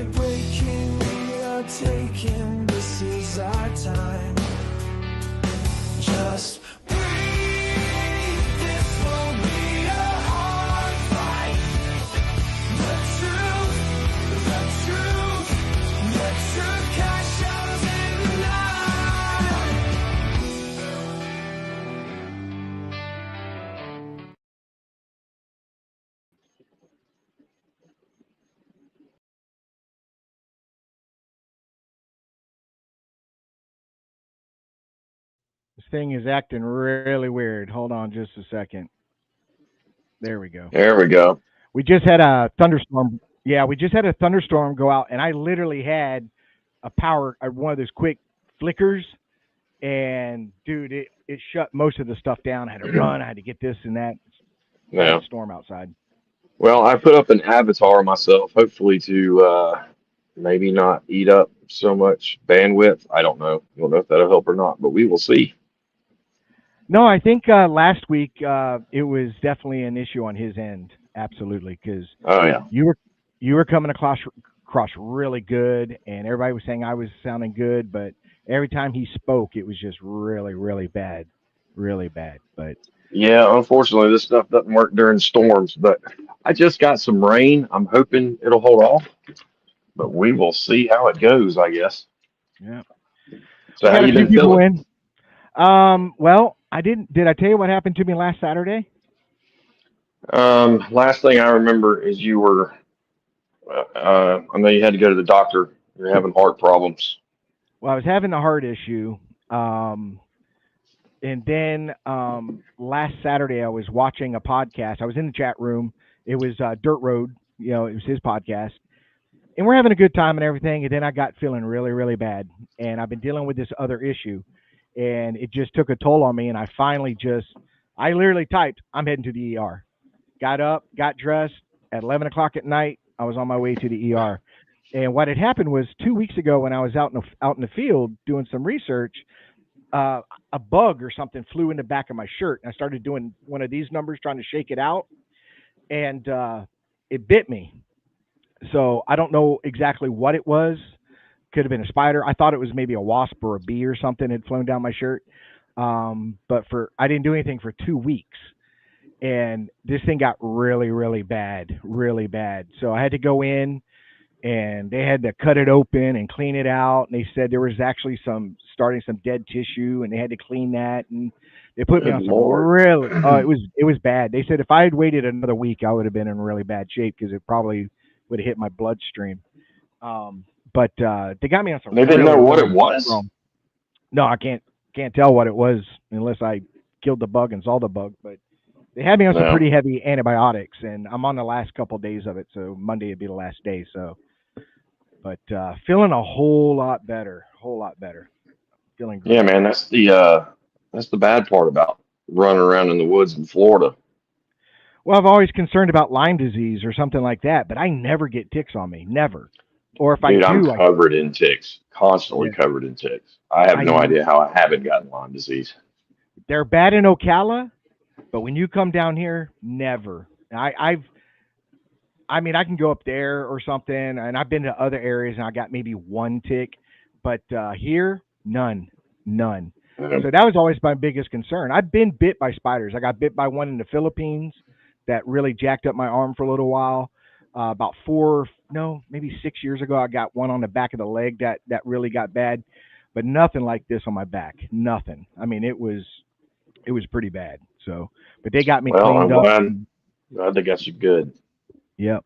like breaking, we are taking, this is our time. Just breathe, this won't be a hard fight. The truth cash out in the night. This thing is acting really weird. Hold on just a second. There we go. There we go. We just had a thunderstorm. Yeah, we just had a thunderstorm go out, and I literally had a power, one of those quick flickers, and dude, it shut most of the stuff down. I had to run. I had to get this and that. Bad Yeah. storm outside. Well, I put up an avatar myself, hopefully to maybe not eat up so much bandwidth. I don't know. I don't know if that'll help or not, but we will see. No, I think last week it was definitely an issue on his end. Absolutely, because Oh yeah. you were coming across really good, and everybody was saying I was sounding good, but every time he spoke, it was just really bad, really bad. But Yeah, unfortunately, this stuff doesn't work during storms, but I just got some rain. I'm hoping it'll hold off, but we will see how it goes, I guess. yeah, So we how got a you few been people feeling? in. Well, I didn't. Did I tell you what happened to me last Saturday? Last thing I remember is you were, I know you had to go to the doctor. You're having heart problems. Well, I was having a heart issue. Um, and then last Saturday I was watching a podcast. I was in the chat room. It was Dirt Road. It was his podcast, and we're having a good time and everything. And then I got feeling really bad, and I've been dealing with this other issue, and it just took a toll on me. And I literally typed, "I'm heading to the ER." Got up, got dressed at 11 o'clock at night. I was on my way to the ER. And what had happened was 2 weeks ago when I was out in the field doing some research, uh, a bug or something flew in the back of my shirt. And I started doing one of these numbers, trying to shake it out, and it bit me. So I don't know exactly what it was. Could have been a spider. I thought it was maybe a wasp or a bee or something had flown down my shirt. But I didn't do anything for 2 weeks, and this thing got really bad, really bad. So I had to go in, and they had to cut it open and clean it out. And they said there was actually some dead tissue, and they had to clean that. And they put me Good on some Lord. really, it was bad. They said if I had waited another week, I would have been in really bad shape because it probably would have hit my bloodstream. But they got me on some They didn't know what really it was. strong. No, I can't tell what it was unless I killed the bug and saw the bug. But they had me on some No. pretty heavy antibiotics, and I'm on the last couple of days of it. So Monday would be the last day. So, but feeling a whole lot better, whole lot better. Feeling Yeah, great. man, that's the bad part about running around in the woods in Florida. Well, I've always concerned about Lyme disease or something like that, but I never get ticks on me, never. Or if I Dude, I'm do, covered in ticks, constantly yeah, covered in ticks. I have I no idea how I haven't gotten Lyme disease. they're bad in Ocala, but when you come down here, never. I mean, I can go up there or something, and I've been to other areas and I got maybe one tick, but here, none, none. So that was always my biggest concern. I've been bit by spiders. I got bit by one in the Philippines that really jacked up my arm for a little while. About no, maybe 6 years ago, I got one on the back of the leg that really got bad, but nothing like this on my back. Nothing. I mean, it was pretty bad. So, but they got me Well, cleaned I'm up. glad they got you good. Yep.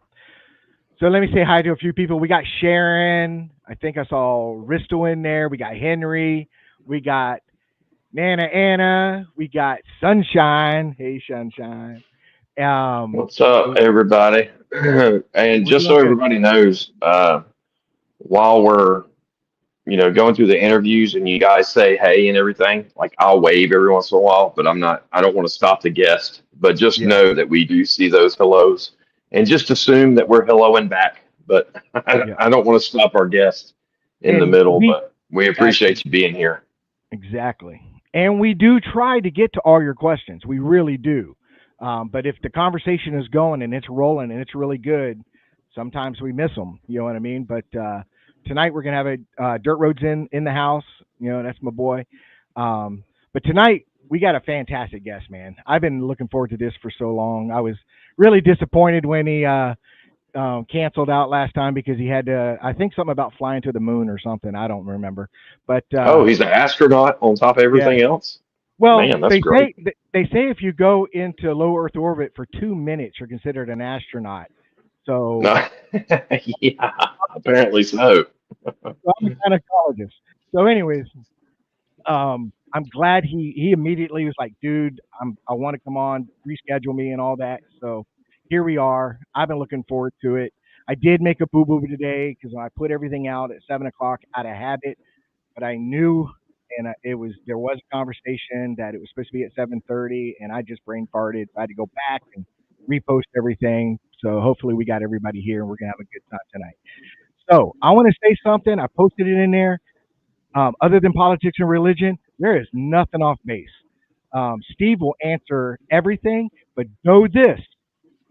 So let me say hi to a few people. We got Sharon. I think I saw Risto in there. We got Henry. We got Nana Anna. We got Sunshine. Hey, Sunshine. Um, What's up, so everybody? And we're just doing so good. everybody knows, while we're going through the interviews and you guys say hey and everything, like I'll wave every once in a while, but I don't want to stop the guest. But just Yeah, know that we do see those hellos and just assume that we're helloing back. But yeah. I don't want to stop our guest in the And middle, we but we actually appreciate you being here. exactly. And we do try to get to all your questions. We really do. But if the conversation is going and it's rolling and it's really good, sometimes we miss them. You know what I mean? But tonight we're gonna have a dirt roads in the house. You know, that's my boy. But tonight we got a fantastic guest, man. I've been looking forward to this for so long. I was really disappointed when he canceled out last time because he had to. I think something about flying to the moon or something. I don't remember. But Oh, he's an astronaut on top of yeah. everything else. Well, Man, that's they great. say if you go into low Earth orbit for 2 minutes, you're considered an astronaut. So, No, yeah, apparently so. so I'm a gynecologist. So, anyways, I'm glad he immediately was like, dude, I want to come on, reschedule me and all that. So here we are. I've been looking forward to it. I did make a boo boo today because I put everything out at 7 o'clock out of habit, but I knew, and there was a conversation that it was supposed to be at 7:30, and I just brain farted. So I had to go back and repost everything. So hopefully we got everybody here and we're gonna have a good time tonight. So I want to say something. I posted it in there. Other than politics and religion, there is nothing off base. Steve will answer everything, but know this: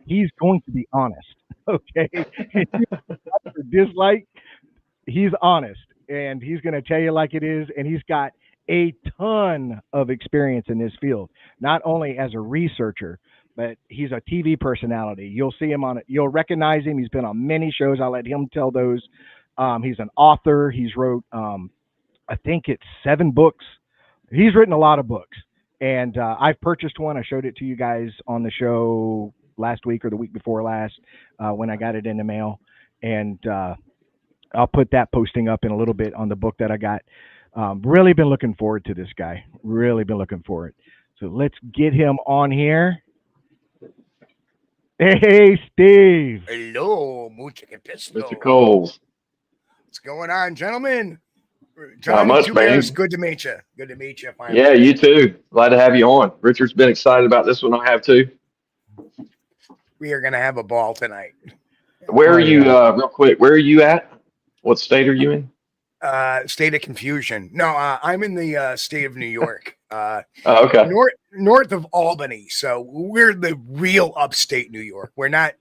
he's going to be honest. Okay, if you like or dislike, he's honest, and he's going to tell you like it is. And he's got a ton of experience in this field, not only as a researcher, but he's a TV personality. You'll see him on it. You'll recognize him. He's been on many shows. I'll let him tell those. He's an author. He's wrote I think it's 7 books. He's written a lot of books, and I've purchased one. I showed it to you guys on the show last week or the week before last when I got it in the mail, and I'll put that posting up in a little bit on the book that I got. Really been looking forward to this guy. Really been looking forward. So let's get him on here. Hey, Steve. Hello, mucho que Mr. pesto. Kulls. What's going on, gentlemen? Not John and much, Two man. Bears, good to meet you. Good to meet you. Finally. Yeah, you too. Glad to have you on. Richard's been excited about this one. I have too. We are going to have a ball tonight. Where Oh, are you, yeah. real quick, where are you at? What state are you in? State of confusion. No, I'm in the state of New York, Oh, okay. north of Albany. So we're the real upstate New York. We're not,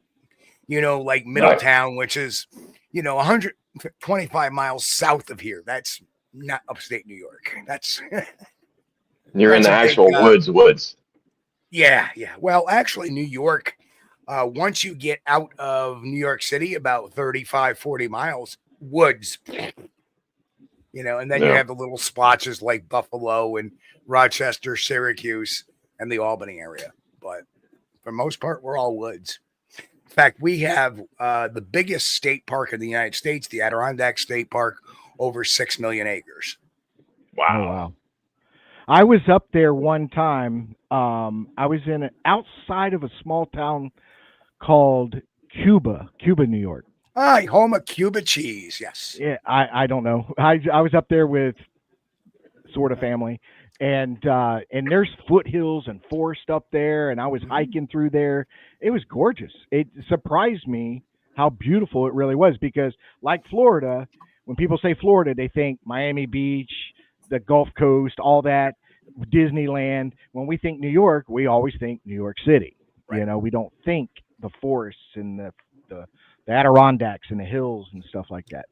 like Right. Middletown, which is, 125 miles south of here. That's not upstate New York. That's You're in that's the a big, actual woods. yeah. Well, actually, New York, once you get out of New York City, about 35, 40 miles, woods, and then you Yeah. have the little splotches like Buffalo and Rochester, Syracuse, and the Albany area. But for the most part, we're all woods. In fact, we have the biggest state park in the United States, the Adirondack State Park, over 6 million acres. Oh, Wow. wow. I was up there one time. I was outside of a small town called Cuba, New York. Ah, home of Cuba cheese. Yes. Yeah, I don't know. I was up there with sort of family, and there's foothills and forest up there, and I was hiking through there. It was gorgeous. It surprised me how beautiful it really was because, like Florida, when people say Florida, they think Miami Beach, the Gulf Coast, all that, Disneyland. When we think New York, we always think New York City. Right. We don't think the forests and the Adirondacks and the hills and stuff like that.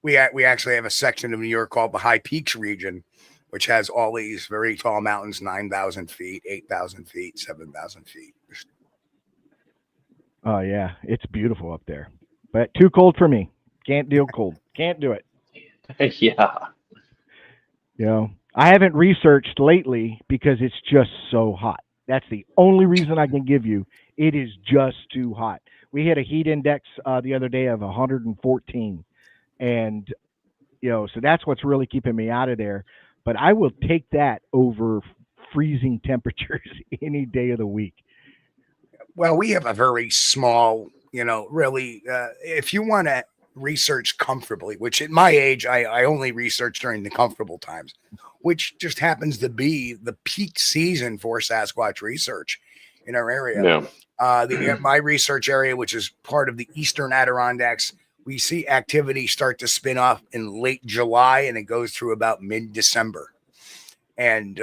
We actually have a section of New York called the High Peaks region, which has all these very tall mountains, 9,000 feet, 8,000 feet, 7,000 feet. Oh yeah, it's beautiful up there, but too cold for me. Can't deal cold. Can't do it. Yeah. I haven't researched lately because it's just so hot. That's the only reason I can give you. It is just too hot. We had a heat index the other day of 114, and so that's what's really keeping me out of there. But I will take that over freezing temperatures any day of the week. Well, we have a very small, really, if you want to research comfortably, which at my age, I only research during the comfortable times, which just happens to be the peak season for Sasquatch research in our area. Yeah. My research area, which is part of the Eastern Adirondacks, we see activity start to spin off in late July, and it goes through about mid-December. And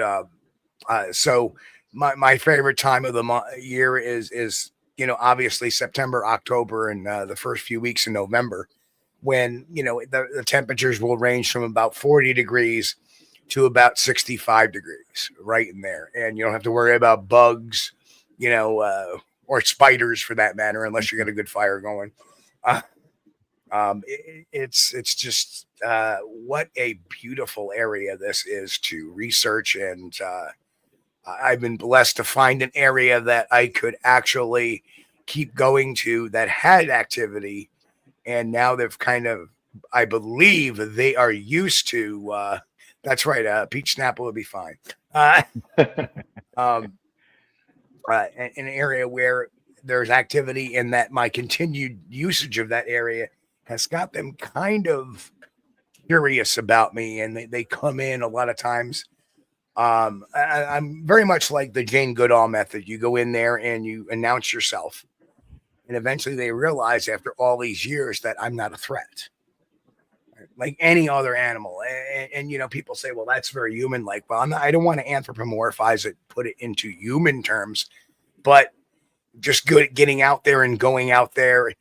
so my favorite time of the year is obviously September, October, and the first few weeks in November, when, the temperatures will range from about 40 degrees to about 65 degrees, right in there. And you don't have to worry about bugs, or spiders for that matter, unless you got a good fire going. It's just what a beautiful area this is to research. And I've been blessed to find an area that I could actually keep going to that had activity. And now they've kind of, I believe they are used to, that's right, peach snapper would be fine. An area where there's activity, and that my continued usage of that area has got them kind of curious about me, and they come in a lot of times. I'm very much like the Jane Goodall method. You go in there and you announce yourself, and eventually they realize after all these years that I'm not a threat like any other animal. And people say, well, that's very human. Like, well, I don't want to anthropomorphize it, put it into human terms, but just getting out there and going out there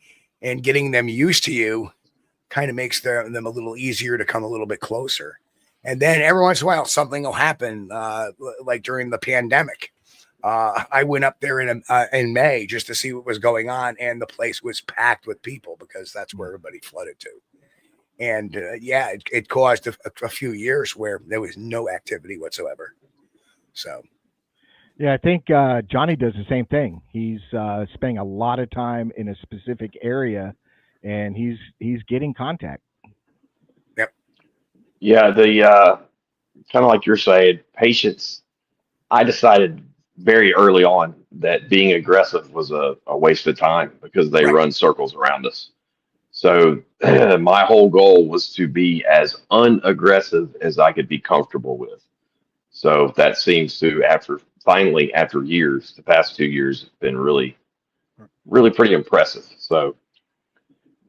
and getting them used to you kind of makes them a little easier to come a little bit closer. And then every once in a while, something will happen, like during the pandemic. I went up there in May just to see what was going on, and the place was packed with people because that's where everybody flooded to. And it caused a few years where there was no activity whatsoever. So, yeah, I think Johnny does the same thing. He's spending a lot of time in a specific area, and he's getting contact. Yep. Yeah, the kind of like you're saying, patience. I decided very early on that being aggressive was a waste of time because they Right. run circles around us. So my whole goal was to be as unaggressive as I could be comfortable with. So that seems to, after years, the past 2 years, have been really, really pretty impressive. So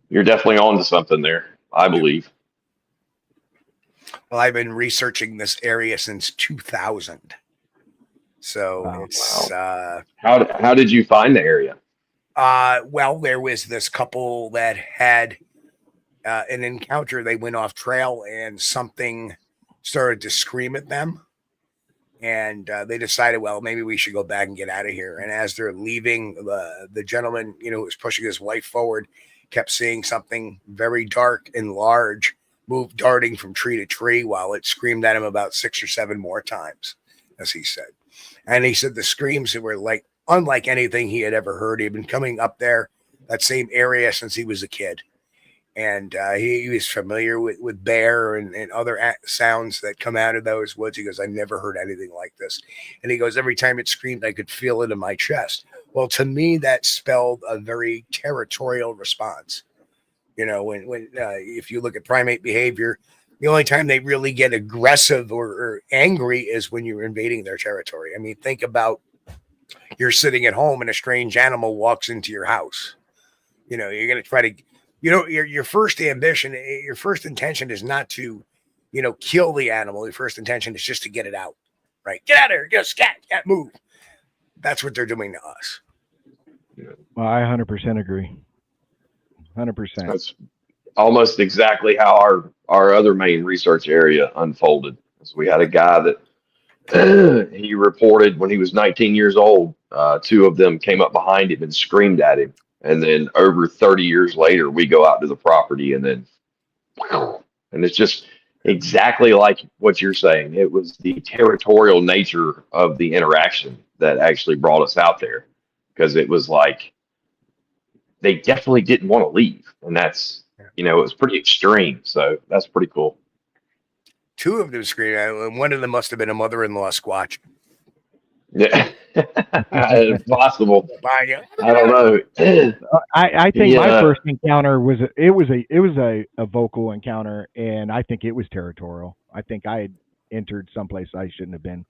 you're definitely on to something there, I believe. Well, I've been researching this area since 2000. So Wow. it's How did you find the area? well, there was this couple that had an encounter. They went off trail and something started to scream at them. And they decided, well, maybe we should go back and get out of here. And as they're leaving, the gentleman, who was pushing his wife forward, kept seeing something very dark and large move darting from tree to tree while it screamed at him about 6 or 7 more times, as he said. And he said the screams were like unlike anything he had ever heard. He had been coming up there, that same area, since he was a kid. And he was familiar with bear and other sounds that come out of those woods. He goes, I never heard anything like this. And he goes, every time it screamed, I could feel it in my chest. Well, to me, that spelled a very territorial response. When if you look at primate behavior, the only time they really get aggressive or angry is when you're invading their territory. I mean, think about you're sitting at home and a strange animal walks into your house. You're going to try to, your first ambition, your first intention is not to, kill the animal. Your first intention is just to get it out, right? Get out of here, just scat, move. That's what they're doing to us. Well, I 100% agree. 100%. That's almost exactly how our other main research area unfolded. So we had a guy that he reported when he was 19 years old, 2 of them came up behind him and screamed at him. And then over 30 years later, we go out to the property and it's just exactly like what you're saying. It was the territorial nature of the interaction that actually brought us out there, because it was like they definitely didn't want to leave. And that's, it was pretty extreme. So that's pretty cool. 2 of them screamed, and one of them must have been a mother-in-law squatch. Yeah. Possible. I don't know. I think my first encounter was a vocal encounter, and I think it was territorial. I think I had entered someplace I shouldn't have been.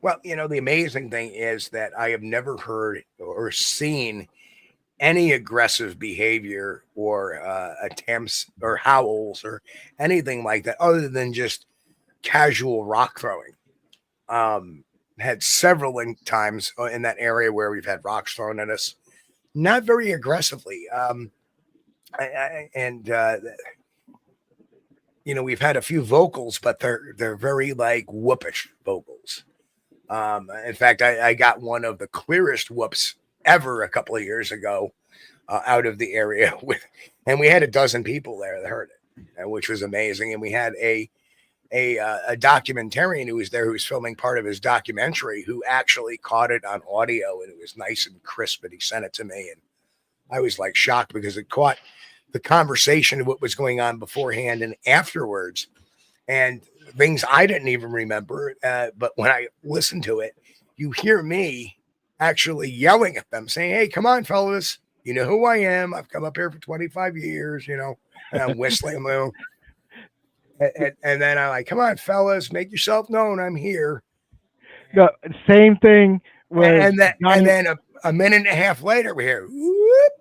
Well, the amazing thing is that I have never heard or seen any aggressive behavior or attempts or howls or anything like that, other than just casual rock throwing. had several times in that area where we've had rocks thrown at us, not very aggressively. We've had a few vocals, but they're very like whoopish vocals. In fact, I got one of the clearest whoops ever a couple of years ago out of the area and we had a dozen people there that heard it, which was amazing. And we had a documentarian who was there who was filming part of his documentary who actually caught it on audio, and it was nice and crisp, and he sent it to me, and I was like shocked because it caught the conversation of what was going on beforehand and afterwards, and things I didn't even remember. But when I listened to it, you hear me actually yelling at them saying, "Hey, come on, fellas. You know who I am. I've come up here for 25 years, and I'm whistling. And then I'm like, come on, fellas, make yourself known. I'm here." The same thing. And then a minute and a half later, we hear, whoop.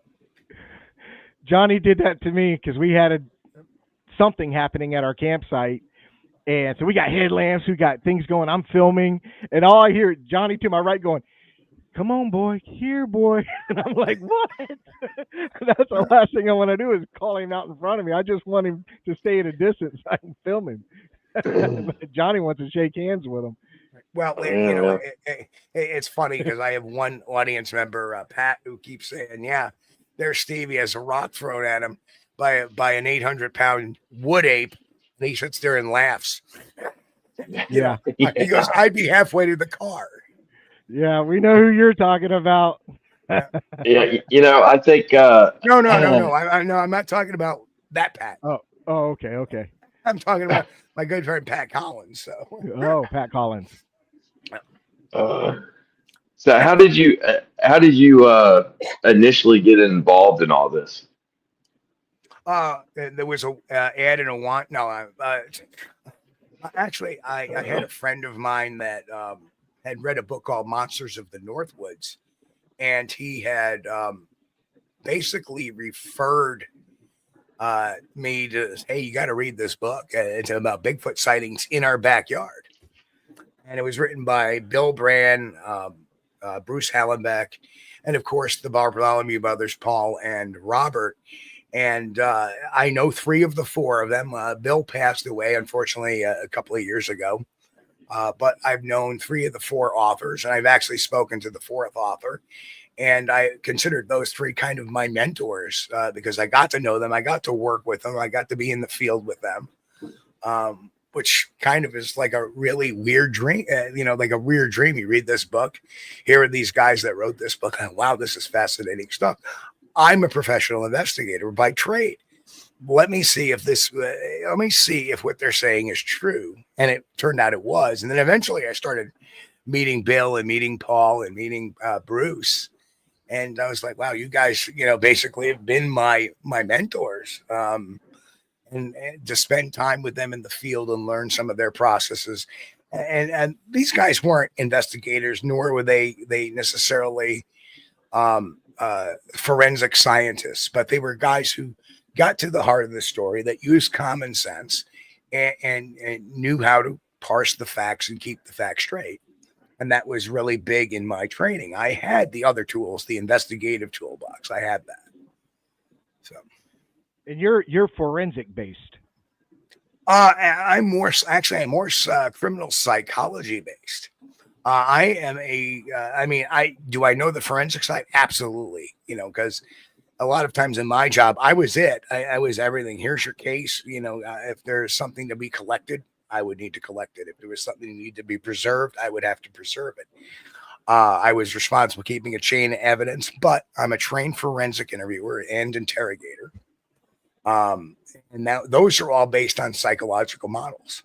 Johnny did that to me because we had something happening at our campsite. And so we got headlamps, we got things going. I'm filming, and all I hear is Johnny to my right going, "Come on, boy, here, boy." And I'm like, what? That's the last thing I want to do is call him out in front of me. I just want him to stay at a distance so I can film him. But Johnny wants to shake hands with him. Well, it's funny because I have one audience member, Pat, who keeps saying, "Yeah, there's Steve. He has a rock thrown at him by an 800-pound wood ape." And he sits there and laughs. Yeah. He goes, "I'd be halfway to the car." Yeah, we know who you're talking about. Yeah, I think. No. I'm not talking about that Pat. Oh, okay. I'm talking about my good friend Pat Collins. So. Oh, Pat Collins. So how did you initially get involved in all this? There was a ad in a want. No, actually, I had a friend of mine that had read a book called Monsters of the Northwoods, and he had basically referred me to, "Hey, you got to read this book. It's about Bigfoot sightings in our backyard." And it was written by Bill Brand, Bruce Hallenbeck, and of course the Bartholomew brothers, Paul and Robert. And I know 3 of the 4 of them. Bill passed away, unfortunately, a couple of years ago. But I've known 3 of the 4 authors, and I've actually spoken to the 4th author. And I considered those 3 kind of my mentors because I got to know them. I got to work with them. I got to be in the field with them, which kind of is like a really weird dream, like a weird dream. You read this book. Here are these guys that wrote this book. And wow, this is fascinating stuff. I'm a professional investigator by trade. Let me see if what they're saying is true. And it turned out it was. And then eventually I started meeting Bill and meeting Paul and meeting Bruce. And I was like, wow, you guys, basically have been my mentors. And to spend time with them in the field and learn some of their processes. And these guys weren't investigators, nor were they necessarily forensic scientists, but they were guys who got to the heart of the story, that used common sense and knew how to parse the facts and keep the facts straight. And that was really big in my training. I had the other tools, the investigative toolbox. I had that. So, and you're forensic based. I'm more criminal psychology based. I am do I know the forensic side? Absolutely. Because a lot of times in my job, I was everything. Here's your case. If there's something to be collected, I would need to collect it. If there was something that needed to be preserved, I would have to preserve it. I was responsible for keeping a chain of evidence, but I'm a trained forensic interviewer and interrogator. And now those are all based on psychological models.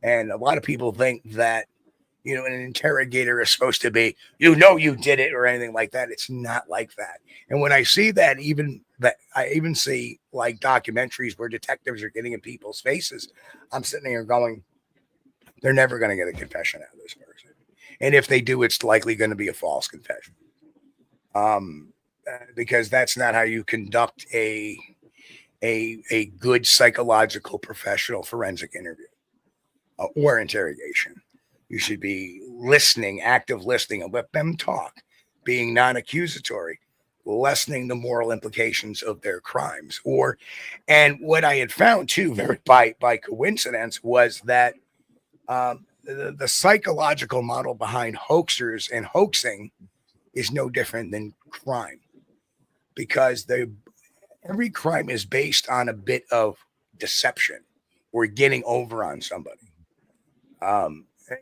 And a lot of people think that, an interrogator is supposed to be, you did it or anything like that. It's not like that. And when I see that, I even see like documentaries where detectives are getting in people's faces, I'm sitting here going, they're never going to get a confession out of this person. And if they do, it's likely going to be a false confession. Because that's not how you conduct a good psychological professional forensic interview or interrogation. You should be listening, active listening, and let them talk, being non-accusatory, lessening the moral implications of their crimes. And what I had found too, very by coincidence, was that the psychological model behind hoaxers and hoaxing is no different than crime, because every crime is based on a bit of deception or getting over on somebody.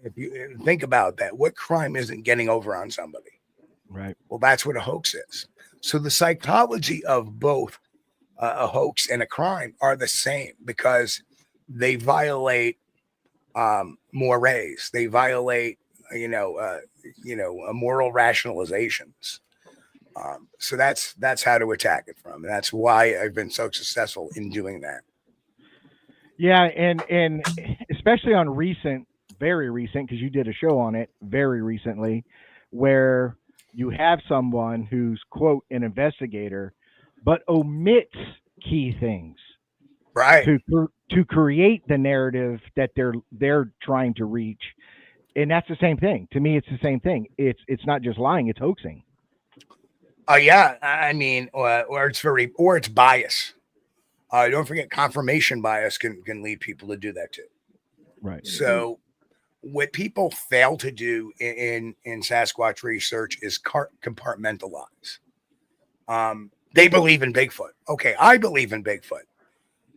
If you think about that, what crime isn't getting over on somebody? Right. Well, that's what a hoax is. So the psychology of both a hoax and a crime are the same, because they violate mores. They violate, moral rationalizations. So that's how to attack it from. And that's why I've been so successful in doing that. Yeah, and especially on very recent, because you did a show on it very recently, where you have someone who's, quote, an investigator, but omits key things Right. to create the narrative that they're trying to reach. And that's the same thing. To me, it's the same thing. It's not just lying, it's hoaxing. Oh yeah, I mean, or it's bias. Don't forget, confirmation bias can lead people to do that too. Right. So what people fail to do in Sasquatch research is compartmentalize. They believe in Bigfoot. Okay, I believe in Bigfoot.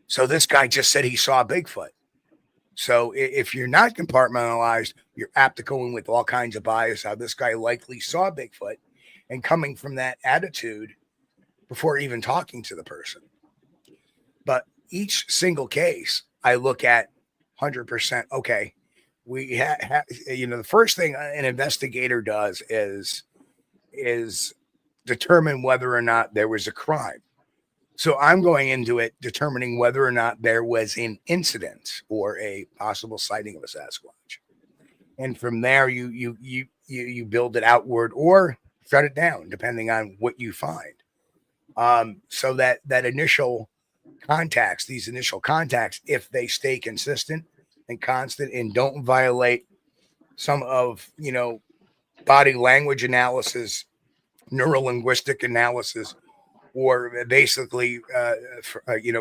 So this guy just said he saw Bigfoot. So if you're not compartmentalized, you're apt to go in with all kinds of bias. How this guy likely saw Bigfoot, and coming from that attitude before even talking to the person. But each single case, I look at 100%. Okay, we the first thing an investigator does is determine whether or not there was a crime. So I'm going into it determining whether or not there was an incident or a possible sighting of a Sasquatch, and from there you build it outward or shut it down depending on what you find. So that initial contacts, these initial contacts, if they stay consistent and constant and don't violate some of body language analysis, neurolinguistic analysis, or basically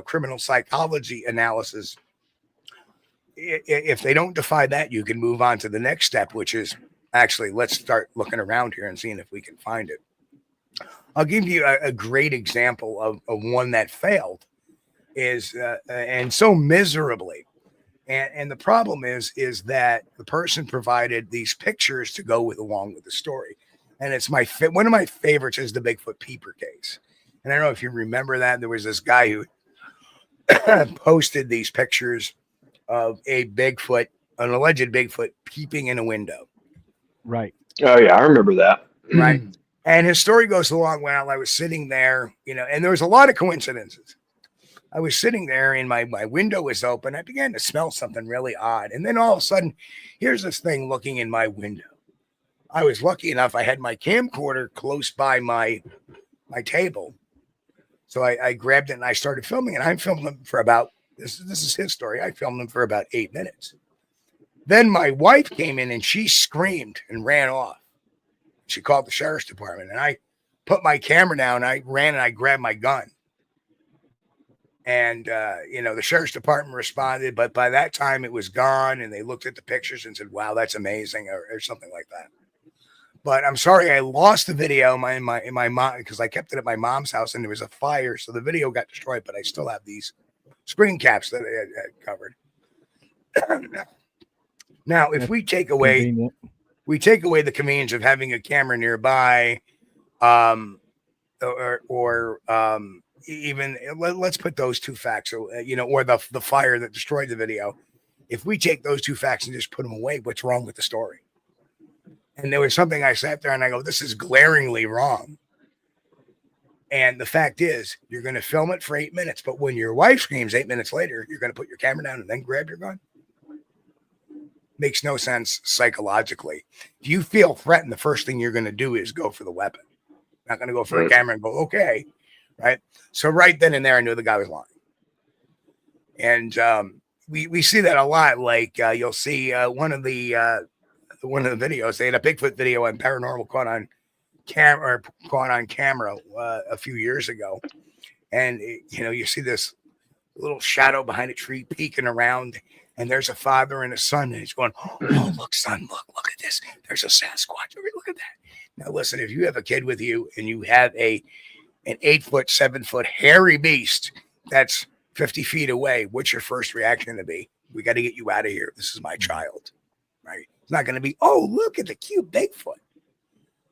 criminal psychology analysis, if they don't defy that, you can move on to the next step, which is actually, let's start looking around here and seeing if we can find it. I'll give you a great example of one that failed, and so miserably. And the problem is that the person provided these pictures to go along with the story. And it's one of my favorites is the Bigfoot peeper case. And I don't know if you remember that. There was this guy who posted these pictures of an alleged Bigfoot peeping in a window. Right. Oh yeah, I remember that. Right. And his story goes along. Well, I was sitting there, and there was a lot of coincidences. I was sitting there and my window was open. I began to smell something really odd. And then all of a sudden, here's this thing looking in my window. I was lucky enough. I had my camcorder close by my table. So I grabbed it and I started filming it. I filmed him for about, this is his story. I filmed him for about 8 minutes. Then my wife came in and she screamed and ran off. She called the sheriff's department, and I put my camera down. I ran and I grabbed my gun. And, the sheriff's department responded, but by that time it was gone. And they looked at the pictures and said, wow, that's amazing, or something like that. But I'm sorry, I lost the video in my mom, because I kept it at my mom's house and there was a fire. So the video got destroyed, but I still have these screen caps that I had covered. Now, if we take away the convenience of having a camera nearby, even let's put those two facts, or the fire that destroyed the video. If we take those two facts and just put them away, what's wrong with the story? And there was something I sat there and I go, this is glaringly wrong. And the fact is, you're going to film it for 8 minutes, but when your wife screams 8 minutes later, you're going to put your camera down and then grab your gun. Makes no sense psychologically. If you feel threatened, the first thing you're going to do is go for the weapon. Not going to go for a camera and go, okay. Right. So right then and there, I knew the guy was lying. And we see that a lot. Like you'll see one of the one of the videos. They had a Bigfoot video on Paranormal caught on camera a few years ago, and you see this little shadow behind a tree peeking around, and there's a father and a son, and he's going, "Oh, look, son, look at this. There's a Sasquatch. Look at that." Now, listen, if you have a kid with you and you have an 8-foot, 7-foot hairy beast that's 50 feet away, what's your first reaction to be? We got to get you out of here. This is my child, right? It's not going to be, oh, look at the cute Bigfoot.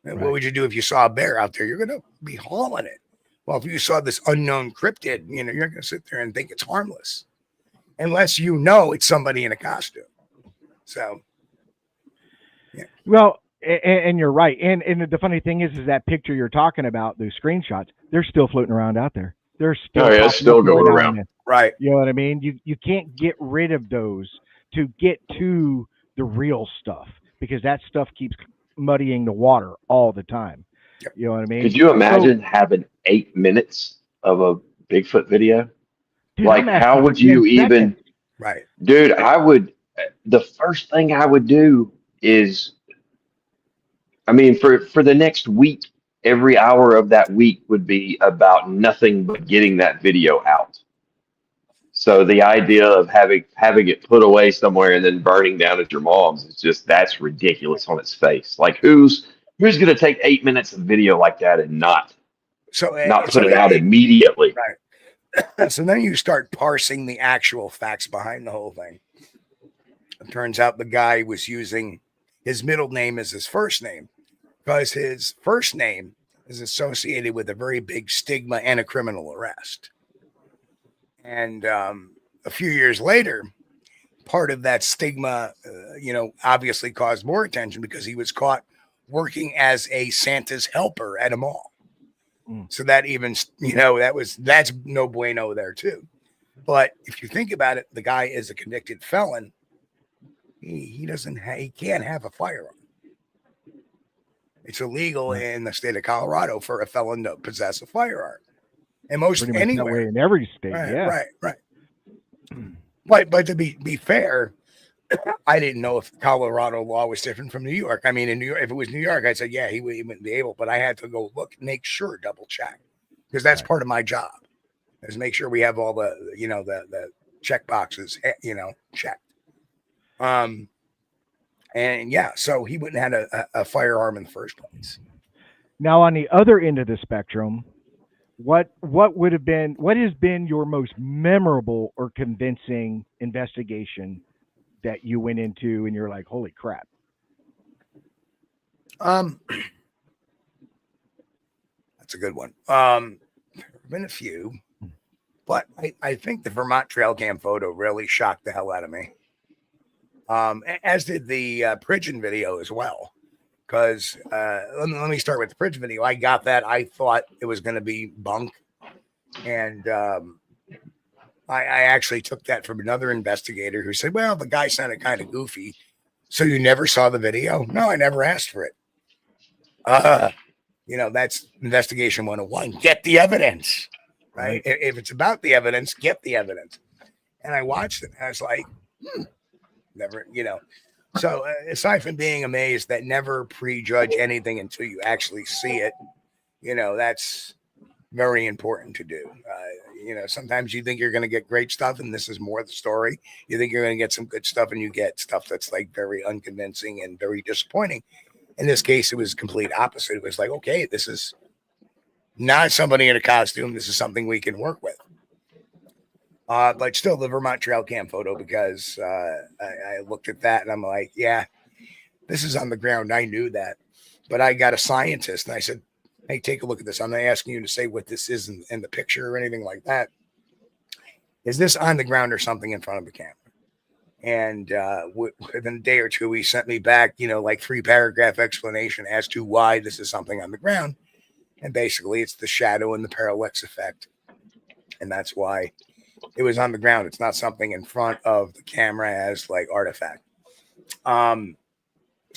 Right. What would you do if you saw a bear out there? You're going to be hauling it. Well, if you saw this unknown cryptid, you're going to sit there and think it's harmless, unless you know it's somebody in a costume. So, yeah. Well, and you're right. And the funny thing is that picture you're talking about, those screenshots, they're still floating around out there. They're still, still going around. Right. You know what I mean? You can't get rid of those to get to the real stuff, because that stuff keeps muddying the water all the time. Yep. You know what I mean? Could you imagine having 8 minutes of a Bigfoot video? Dude, like, how would you even? Right. Dude, the first thing I would do is, I mean, for the next week, every hour of that week would be about nothing but getting that video out. So the idea of having it put away somewhere and then burning down at your mom's is just, that's ridiculous on its face. Like, who's going to take 8 minutes of video like that and not put it out immediately? Right. So then you start parsing the actual facts behind the whole thing. It turns out the guy was using his middle name as his first name, because his first name is associated with a very big stigma and a criminal arrest. And a few years later, part of that stigma, obviously caused more attention because he was caught working as a Santa's helper at a mall. So that even, that's no bueno there too. But if you think about it, the guy is a convicted felon. He can't have a firearm. It's illegal in the state of Colorado for a felon to possess a firearm. And most anywhere in every state, right. But to be fair, I didn't know if Colorado law was different from New York. I mean, in New York, if it was New York, I'd say, yeah, he wouldn't be able. But I had to go look, make sure, double check, because that's part of my job, is make sure we have all the the check boxes checked. And yeah, so he wouldn't have had a firearm in the first place. Now, on the other end of the spectrum, what has been your most memorable or convincing investigation that you went into and you're like, holy crap? That's a good one. There've been a few, but I think the Vermont trail cam photo really shocked the hell out of me. As did the Pridgeon video as well. Because let me start with the Pridgeon video. I got that. I thought it was going to be bunk. And I actually took that from another investigator who said, well, the guy sounded kind of goofy. So you never saw the video? No, I never asked for it. That's investigation 101. Get the evidence, right? If it's about the evidence, get the evidence. And I watched it and I was like, never, So aside from being amazed, that never prejudge anything until you actually see it, that's very important to do. Sometimes you think you're going to get great stuff, and this is more the story. You think you're going to get some good stuff, and you get stuff that's like very unconvincing and very disappointing. In this case, it was complete opposite. It was like, okay, this is not somebody in a costume. This is something we can work with. But still, the Vermont trail cam photo, because I looked at that and I'm like, yeah, this is on the ground. I knew that. But I got a scientist and I said, hey, take a look at this. I'm not asking you to say what this is in the picture or anything like that. Is this on the ground or something in front of the camera? And within a day or two, he sent me back, like 3-paragraph explanation as to why this is something on the ground. And basically, it's the shadow and the parallax effect. And that's why it was on the ground. It's not something in front of the camera as like artifact. So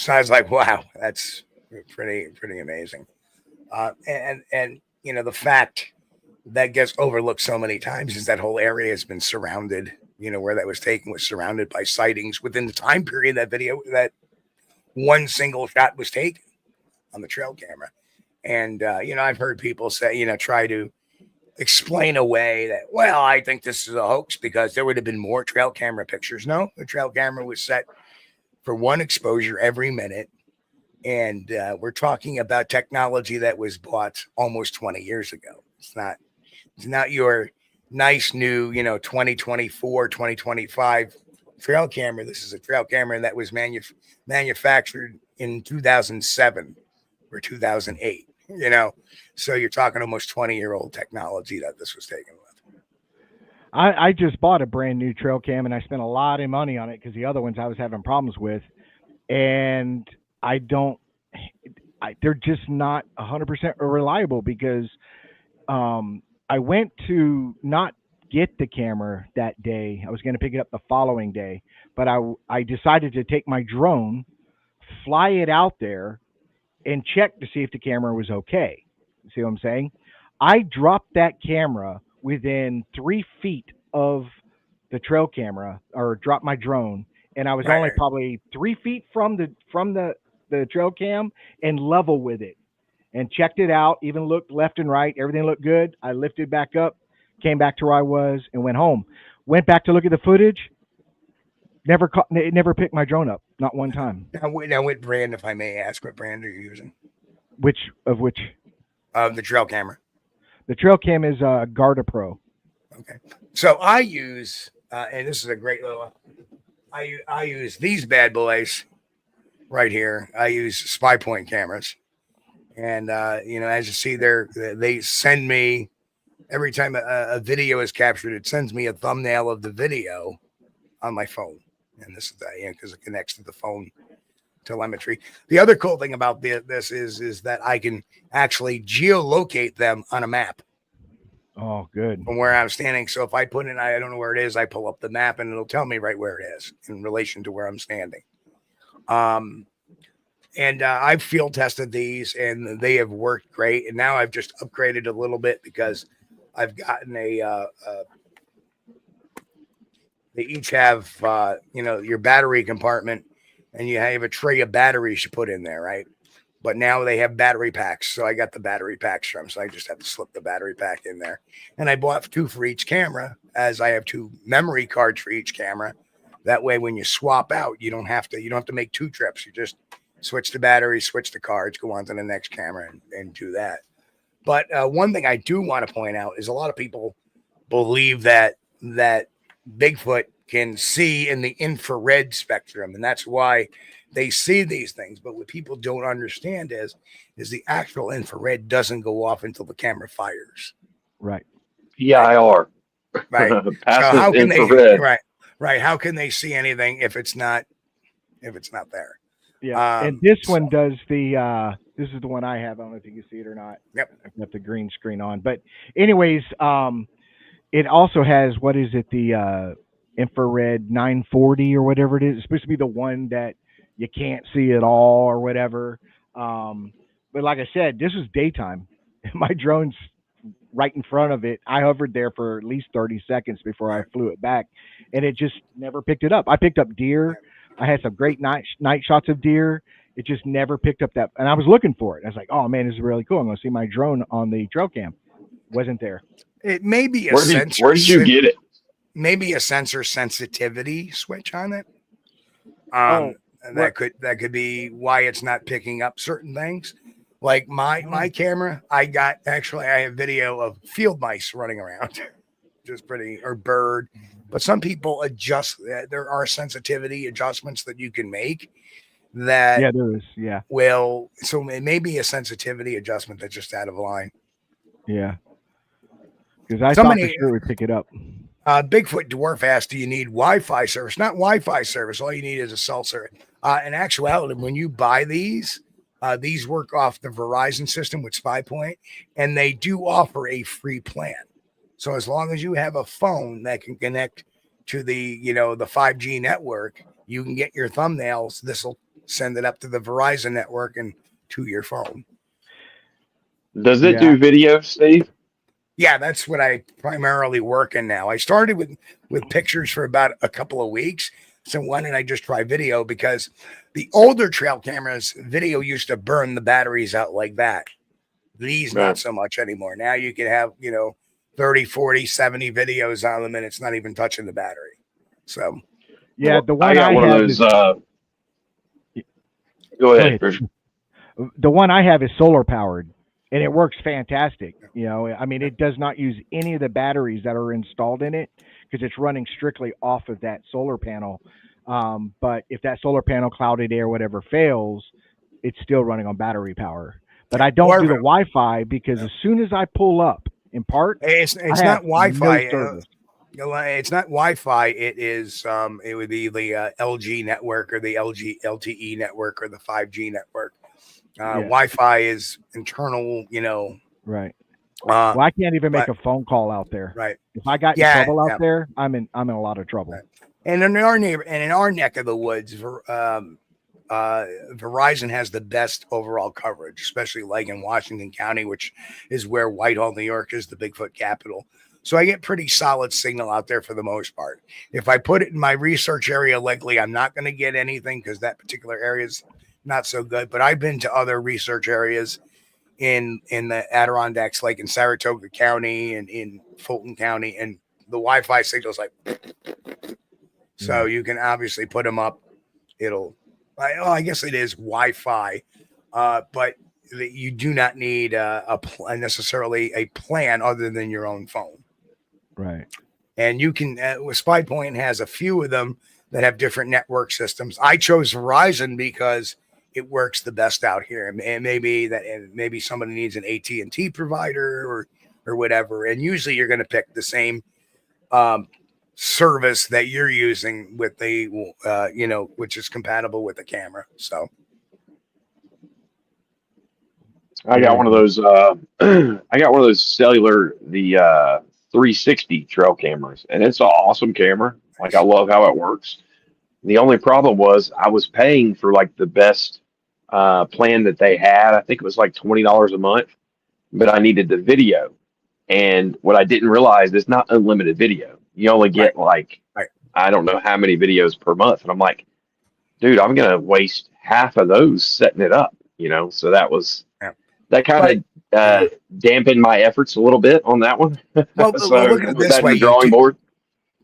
I was like, wow, that's pretty amazing. And the fact that gets overlooked so many times is that whole area has been surrounded, where that was taken was surrounded by sightings within the time period that one single shot was taken on the trail camera. And, I've heard people say, try to explain away that, well, I think this is a hoax because there would have been more trail camera pictures. No, the trail camera was set for one exposure every minute. And we're talking about technology that was bought almost 20 years ago. It's not your nice new, 2024, 2025 trail camera. This is a trail camera that was manufactured in 2007 or 2008, so you're talking almost 20-year-old technology that this was taken with. I just bought a brand new trail cam and I spent a lot of money on it because the other ones I was having problems with, and they're just not 100% reliable because I went to not get the camera that day. I was going to pick it up the following day, but I decided to take my drone, fly it out there, and check to see if the camera was okay. See what I'm saying? I dropped that camera within 3 feet of the trail camera, or dropped my drone, and I was only probably 3 feet from the trail cam and level with it, and checked it out, even looked left and right. Everything looked good. I lifted back up, came back to where I was, and went home. Went back to look at the footage. It never picked my drone up, not one time. Now, what brand, if I may ask, what brand are you using? Which? The trail camera. The trail cam is Garda Pro. Okay. So I use, and this is a great little, I use these bad boys right here. I use Spy Point cameras. And, as you see there, they send me, every time a video is captured, it sends me a thumbnail of the video on my phone. And this is that, because it connects to the phone telemetry. The other cool thing about this is that I can actually geolocate them on a map. Oh, good. From where I'm standing. So if I put in, I don't know where it is, I pull up the map and it'll tell me right where it is in relation to where I'm standing. And I've field tested these and they have worked great. And now I've just upgraded a little bit because I've gotten they each have, your battery compartment, and you have a tray of batteries you put in there, right? But now they have battery packs. So I got the battery packs from, so I just have to slip the battery pack in there. And I bought 2 for each camera, as I have 2 memory cards for each camera. That way, when you swap out, you don't have to make 2 trips. You just switch the batteries, switch the cards, go on to the next camera and do that. But one thing I do want to point out is a lot of people believe that Bigfoot can see in the infrared spectrum, and that's why they see these things. But what people don't understand is the actual infrared doesn't go off until the camera fires. Right. PIR. Right. Passive so how can infrared. Right. How can they see anything if it's not there? Yeah. And this one does this is the one I have. I don't know if you can see it or not. Yep. I've got the green screen on. But anyways, it also has, what is it, the infrared 940 or whatever it is. It's supposed to be the one that you can't see at all or whatever. But like I said, this was daytime. My drone's right in front of it. I hovered there for at least 30 seconds before I flew it back, and it just never picked it up. I picked up deer. I had some great night shots of deer. It just never picked up that. And I was looking for it. I was like, oh, man, this is really cool. I'm going to see my drone on the trail cam. Wasn't there. It may be a sensor. Where did you get it? Maybe a sensor sensitivity switch on it. That could be why it's not picking up certain things. Like my camera, I have video of field mice running around, just or bird. But some people adjust. There are sensitivity adjustments that you can make. That there is. Yeah. Well, so it may be a sensitivity adjustment that's just out of line. Yeah. Because I thought for sure it would pick it up. Bigfoot Dwarf asked, do you need Wi-Fi service? Not Wi-Fi service. All you need is a cell service. In actuality, when you buy these work off the Verizon system with SpyPoint, and they do offer a free plan. So as long as you have a phone that can connect to the 5G network, you can get your thumbnails. This will send it up to the Verizon network and to your phone. Does it do video, Steve? Yeah, that's what I primarily work in now. I started with pictures for about a couple of weeks. So why didn't I just try video? Because the older trail cameras, video used to burn the batteries out like that. These, not so much anymore. Now you can have, 30, 40, 70 videos on them, and it's not even touching the battery. So, Yeah, the one I got one of have those. is, Go ahead, Christian. the one I have is solar powered, and it works fantastic. I mean, it does not use any of the batteries that are installed in it because it's running strictly off of that solar panel. But if that solar panel, clouded air, whatever fails, it's still running on battery power. But I don't do the Wi-Fi because as soon as I pull up in park, it's not Wi-Fi. No service. It's not Wi-Fi. It is. It would be the LG network or the LG LTE network or the 5G network. Wi-Fi is internal. Right. Well, I can't even make a phone call out there. Right. If I got in trouble out there, I'm in a lot of trouble. Right. And in our neck of the woods, Verizon has the best overall coverage, especially like in Washington County, which is where Whitehall, New York is, the Bigfoot capital. So I get pretty solid signal out there for the most part. If I put it in my research area, likely I'm not going to get anything because that particular area is not so good. But I've been to other research areas in the Adirondacks, like in Saratoga County and in Fulton County, and the Wi-Fi signal's like, so you can obviously put them up. I guess it is Wi-Fi, but you do not need necessarily a plan other than your own phone. Right. And you can, SpyPoint has a few of them that have different network systems. I chose Verizon because it works the best out here. And maybe somebody needs an AT&T provider or whatever. And usually you're going to pick the same service that you're using with the, which is compatible with the camera. So I got one of those. I got one of those cellular, the 360 trail cameras, and it's an awesome camera. Like, I love how it works. The only problem was I was paying for like the best plan that they had. I think it was like $20 a month, but I needed the video. And what I didn't realize is not unlimited video. You only get I don't know how many videos per month. And I'm like, dude, I'm going to waste half of those setting it up, So that kind of dampened my efforts a little bit on that one. Well, so look at it this way. Drawing board.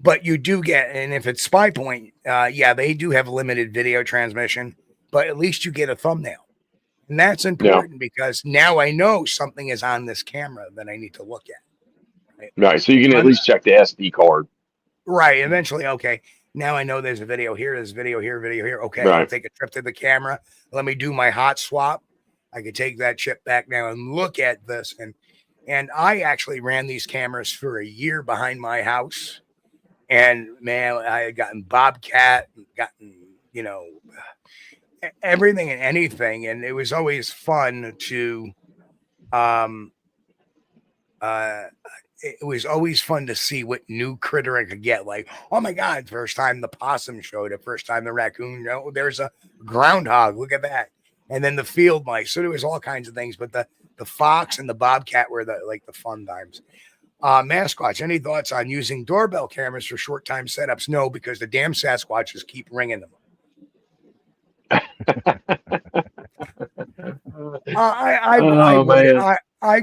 But you do get, and if it's SpyPoint, they do have limited video transmission, but at least you get a thumbnail. And that's important because now I know something is on this camera that I need to look at. Right. So you can at least check the SD card. Right. Eventually, okay. Now I know there's a video here, there's video here, video here. Okay. Right. I'll take a trip to the camera. Let me do my hot swap. I could take that chip back now and look at this. And I actually ran these cameras for a year behind my house. And man, I had gotten Bobcat, gotten, everything and anything. And it was always fun to, it was always fun to see what new critter I could get. Like, oh my God, first time the possum showed it, first time the raccoon, there's a groundhog. Look at that. And then the field mice. So there was all kinds of things, but the fox and the bobcat were the fun times. Masquatch, any thoughts on using doorbell cameras for short time setups? No, because the damn Sasquatches keep ringing them. I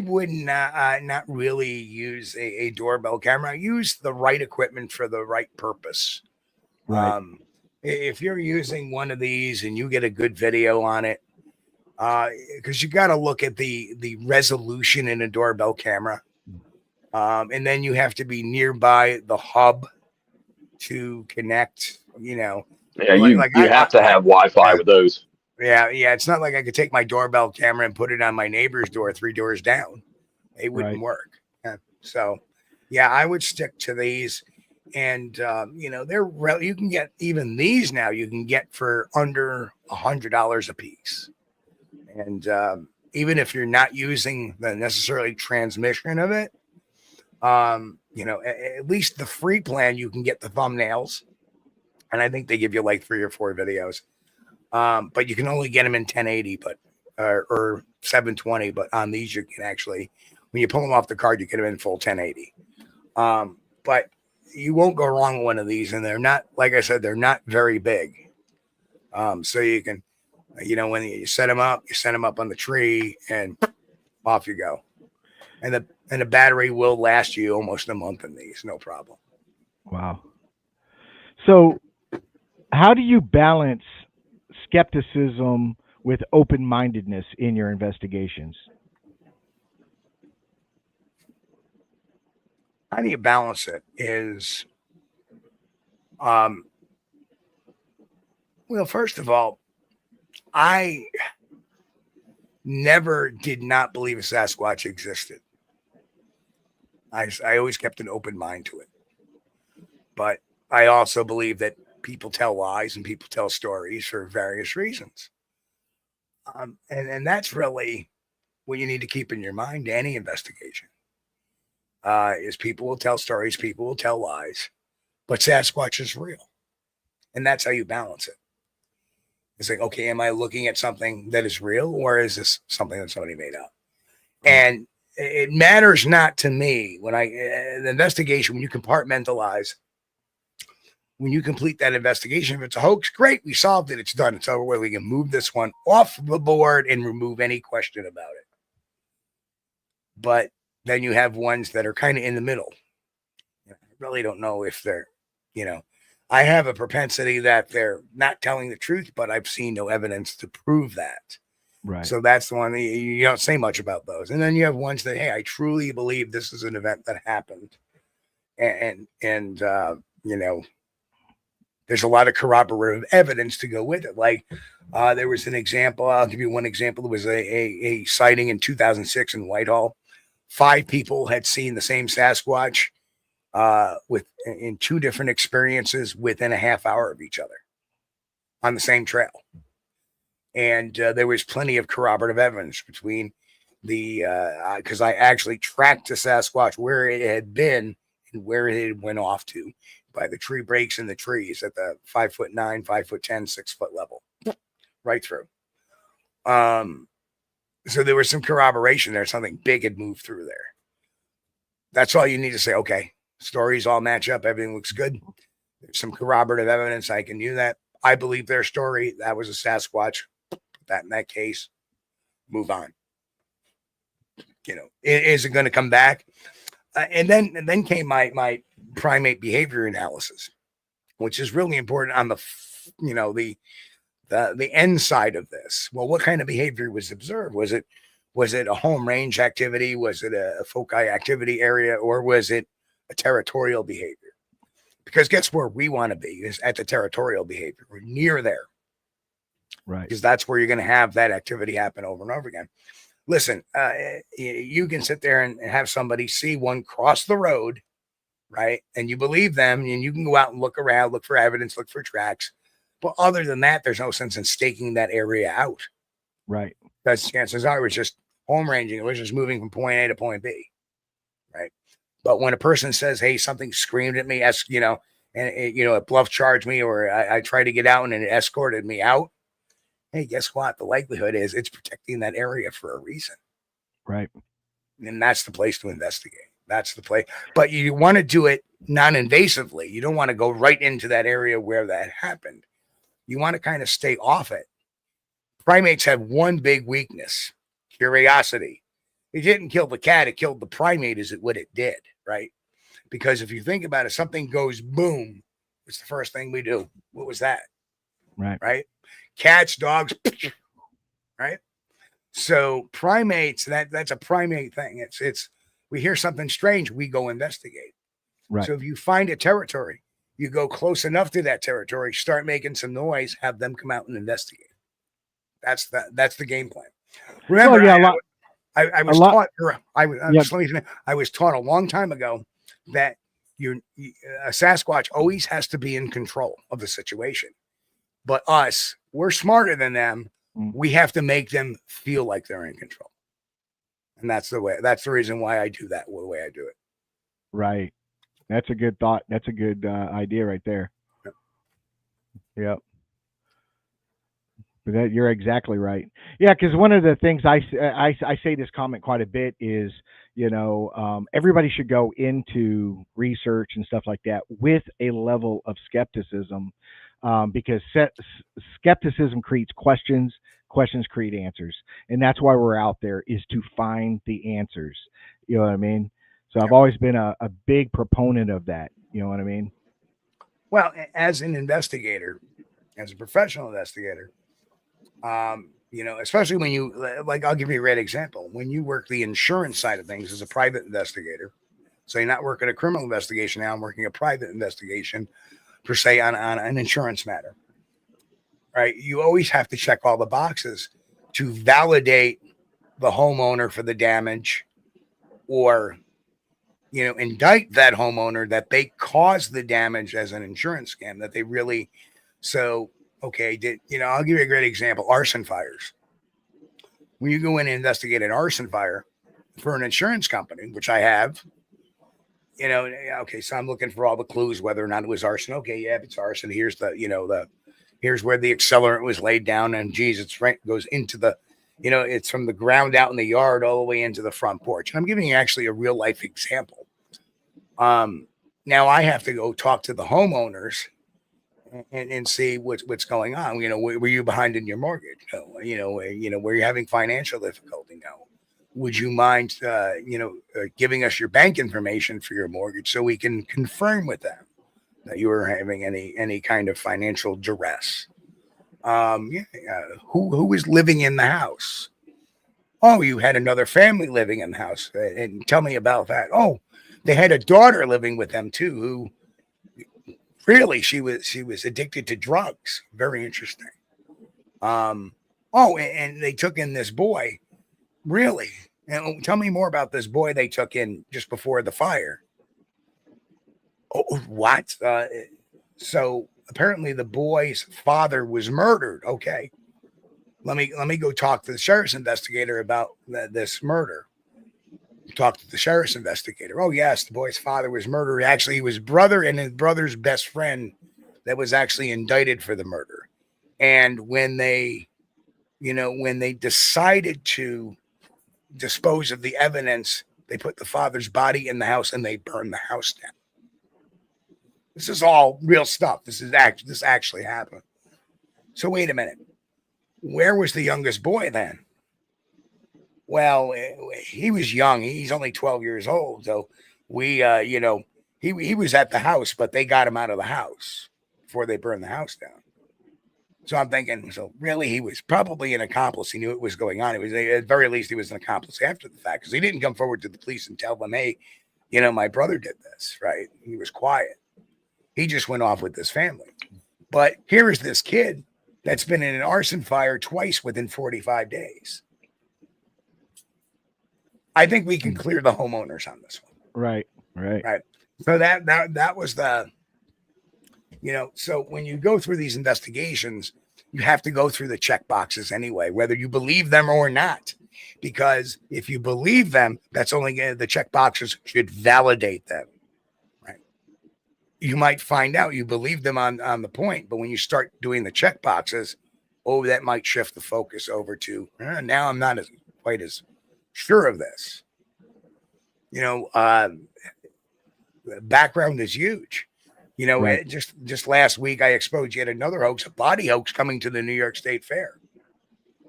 would not really use a doorbell camera. I use the right equipment for the right purpose. Right. If you're using one of these and you get a good video on it, because you got to look at the resolution in a doorbell camera. And then you have to be nearby the hub to connect, Yeah, you have to have Wi-Fi with those. Yeah. It's not like I could take my doorbell camera and put it on my neighbor's door 3 doors down. It wouldn't work. Yeah. So, I would stick to these. And, you can get even these now, you can get for under $100 a piece. And even if you're not using the necessarily transmission of it, at least the free plan, you can get the thumbnails. And I think they give you like 3 or 4 videos. But you can only get them in 1080, or 720. But on these, you can actually, when you pull them off the card, you get them in full 1080. But you won't go wrong with one of these, and they're not, like I said, they're not very big. So you can, when you set them up, you set them up on the tree, and off you go. And the battery will last you almost a month in these, no problem. Wow. So, how do you balance skepticism with open-mindedness in your investigations? How do you balance it? Is well, first of all, I never did not believe a Sasquatch existed. I always kept an open mind to it. But I also believe that people tell lies and people tell stories for various reasons. And that's really what you need to keep in your mind to any investigation. Is people will tell stories, people will tell lies, but Sasquatch is real. And that's how you balance it. It's like, okay, am I looking at something that is real, or is this something that somebody made up? And it matters not to me when the investigation, when you compartmentalize, when you complete that investigation, if it's a hoax, great, we solved it, it's done, it's over with. We can move this one off the board and remove any question about it. But then you have ones that are kind of in the middle. I really don't know if they're, I have a propensity that they're not telling the truth, but I've seen no evidence to prove that. Right. So that's the one that you don't say much about those. And then you have ones that, hey, I truly believe this is an event that happened. And there's a lot of corroborative evidence to go with it. Like there was an example. I'll give you one example. There was a sighting in 2006 in Whitehall. 5 people had seen the same Sasquatch in 2 different experiences within a half hour of each other on the same trail. And there was plenty of corroborative evidence between because I actually tracked the Sasquatch where it had been and where it went off to by the tree breaks in the trees at the 5'9", 5'10", 6 foot level, right through. So there was some corroboration there. Something big had moved through there. That's all you need to say. Okay, stories all match up. Everything looks good. There's some corroborative evidence. I can use that. I believe their story. That was a Sasquatch. Put that in that case. Move on. Is it going to come back? And then came my primate behavior analysis, which is really important on the end side of this. Well, what kind of behavior was observed? Was it a home range activity? Was it a foci activity area? Or was it a territorial behavior? Because guess where we want to be is at the territorial behavior. We're near there. Right. Because that's where you're going to have that activity happen over and over again. Listen, you can sit there and have somebody see one cross the road, right? And you believe them, and you can go out and look around, look for evidence, look for tracks. But other than that, there's no sense in staking that area out. Right. Because chances are it was just home ranging. It was just moving from point A to point B, right? But when a person says, hey, something screamed at me, and it bluff charged me, or I tried to get out and it escorted me out, hey, guess what? The likelihood is it's protecting that area for a reason. Right. And that's the place to investigate. That's the place. But you want to do it non-invasively. You don't want to go right into that area where that happened. You want to kind of stay off it. Primates have one big weakness: curiosity. It didn't kill the cat. It killed the primate is what it did, right? Because if you think about it, something goes boom. What's the first thing we do? What was that? Right. Right? Cats, dogs, right? So primates, that's a primate thing. It's we hear something strange, we go investigate. Right. So if you find a territory, you go close enough to that territory, start making some noise, have them come out and investigate. That's the game plan. Remember, I was taught. I was taught a long time ago that a Sasquatch always has to be in control of the situation. But us, we're smarter than them. We have to make them feel like they're in control. And that's the reason why I do that the way I do it. Right. That's a good thought. That's a good idea right there. Yep. But you're exactly right. Yeah, because one of the things I say this comment quite a bit is, Everybody should go into research and stuff like that with a level of skepticism, because skepticism creates questions, questions create answers, and that's why we're out there, is to find the answers. You know what I mean? So I've always been a big proponent of that. You know what I mean? Well, as an investigator, as a professional investigator, especially when you, like, I'll give you a great example. When you work the insurance side of things as a private investigator, so you're not working a criminal investigation now, I'm working a private investigation per se on an insurance matter, right? You always have to check all the boxes to validate the homeowner for the damage, or indict that homeowner that they caused the damage as an insurance scam, that they really. So, okay, I'll give you a great example: arson fires. When you go in and investigate an arson fire for an insurance company, which I have, okay, so I'm looking for all the clues whether or not it was arson. Okay, yeah, if it's arson, here's here's where the accelerant was laid down, and geez, it's right, goes into the, it's from the ground out in the yard all the way into the front porch. And I'm giving you actually a real life example. Now I have to go talk to the homeowners and see what's going on. Were you behind in your mortgage? No. Were you having financial difficulty? No. Would you mind, giving us your bank information for your mortgage so we can confirm with them that you were having any kind of financial duress? Who was living in the house? Oh, you had another family living in the house, and tell me about that. Oh, they had a daughter living with them too, who really she was addicted to drugs. Very interesting. And they took in this boy. Really? And tell me more about this boy they took in just before the fire. Oh, what? So apparently the boy's father was murdered. Okay. Let me go talk to the sheriff's investigator about this murder. Talk to the sheriff's investigator. Oh, yes, the boy's father was murdered. Actually, he was brother and his brother's best friend that was actually indicted for the murder. And when they decided to dispose of the evidence, they put the father's body in the house and they burned the house down. This is all real stuff. This actually happened. So wait a minute. Where was the youngest boy then? Well, he was young. He's only 12 years old. So he was at the house, but they got him out of the house before they burned the house down. So I'm thinking, so really, he was probably an accomplice. He knew what was going on. It was, at the very least, he was an accomplice after the fact, because he didn't come forward to the police and tell them, hey, my brother did this, right? He was quiet. He just went off with his family. But here is this kid that's been in an arson fire twice within 45 days. I think we can clear the homeowners on this one. Right. So that was the, so when you go through these investigations, you have to go through the check boxes anyway, whether you believe them or not. Because if you believe them, that's only the check boxes should validate them. Right. You might find out you believe them on the point, but when you start doing the check boxes, that might shift the focus over to now I'm not quite as sure of this. Background is huge. Right. Just last week I exposed yet another hoax, a body hoax coming to the New York State Fair.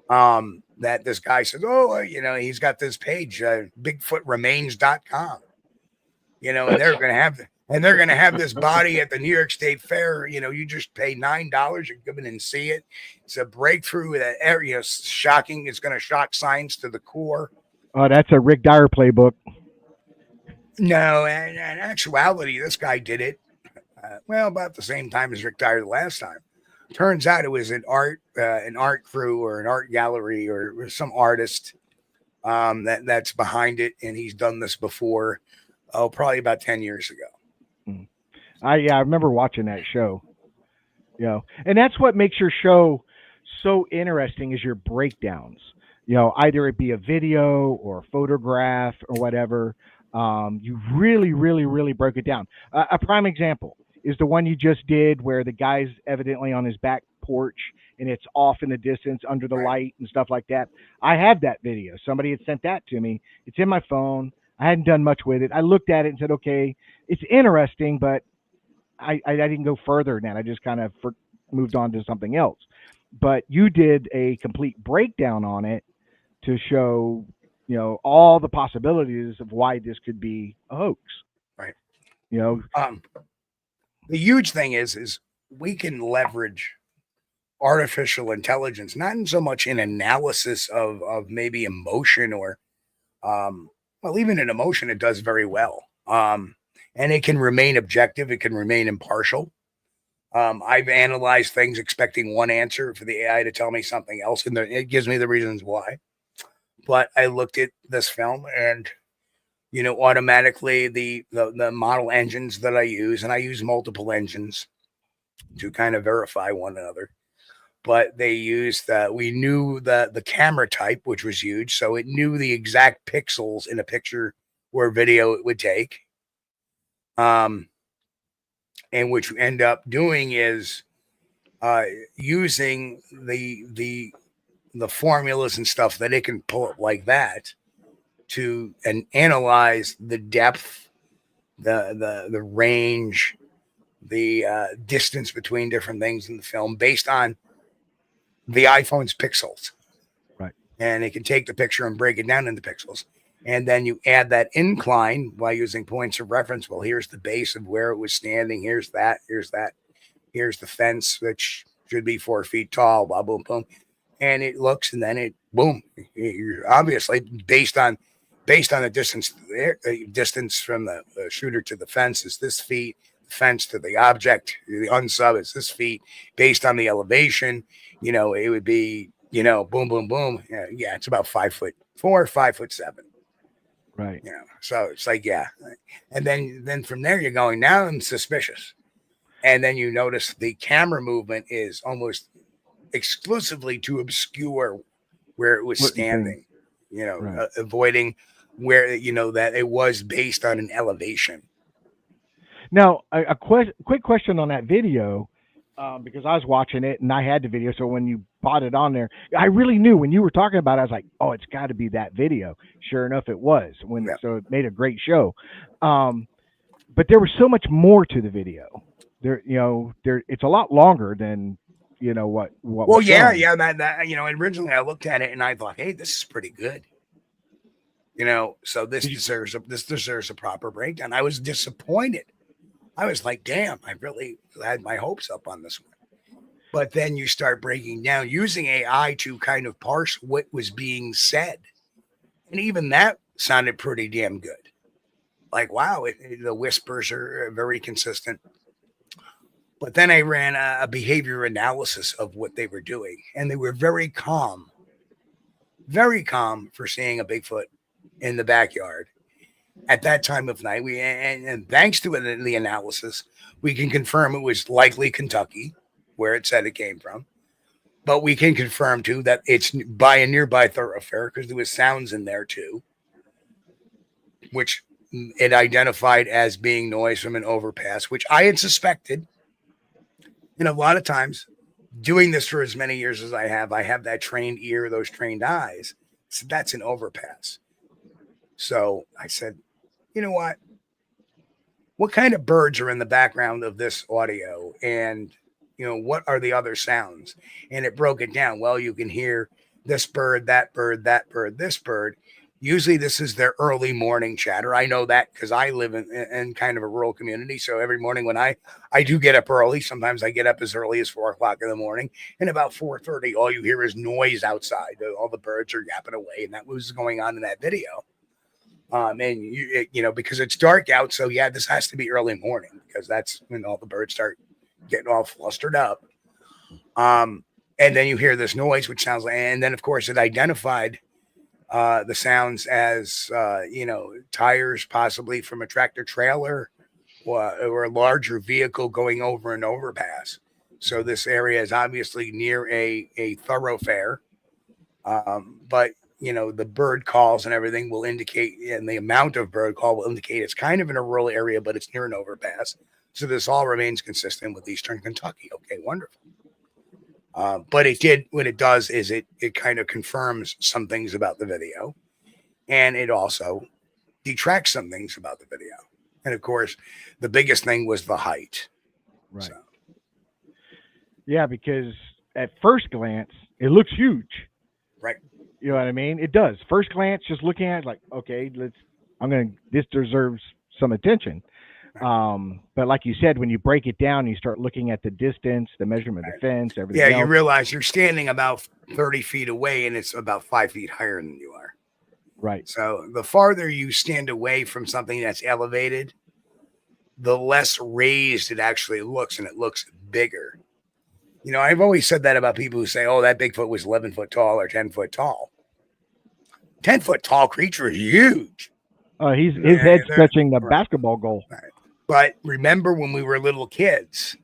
That this guy says, he's got this page, BigfootRemains.com. And they're going to have this body at the New York State Fair. You just pay $9, you come in and see it. It's a breakthrough that area, shocking. It's going to shock science to the core. Oh, that's a Rick Dyer playbook. No, in actuality, this guy did it about the same time as Rick Dyer the last time. Turns out it was an art crew or an art gallery or some artist that's behind it, and he's done this before. Probably about 10 years ago. I remember watching that show. And that's what makes your show so interesting, is your breakdowns. Either it be a video or a photograph or whatever. You really, really, really broke it down. A prime example is the one you just did, where the guy's evidently on his back porch and it's off in the distance under the light and stuff like that. I have that video. Somebody had sent that to me. It's in my phone. I hadn't done much with it. I looked at it and said, okay, it's interesting, but I didn't go further than that. I just kind of moved on to something else. But you did a complete breakdown on it to show, all the possibilities of why this could be a hoax. Right. You know, The huge thing is we can leverage artificial intelligence, not in so much in analysis of maybe emotion or, well, even in emotion, it does very well. And it can remain objective. It can remain impartial. I've analyzed things expecting one answer for the AI to tell me something else, and it gives me the reasons why. But I looked at this film, and automatically the model engines that I use, and I use multiple engines to kind of verify one another. But they used we knew the camera type, which was huge, so it knew the exact pixels in a picture or video it would take. And what you end up doing is using the formulas and stuff that it can pull up like that to and analyze the depth, the range, the distance between different things in the film based on the iPhone's pixels. right. And it can take the picture and break it down into pixels. And then you add that incline by using points of reference. Well, here's the base of where it was standing. Here's that. Here's that. Here's the fence, which should be 4 feet tall. Blah, boom, boom. And it looks, and then it, boom. You're obviously based on the distance from the shooter to the fence is this feet. The fence to the object, the unsub is this feet. Based on the elevation, it would be, boom, boom, boom. Yeah, it's about 5'4", 5'7". Right. So it's like, yeah. And then from there you're going, now I'm suspicious. And then you notice the camera movement is almost exclusively to obscure where it was standing, right. Avoiding where, that it was based on an elevation. Now, a quick question on that video, because I was watching it and I had the video. So when you bought it on there, I really knew when you were talking about it, I was like, oh, it's got to be that video. Sure enough, it was. So it made a great show. But there was so much more to the video. It's a lot longer than what. Well, yeah. That originally I looked at it and I thought, hey, this is pretty good. So this deserves a proper breakdown. I was disappointed. I was like, damn, I really had my hopes up on this one. But then you start breaking down using AI to kind of parse what was being said. And even that sounded pretty damn good. Like, wow, the whispers are very consistent. But then I ran a behavior analysis of what they were doing. And they were very calm for seeing a Bigfoot in the backyard. At that time of night, and thanks to the analysis, we can confirm it was likely Kentucky, where it said it came from. But we can confirm, too, that it's by a nearby thoroughfare because there was sounds in there, too, which it identified as being noise from an overpass, which I had suspected. And a lot of times, doing this for as many years as I have that trained ear, those trained eyes. So that's an overpass. So I said, you know what kind of birds are in the background of this audio? And, what are the other sounds? And it broke it down. Well, you can hear this bird, that bird, that bird, this bird. Usually this is their early morning chatter. I know that because I live in kind of a rural community. So every morning when I do get up early, sometimes I get up as early as 4 o'clock in the morning. And about 4:30, all you hear is noise outside. All the birds are yapping away. And that was going on in that video. And because it's dark out. So yeah, this has to be early morning because that's when all the birds start getting all flustered up. And then you hear this noise, which sounds like, and then of course it identified the sounds as, tires possibly from a tractor trailer or a larger vehicle going over an overpass. So this area is obviously near a thoroughfare. But the bird calls and everything will indicate, and the amount of bird call will indicate it's kind of in a rural area, but it's near an overpass. So this all remains consistent with Eastern Kentucky. Okay, wonderful. But what it does is it kind of confirms some things about the video. And it also detract some things about the video. And of course, the biggest thing was the height. Right. So. Yeah, because at first glance, it looks huge. Right. You know what I mean? It does. First glance, just looking at it, like, okay, this deserves some attention. But like you said, when you break it down, you start looking at the distance, the measurement of the fence, everything else. You realize you're standing about 30 feet away and it's about 5 feet higher than you are. Right. So the farther you stand away from something that's elevated, the less raised it actually looks, and it looks bigger. You know, I've always said that about people who say, oh, that Bigfoot was 11 foot tall or 10 foot tall. 10 foot tall creature is huge. His head's touching the basketball goal. Right. But remember when we were little kids,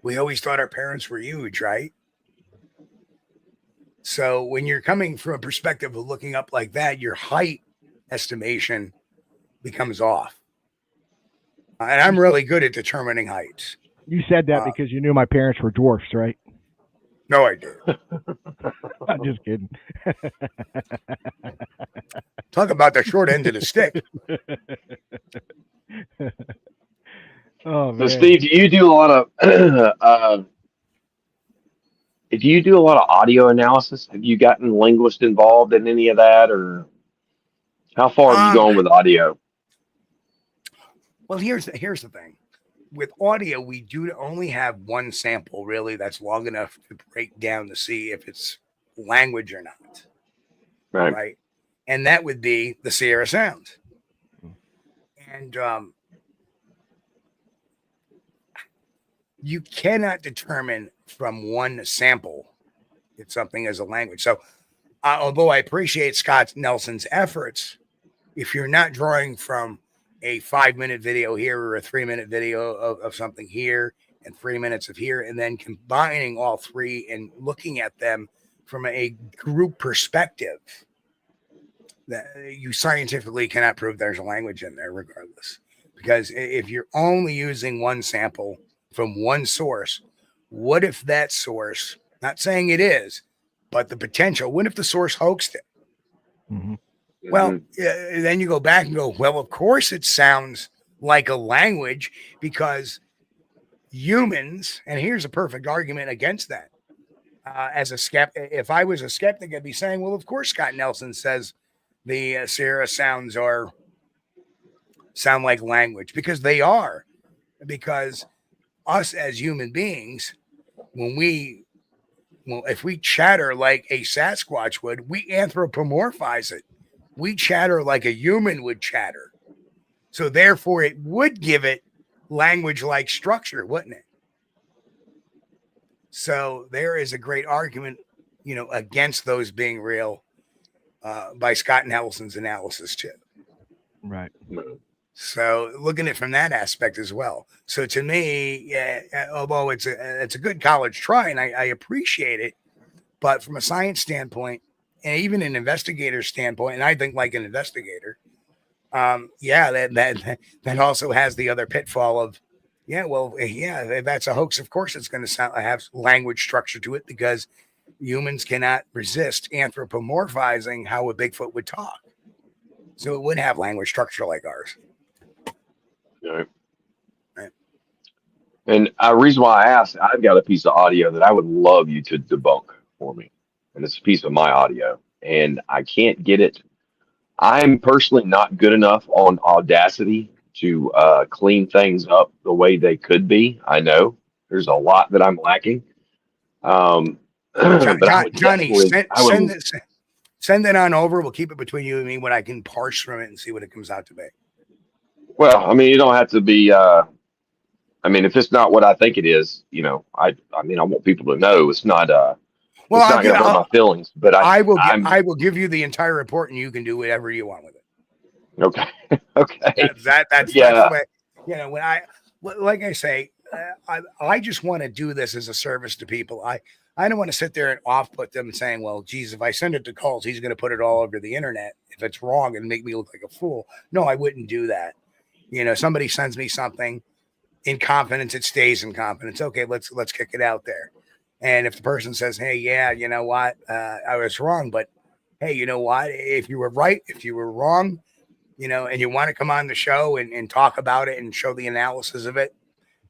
we always thought our parents were huge, right? So when you're coming from a perspective of looking up like that, your height estimation becomes off. And I'm really good at determining heights. You said that because you knew my parents were dwarfs, right? No, I did. I'm just kidding. Talk about the short end of the stick. Oh, man. So, Steve, do you do a lot of audio analysis? Have you gotten linguists involved in any of that, or how far have you gone with audio? Well, here's the thing. With audio, we do only have one sample really that's long enough to break down to see if it's language or not. Right. And that would be the Sierra Sound. And you cannot determine from one sample if something is a language. So although I appreciate Scott Nelson's efforts, if you're not drawing from a 5-minute video here or a 3-minute video of something here and 3 minutes of here, and then combining all three and looking at them from a group perspective, that you scientifically cannot prove there's a language in there regardless. Because if you're only using one sample from one source, what if that source, not saying it is, but the potential, what if the source hoaxed it? Mm-hmm. Well, then you go back and go, well, of course it sounds like a language because humans, and here's a perfect argument against that. As a skeptic, if I was a skeptic, I'd be saying, well, of course Scott Nelson says the Sierra Sounds sound like language, because they are. Because us as human beings, if we chatter like a Sasquatch would, we anthropomorphize it. We chatter like a human would chatter. So therefore it would give it language-like structure, wouldn't it? So there is a great argument, against those being real by Scott Nelson's analysis too. Right. So looking at it from that aspect as well. So to me, although it's a good college try and I appreciate it, but from a science standpoint and even an investigator standpoint, and I think like an investigator, that also has the other pitfall of, that's a hoax. Of course, it's going to have language structure to it because humans cannot resist anthropomorphizing how a Bigfoot would talk. So it would have language structure like ours. Right. And the reason why I asked, I've got a piece of audio that I would love you to debunk for me. And it's a piece of my audio. And I can't get it. I'm personally not good enough on Audacity to clean things up the way they could be. I know there's a lot that I'm lacking. Johnny, send it on over. We'll keep it between you and me when I can parse from it and see what it comes out to be. Well, I mean, you don't have to be. If it's not what I think it is, I want people to know it's not. It's not going to hurt my feelings. But I will give you the entire report, and you can do whatever you want with it. Okay. Okay. That's the way. When like I say, I just want to do this as a service to people. I don't want to sit there and off-put them saying, well, geez, if I send it to Kulls, he's going to put it all over the internet. If it's wrong and make me look like a fool. No, I wouldn't do that. Somebody sends me something in confidence, it stays in confidence. Okay, let's kick it out there. And if the person says, hey, yeah, you know what? I was wrong, but hey, you know what? If you were right, if you were wrong, and you want to come on the show and talk about it and show the analysis of it,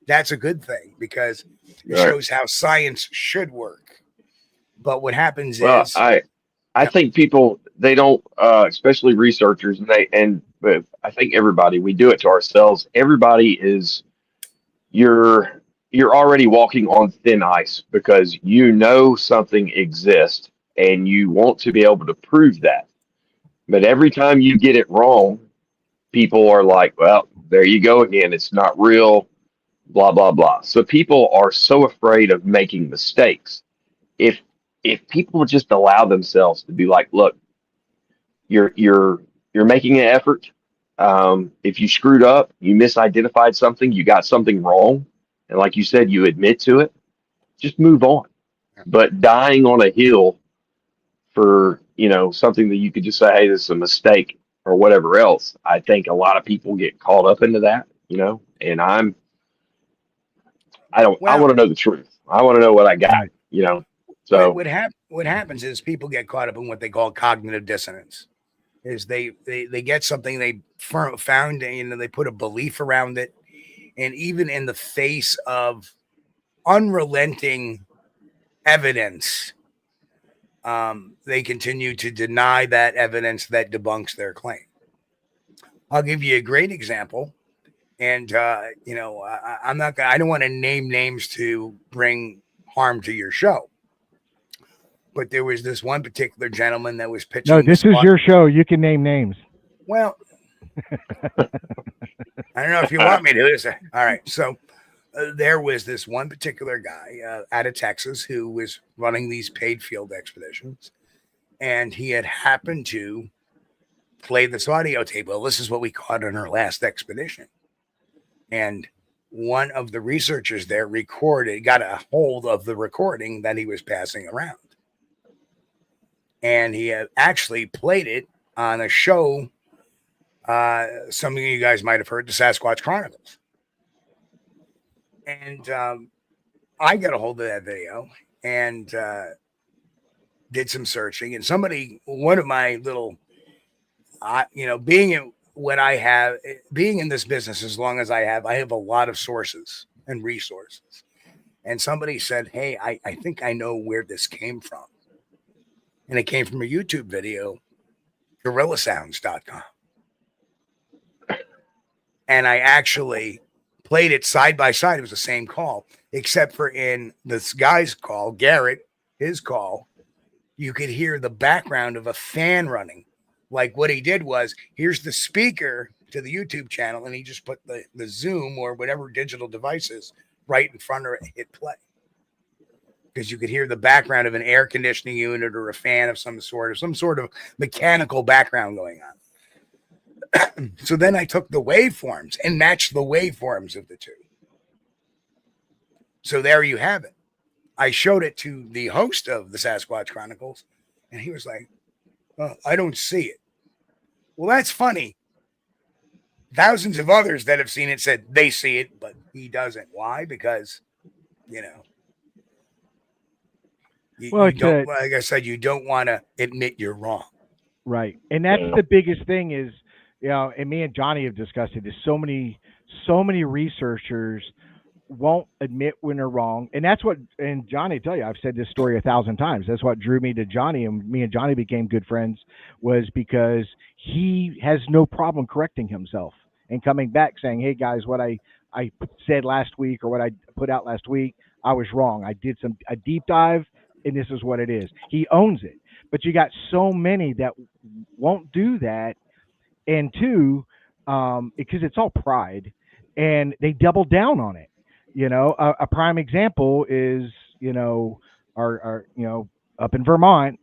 that's a good thing because it shows how science should work. But what happens Well, is, I think people they don't, especially researchers, but I think everybody we do it to ourselves. Everybody is you're you're already walking on thin ice because you know something exists and you want to be able to prove that. But every time you get it wrong, people are like, "Well, there you go again. It's not real." Blah blah blah. So people are so afraid of making mistakes. If if people would just allow themselves to be like, "Look, you're making an effort. If you screwed up, you misidentified something, you got something wrong, and like you said, you admit to it, just move on." But dying on a hill for something that you could just say, "Hey, this is a mistake," or whatever else, I think a lot of people get caught up into that. And I well, want to know the truth. I want to know what I got. what So what happens is people get caught up in what they call cognitive dissonance. Is they get something they found, they put a belief around it, and even in the face of unrelenting evidence, they continue to deny that evidence that debunks their claim. I'll give you a great example, and I'm not gonna. I don't want to name names to bring harm to your show, but there was this one particular gentleman that was pitching. No, this is your show. You can name names. Well, I don't know if you want me to. All right, so. There was this one particular guy out of Texas who was running these paid field expeditions, and he had happened to play this audio tape. Well, this is what we caught on our last expedition. And one of the researchers there got a hold of the recording that he was passing around. And he had actually played it on a show, something you guys might have heard, the Sasquatch Chronicles. And I got a hold of that video and did some searching. And one of my little, being in this business as long as I have a lot of sources and resources. And somebody said, "Hey, I think I know where this came from." And it came from a YouTube video, gorillasounds.com. And I actually played it side by side. It was the same call, except for in this guy's call, Garrett, his call, you could hear the background of a fan running. Like what he did was, here's the speaker to the YouTube channel, and he just put the Zoom or whatever digital devices right in front of it and hit play. Because you could hear the background of an air conditioning unit or a fan of some sort, or some sort of mechanical background going on. So then I took the waveforms and matched the waveforms of the two. So there you have it. I showed it to the host of the Sasquatch Chronicles, and he was like, "Oh, I don't see it." Well, that's funny. Thousands of others that have seen it said they see it, but he doesn't. Why? Because, like I said, you don't want to admit you're wrong. Right. And that's the biggest thing is, and me and Johnny have discussed it, is so many researchers won't admit when they're wrong. And that's and Johnny, tell you, I've said this story 1,000 times. That's what drew me to Johnny, and me and Johnny became good friends, was because he has no problem correcting himself and coming back saying, "Hey guys, what I said last week or what I put out last week, I was wrong. I did a deep dive and this is what it is." He owns it. But you got so many that won't do that. And two, because it's all pride, and they double down on it. A prime example is, our up in Vermont,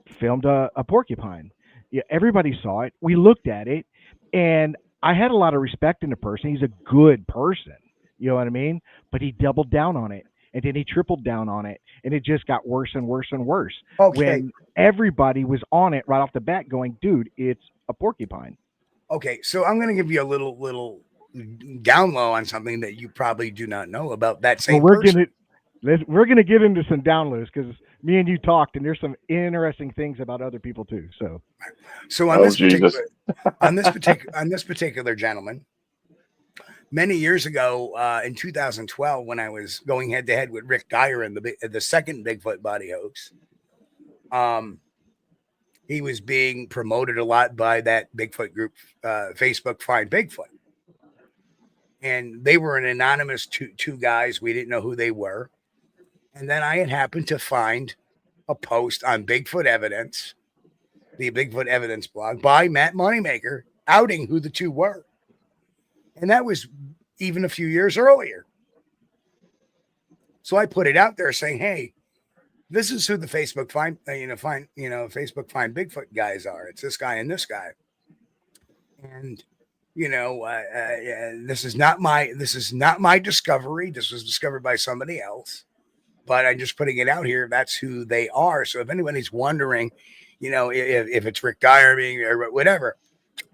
filmed a porcupine. Yeah, everybody saw it. We looked at it, and I had a lot of respect in the person. He's a good person. You know what I mean? But he doubled down on it, and then he tripled down on it, and it just got worse and worse and worse. Okay. When everybody was on it right off the bat going, "Dude, it's a porcupine." Okay, so I'm going to give you a little down low on something that you probably do not know about that same person. We're going to get into some downloads because me and you talked, and there's some interesting things about other people too. So on Oh, this Jesus. particular gentleman, many years ago, in 2012, when I was going head to head with Rick Dyer in the second Bigfoot body hoax, he was being promoted a lot by that Bigfoot group, Facebook Find Bigfoot. And they were an anonymous two guys. We didn't know who they were. And then I had happened to find a post on Bigfoot Evidence, the Bigfoot Evidence blog, by Matt Moneymaker, outing who the two were. And that was even a few years earlier. So I put it out there saying, hey, this is who the Facebook Facebook Find Bigfoot guys are. It's this guy and this guy. And this is not my discovery. This was discovered by somebody else, but I'm just putting it out here. That's who they are. So if anybody's wondering, if it's Rick Dyer or whatever,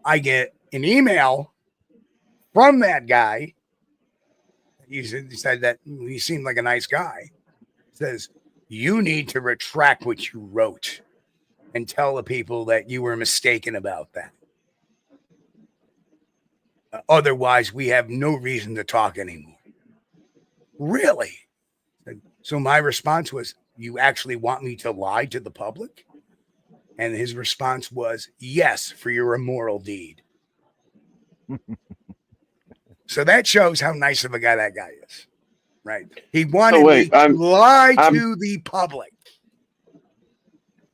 I get an email from that guy. He said that he seemed like a nice guy. He says, you need to retract what you wrote and tell the people that you were mistaken about that. Otherwise, we have no reason to talk anymore. Really? So my response was, you actually want me to lie to the public? And his response was, yes, for your immoral deed. So that shows how nice of a guy that guy is, right? He wanted me to lie to the public.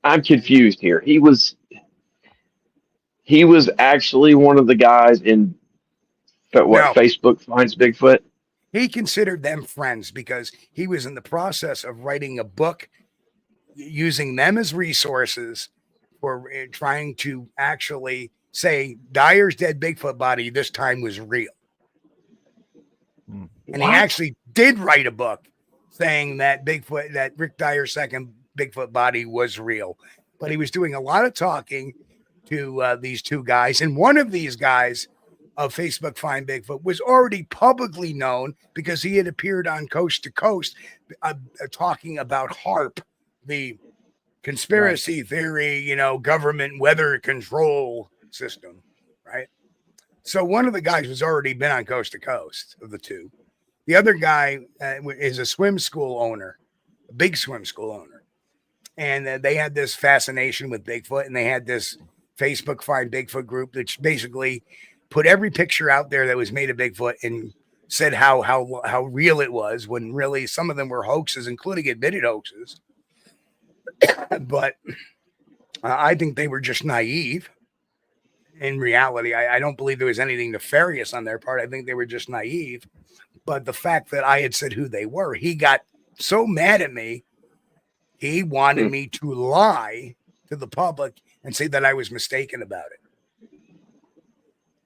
I'm confused here. He was actually one of the guys in Facebook Finds Bigfoot. He considered them friends because he was in the process of writing a book using them as resources for trying to actually say Dyer's dead Bigfoot body this time was real. And he actually did write a book saying that Rick Dyer's second Bigfoot body was real. But he was doing a lot of talking to these two guys. And one of these guys of Facebook Find Bigfoot was already publicly known because he had appeared on Coast to Coast talking about HARP, the conspiracy theory, government weather control system, right? So one of the guys was already been on Coast to Coast of the two. The other guy is a swim school owner, a big swim school owner. And they had this fascination with Bigfoot, and they had this Facebook Find Bigfoot group that basically put every picture out there that was made of Bigfoot and said how real it was, when really some of them were hoaxes, including admitted hoaxes. But I think they were just naive. In reality, I don't believe there was anything nefarious on their part. I think they were just naive. But the fact that I had said who they were, he got so mad at me. He wanted me to lie to the public and say that I was mistaken about it.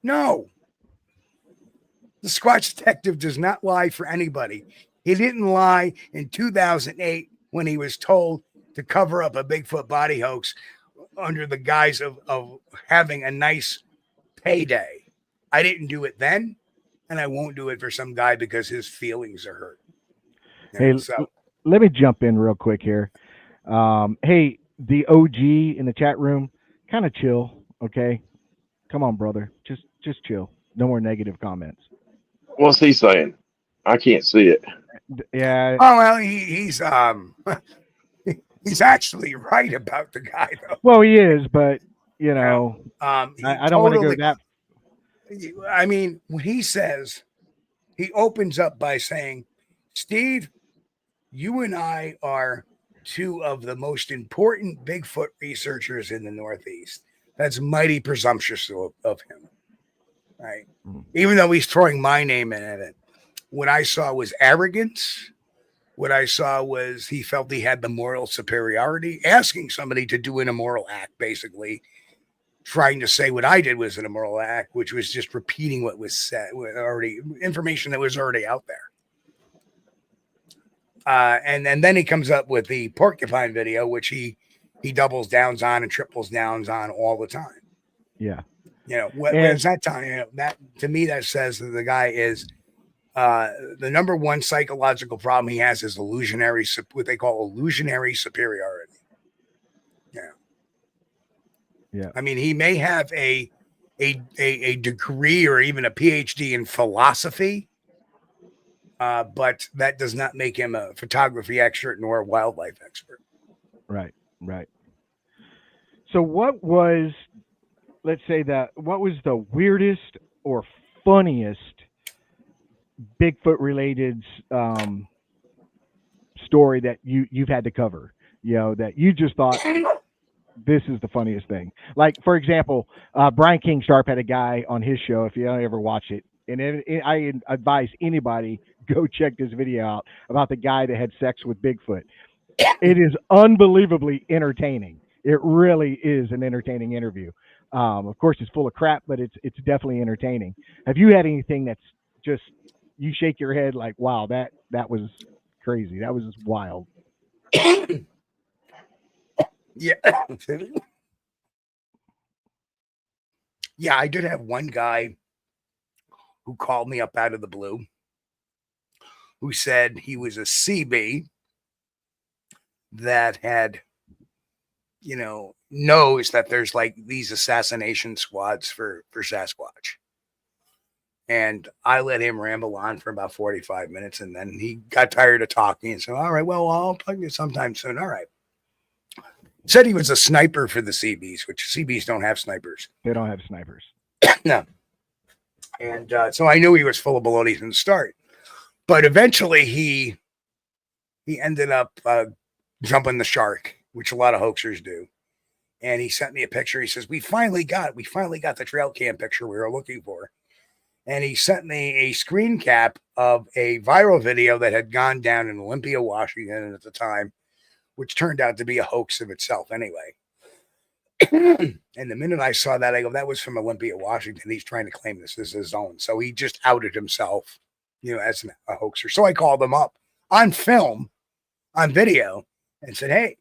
No. The Squatch Detective does not lie for anybody. He didn't lie in 2008 when he was told to cover up a Bigfoot body hoax under the guise of having a nice payday. I didn't do it then, and I won't do it for some guy because his feelings are hurt. Hey, let me jump in real quick here. Hey, the OG in the chat room, kind of chill, okay? Come on, brother. Just chill. No more negative comments. What's he saying? I can't see it. Yeah. Oh, well, he's actually right about the guy, though. Well, he is, but, I don't want to go that. I mean, when he says, he opens up by saying, Steve, you and I are two of the most important Bigfoot researchers in the Northeast. That's mighty presumptuous of him, right? Even though he's throwing my name in it. What I saw was arrogance. What I saw was he felt he had the moral superiority, asking somebody to do an immoral act, basically trying to say what I did was an immoral act, which was just repeating what was said, information that was already out there. And then he comes up with the porcupine video, which he doubles downs on and triples downs on all the time. Yeah. What is that time? That to me, that says that the guy is The number one psychological problem he has is what they call illusionary superiority. Yeah. Yeah. I mean, he may have a degree or even a PhD in philosophy, but that does not make him a photography expert nor a wildlife expert. Right. Right. So what was, let's say what was the weirdest or funniest Bigfoot related story that you've had to cover? That you just thought this is the funniest thing. Like, for example, Brian King Sharp had a guy on his show. If you don't ever watch it, and I advise anybody go check this video out about the guy that had sex with Bigfoot. It is unbelievably entertaining. It really is an entertaining interview. Of course, it's full of crap, but it's definitely entertaining. Have you had anything that's just you shake your head like, wow, that was crazy. That was wild. Yeah. Yeah, I did have one guy who called me up out of the blue who said he was a CB that had, knows that there's like these assassination squads for Sasquatch. And I let him ramble on for about 45 minutes, and then he got tired of talking and said, all right, well, I'll talk to you sometime soon. All right. Said he was a sniper for the CBs, which CBs don't have snipers. They don't have snipers. No. And so I knew he was full of baloney from the start. But eventually he ended up jumping the shark, which a lot of hoaxers do. And he sent me a picture. He says, we finally got the trail cam picture we were looking for. And he sent me a screen cap of a viral video that had gone down in Olympia, Washington at the time, which turned out to be a hoax of itself anyway. And the minute I saw that, I go, that was from Olympia, Washington. He's trying to claim this as his own. So he just outed himself, as a hoaxer. So I called him up on film, on video, and said, hey,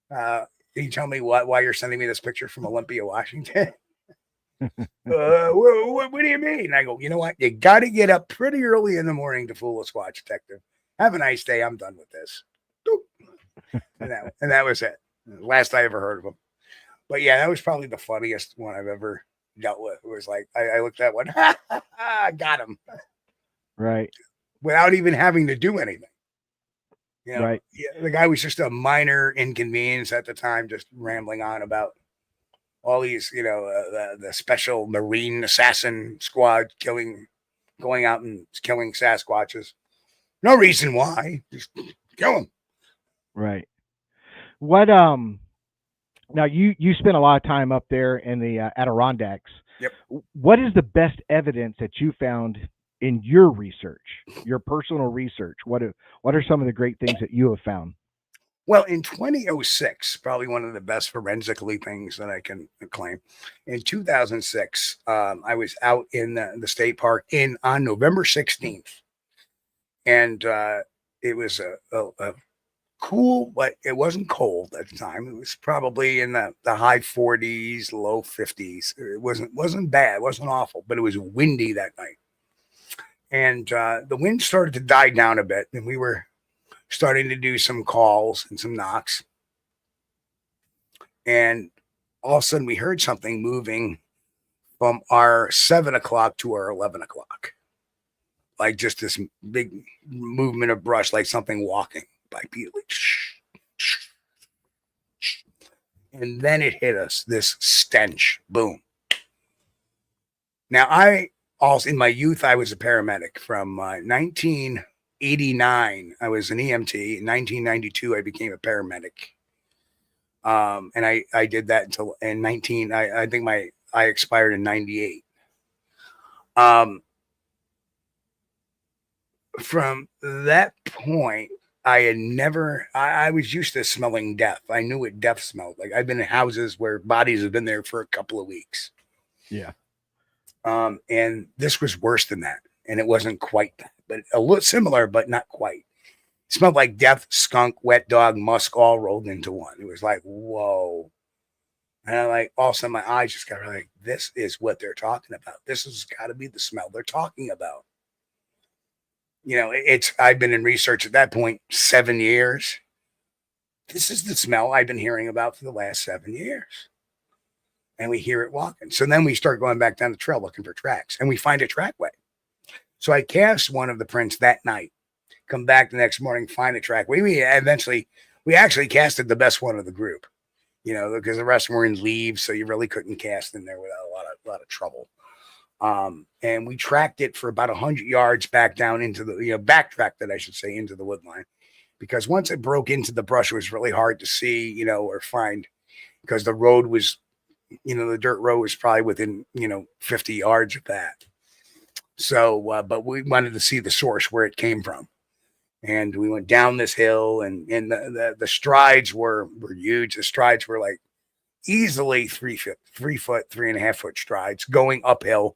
can you tell me why you're sending me this picture from Olympia, Washington? What do you mean? I go, you know what? You got to get up pretty early in the morning to fool a Squatch detective. Have a nice day. I'm done with this. And that was it. Last I ever heard of him. But yeah, that was probably the funniest one I've ever dealt with. It was like, I looked at one, got him. Right. Without even having to do anything. Right. Yeah, the guy was just a minor inconvenience at the time, just rambling on about all these, the special Marine assassin squad going out and killing Sasquatches. No reason why. Just kill them. Right. What now you spent a lot of time up there in the Adirondacks. Yep. What is the best evidence that you found in your research, your personal research? What are some of the great things that you have found? Well, in 2006, probably one of the best forensically things that I can claim. In 2006, I was out in the state park on November 16th, and it was a cool, but it wasn't cold at the time. It was probably in the high 40s, low 50s. It wasn't bad, it wasn't awful, but it was windy that night, and the wind started to die down a bit, and we were starting to do some calls and some knocks. And all of a sudden we heard something moving from our 7 o'clock to our 11 o'clock. Like just this big movement of brush, like something walking bipedally. And then it hit us, this stench. Boom. Now, in my youth, I was a paramedic from 1989. I was an EMT. In 1992, I became a paramedic. And I did that until in I think I expired in 98. From that point, I was used to smelling death. I knew what death smelled like. I've been in houses where bodies have been there for a couple of weeks. Yeah. And this was worse than that. And it wasn't quite that, but a little similar, but not quite. It smelled like death, skunk, wet dog, musk, all rolled into one. It was like, whoa. And I'm like, all of a sudden my eyes just got like, this is what they're talking about. This has got to be the smell they're talking about. I've been in research at that point 7 years. This is the smell I've been hearing about for the last 7 years. And we hear it walking. So then we start going back down the trail looking for tracks, and we find a trackway. So I cast one of the prints that night, come back the next morning, find a trackway. We actually casted the best one of the group, because the rest were in leaves, so you really couldn't cast in there without a lot of trouble. And we tracked it for about 100 yards back down into the, backtracked it, I should say, into the wood line, because once it broke into the brush, it was really hard to see, or find, because the road was, the dirt road was probably within, 50 yards of that. So, but we wanted to see the source where it came from. And we went down this hill, and the strides were huge. The strides were like easily 3 foot, 3.5 foot strides going uphill.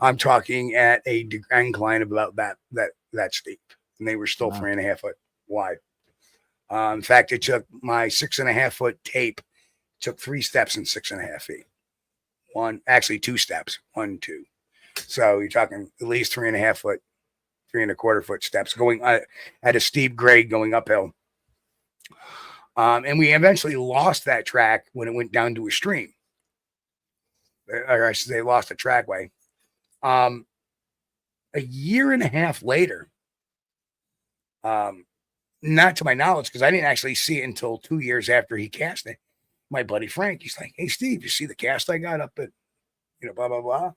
I'm talking at a incline of about that steep, and they were still 3.5 foot wide. In fact, it took my 6.5 foot tape, took 3 steps and 6.5 feet. 2 steps, 1, 2. So you're talking at least 3.5 foot, 3.25 foot steps going at a steep grade going uphill. And we eventually lost that track when it went down to a stream. Or I should say, lost the trackway. A year and a half later, not to my knowledge, because I didn't actually see it until 2 years after he cast it. My buddy Frank, he's like, "Hey, Steve, you see the cast I got up at, blah, blah, blah."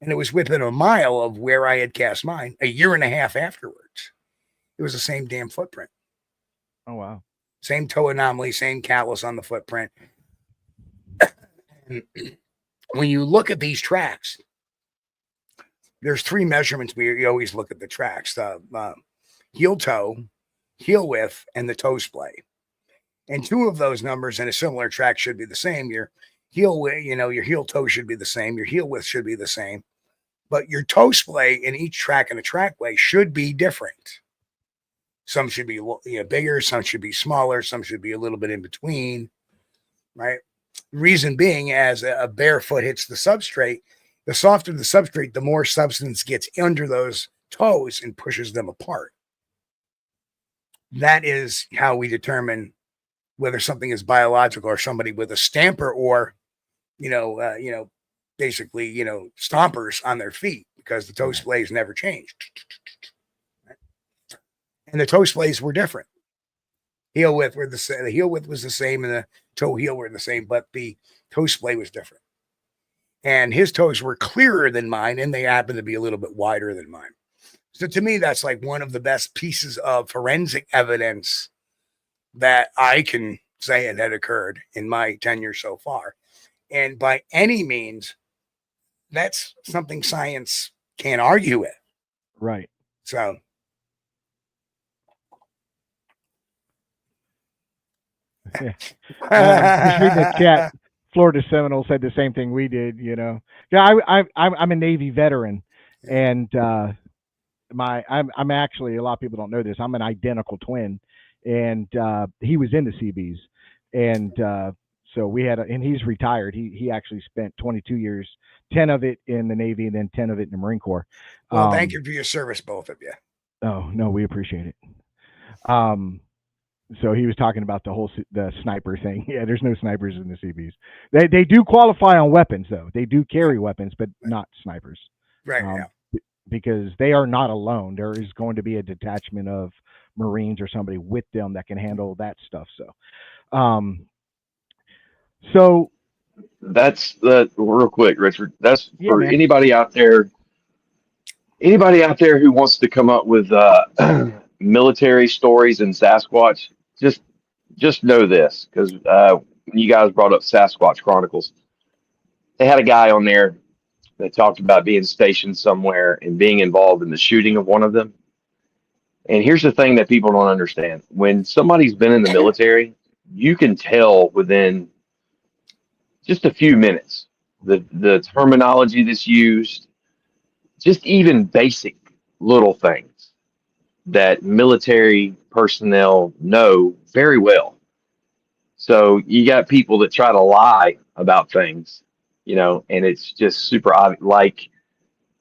And it was within a mile of where I had cast mine a year and a half afterwards. It was the same damn footprint. Oh, wow. Same toe anomaly, same callus on the footprint. When you look at these tracks, there's 3 measurements. You always look at the tracks: the heel toe, heel width, and the toe splay. And 2 of those numbers in a similar track should be the same. Your heel width, your heel toe should be the same. Your heel width should be the same. But your toe splay in each track in a trackway should be different. Some should be bigger, some should be smaller, some should be a little bit in between, right? Reason being, as a bare foot hits the substrate, the softer the substrate, the more substance gets under those toes and pushes them apart. That is how we determine whether something is biological or somebody with a stamper or, basically, stompers on their feet, because the toe splays never changed. And the toe splays were different. Heel width were the heel width was the same, and the toe heel were the same, but the toe splay was different. And his toes were clearer than mine, and they happened to be a little bit wider than mine. So to me, that's like one of the best pieces of forensic evidence that I can say it had occurred in my tenure so far. And by any means, that's something science can't argue with. Right. Just So reading the chat, Florida Seminole said the same thing we did. Yeah, I'm a Navy veteran, and I'm actually, a lot of people don't know this, I'm an identical twin, and he was in the Seabees, and so we had, and he's retired. He actually spent 22 years, 10 of it in the Navy, and then 10 of it in the Marine Corps. Well, thank you for your service, both of you. Oh no, we appreciate it. So he was talking about the sniper thing. Yeah, there's no snipers in the Seabees. They do qualify on weapons, though. They do carry weapons, but not snipers. Right. Because they are not alone. There is going to be a detachment of Marines or somebody with them that can handle that stuff. So That's real quick, Richard. That's for man. anybody out there who wants to come up with military stories and Sasquatch. Just know this, because when you guys brought up Sasquatch Chronicles, they had a guy on there that talked about being stationed somewhere and being involved in the shooting of one of them. And here's the thing that people don't understand: when somebody's been in the military, you can tell within just a few minutes the terminology that's used, just even basic little things that military personnel know very well. So you got people that try to lie about things, and it's just super obvious,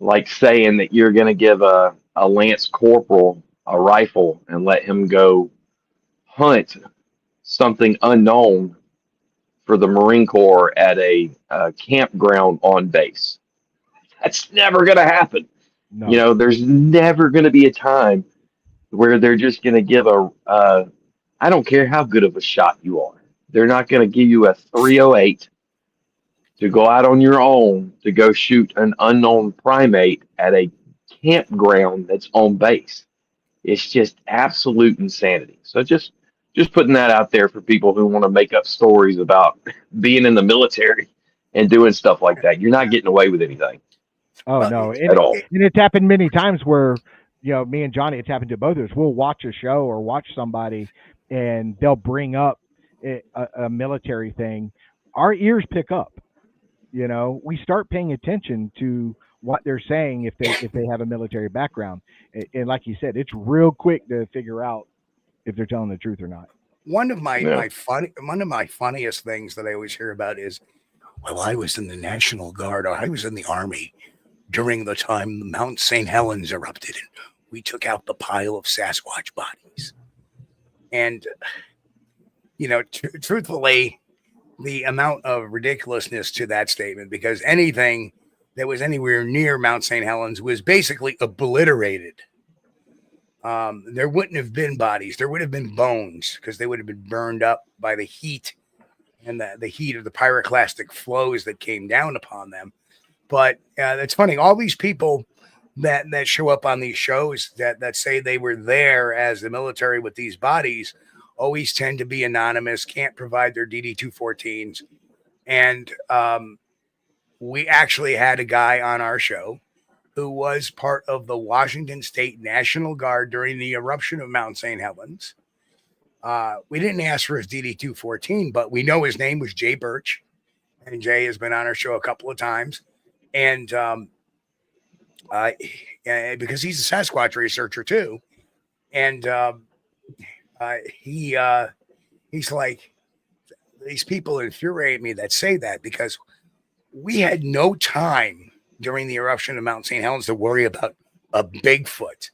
like saying that you're going to give a a lance corporal a rifle and let him go hunt something unknown for the Marine Corps at a campground on base. That's never going to happen. You No. know, there's never going to be a time where they're just going to give I don't care how good of a shot you are. They're not going to give you a 308 to go out on your own to go shoot an unknown primate at a campground that's on base. It's just absolute insanity. So just putting that out there for people who want to make up stories about being in the military and doing stuff like that. You're not getting away with anything Oh Well, no, at all. and it's happened many times where me and Johnny, it's happened to both of us. We'll watch a show or watch somebody, and they'll bring up a military thing. Our ears pick up. We start paying attention to what they're saying if they have a military background, and like you said, it's real quick to figure out if they're telling the truth or not. one of my Yeah. one of my funniest things that I always hear about is, well, I was in the National Guard or I was in the Army during the time Mount St. Helens erupted and we took out the pile of Sasquatch bodies. And, truthfully, the amount of ridiculousness to that statement, because anything that was anywhere near Mount St. Helens was basically obliterated. There wouldn't have been bodies. There would have been bones because they would have been burned up by the heat and the heat of the pyroclastic flows that came down upon them. But it's funny. All these people that show up on these shows that say they were there as the military with these bodies always tend to be anonymous, can't provide their DD-214s. And we actually had a guy on our show who was part of the Washington State National Guard during the eruption of Mount St. Helens. We didn't ask for his DD-214, but we know his name was Jay Birch. And Jay has been on our show a couple of times. And because he's a Sasquatch researcher too. And he's like, these people infuriate me that say that because we had no time during the eruption of Mount St. Helens to worry about a Bigfoot.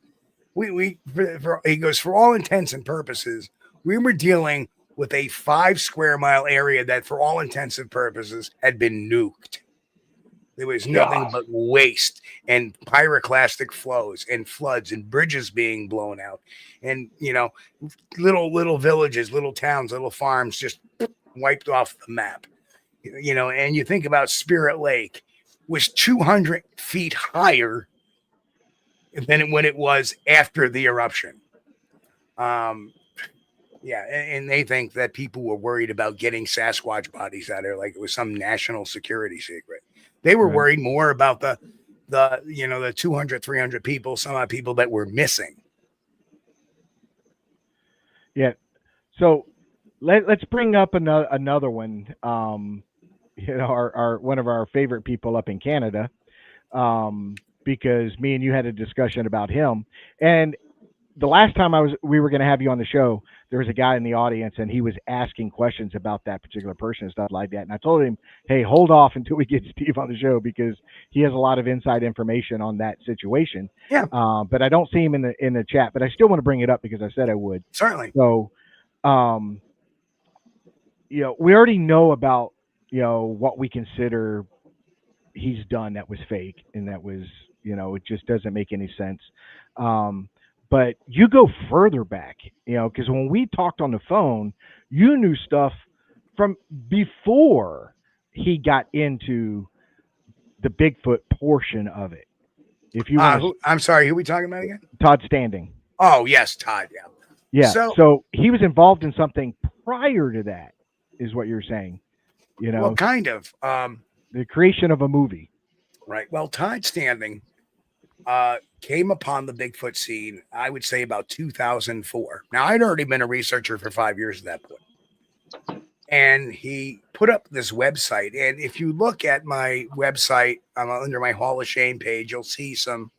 He goes, for all intents and purposes, we were dealing with a 5 square mile area that for all intents and purposes had been nuked. There was nothing but waste and pyroclastic flows and floods and bridges being blown out. And, little villages, little towns, little farms just wiped off the map. And you think about Spirit Lake was 200 feet higher than when it was after the eruption. And they think that people were worried about getting Sasquatch bodies out there like it was some national security secret. They were worried more about the 200, 300 people, some odd people that were missing. Yeah. So let's bring up another one. Our one of our favorite people up in Canada, because me and you had a discussion about him. And the last time we were going to have you on the show, there was a guy in the audience and he was asking questions about that particular person and stuff like that. And I told him, hey, hold off until we get Steve on the show because he has a lot of inside information on that situation. Yeah. But I don't see him in the chat, but I still want to bring it up because I said I would. Certainly. So, we already know about, what we consider he's done that was fake and that was, it just doesn't make any sense. But you go further back, because when we talked on the phone, you knew stuff from before he got into the Bigfoot portion of it. If you I'm sorry, who are we talking about again? Todd Standing. Oh, yes, Todd. Yeah. Yeah. So he was involved in something prior to that, is what you're saying. Well, kind of. The creation of a movie. Right. Well, Todd Standing came upon the Bigfoot scene, I would say about 2004. Now, I'd already been a researcher for 5 years at that point. And he put up this website. And if you look at my website under my Hall of Shame page, you'll see some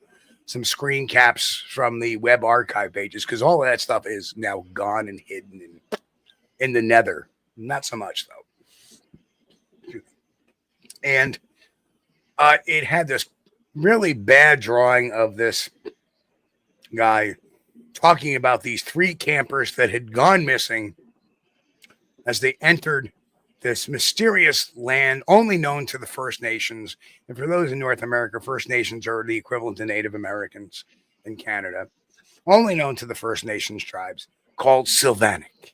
screen caps from the web archive pages because all of that stuff is now gone and hidden in the nether. Not so much, though. And it had this really bad drawing of this guy talking about these 3 campers that had gone missing as they entered this mysterious land only known to the First Nations. And for those in North America, First Nations are the equivalent to Native Americans in Canada, only known to the First Nations tribes, called Sylvanic.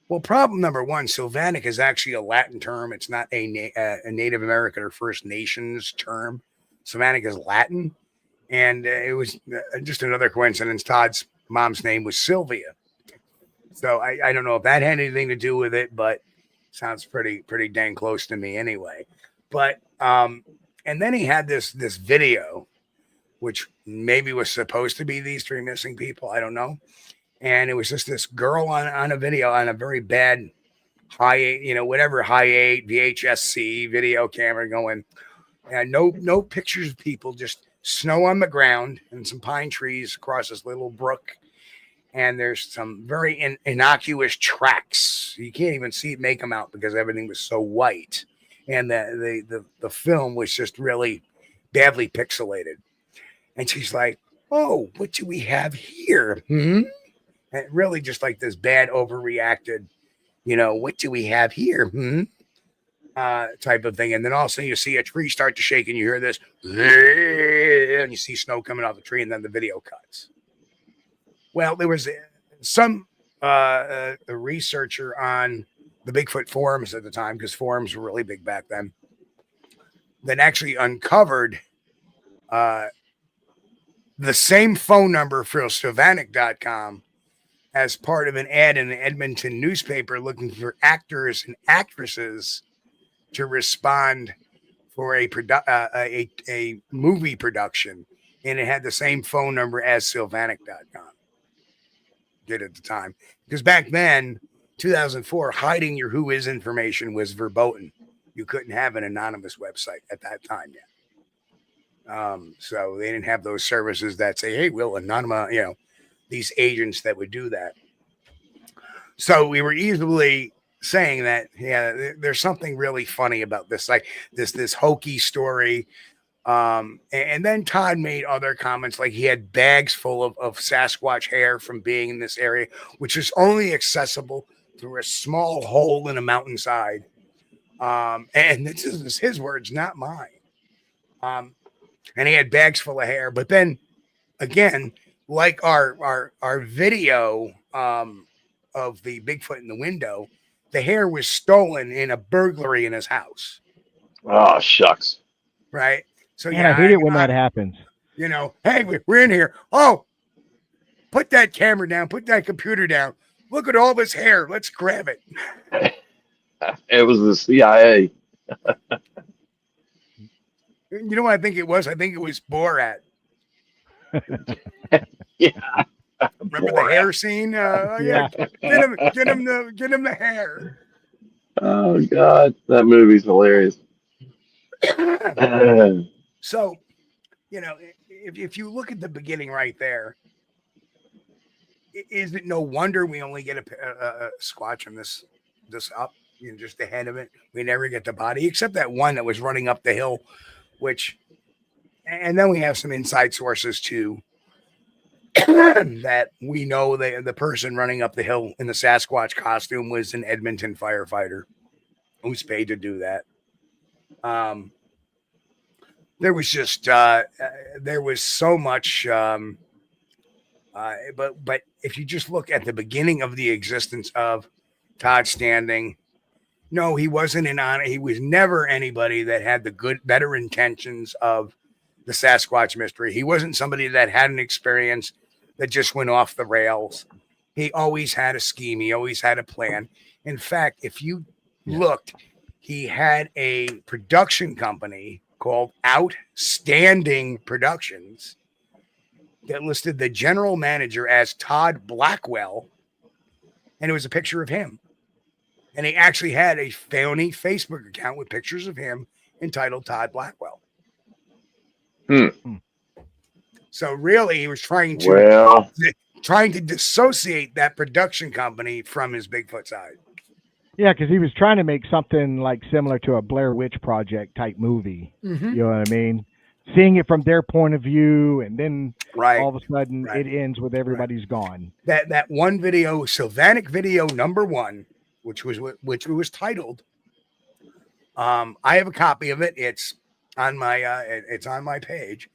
Well, problem number one, Sylvanic is actually a Latin term. It's not a Native American or First Nations term. Sylvanic is Latin. And it was just another coincidence. Todd's mom's name was Sylvia. So I don't know if that had anything to do with it, but sounds pretty dang close to me anyway. But and then he had this video, which maybe was supposed to be these 3 missing people. I don't know. And it was just this girl on a video on a very bad high 8 VHS-C video camera going, and no pictures of people, just snow on the ground and some pine trees across this little brook. And there's some very innocuous tracks. You can't even make them out because everything was so white. And the film was just really badly pixelated. And she's like, oh, what do we have here? And really just like this bad overreacted, what do we have here? Type of thing. And then all of a sudden you see a tree start to shake and you hear this, and you see snow coming off the tree, and then the video cuts. Well, there was some a researcher on the Bigfoot forums at the time, because forums were really big back then, that actually uncovered the same phone number for Sylvanic.com as part of an ad in the Edmonton newspaper looking for actors and actresses to respond for a movie production. And it had the same phone number as Sylvanic.com. Did at the time, because back then, 2004, hiding your who is information was verboten. You couldn't have an anonymous website at that time yet. So they didn't have those services that say, hey, we'll anonymize, these agents that would do that. So we were easily saying that, yeah, there's something really funny about this, like this hokey story. And then Todd made other comments, like he had bags full of Sasquatch hair from being in this area, which is only accessible through a small hole in a mountainside. And this is his words, not mine. And he had bags full of hair. But then again, like our video of the Bigfoot in the window, the hair was stolen in a burglary in his house. Oh, shucks. Right. So Man, I hate it when that happens. Hey, we're in here. Oh, put that camera down. Put that computer down. Look at all this hair. Let's grab it. It was the CIA. You know what I think it was? I think it was Borat. Yeah. Remember the hair scene? Yeah. Get him the hair. Oh God, that movie's hilarious. So, if you look at the beginning right there, is it no wonder we only get a squatch on this up, just the head of it? We never get the body, except that one that was running up the hill, and then we have some inside sources too, that we know the person running up the hill in the Sasquatch costume was an Edmonton firefighter who's paid to do that. There was just there was so much, but if you just look at the beginning of the existence of Todd Standing, no, he wasn't he was never anybody that had the better intentions of the Sasquatch mystery. He wasn't somebody that had an experience that just went off the rails. He always had a scheme. He always had a plan. In fact, if you looked, he had a production company called Outstanding Productions that listed the general manager as Todd Blackwell, and it was a picture of him. And he actually had a phony Facebook account with pictures of him entitled Todd Blackwell. So really, he was trying to dissociate that production company from his Bigfoot side. Yeah, because he was trying to make something like similar to a Blair Witch Project type movie. Mm-hmm. You know what I mean? seeing it from their point of view, and then Right. all of a sudden Right. it ends with everybody's gone. That one video, Sylvanic video #1, which was titled. I have a copy of it. It's on my page.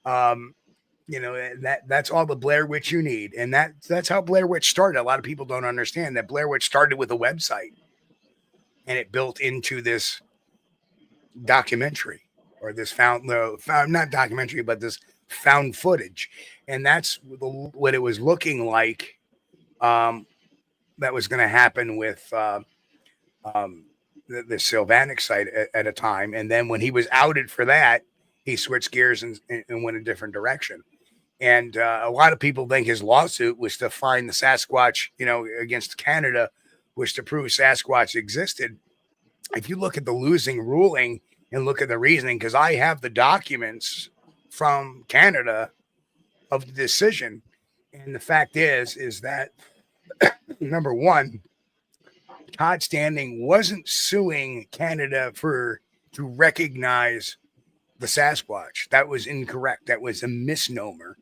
That's all the Blair Witch you need, and that's how Blair Witch started. A lot of people don't understand that Blair Witch started with a website, and it built into this documentary, or this not documentary, but this found footage, and that's what it was looking like. That was going to happen with the Sylvanic site at a time, and then when he was outed for that, he switched gears and went a different direction. And a lot of people think his lawsuit was to find the Sasquatch, against Canada, was to prove Sasquatch existed. If you look at the losing ruling and look at the reasoning, because I have the documents from Canada of the decision, and the fact is that number one, Todd Standing wasn't suing Canada to recognize the Sasquatch. That was incorrect. That was a misnomer.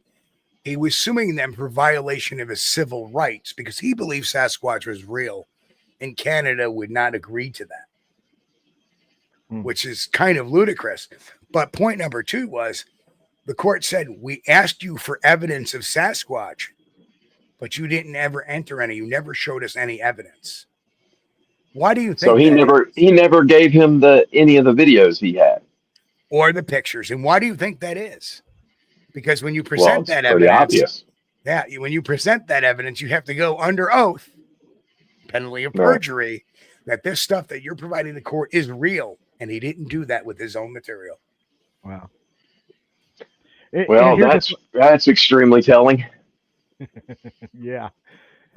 He was suing them for violation of his civil rights because he believed Sasquatch was real, and Canada would not agree to that, which is kind of ludicrous. But point number 2 was the court said, we asked you for evidence of Sasquatch, but you didn't ever enter any. You never showed us any evidence. Why do you think so? He never gave him any of the videos he had or the pictures. And why do you think that is? Because when you present that pretty evidence, obvious. when you present that evidence, you have to go under oath, penalty of perjury, that this stuff that you're providing the court is real. And he didn't do that with his own material. Wow. That's extremely telling. Yeah.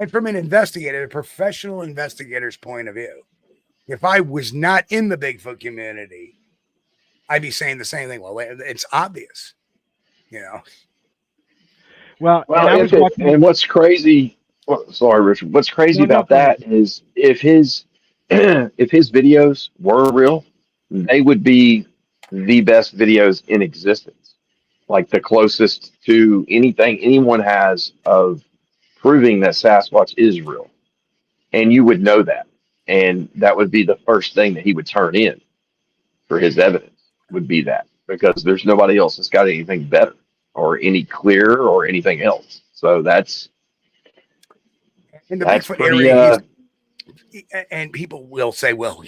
And from an investigator, a professional investigator's point of view, if I was not in the Bigfoot community, I'd be saying the same thing. Well, it's obvious, Well, and what's crazy? Sorry, Richard. What's crazy about that is if his videos were real, they would be the best videos in existence, like the closest to anything anyone has of proving that Sasquatch is real, and you would know that, and that would be the first thing that he would turn in for his evidence. Would be that, because there's nobody else that's got anything better or any clearer or anything else. So that's in the Bigfoot area. And people will say, well,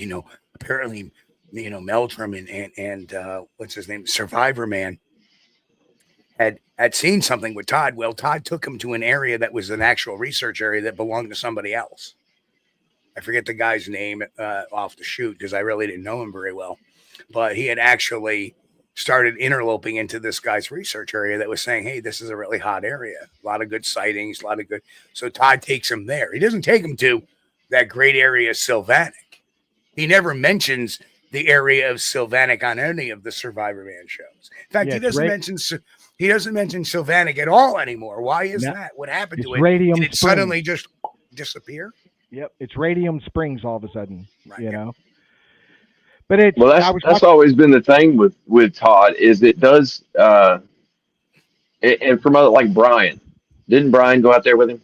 apparently, Meldrum and what's his name, Survivor Man, had seen something with Todd. Well, Todd took him to an area that was an actual research area that belonged to somebody else. I forget the guy's name off the shoot because I really didn't know him very well. But he had actually started interloping into this guy's research area that was saying, hey, this is a really hot area. A lot of good sightings, a lot of good. So Todd takes him there. He doesn't take him to that great area of Sylvanic. He never mentions the area of Sylvanic on any of the Survivor Man shows. In fact, he doesn't mention Sylvanic at all anymore. Why is that? What happened to it? Did it suddenly just disappear? Yep. It's Radium Springs all of a sudden, right. But that's always been the thing with Todd is it does, and from other, like Brian, didn't Brian go out there with him?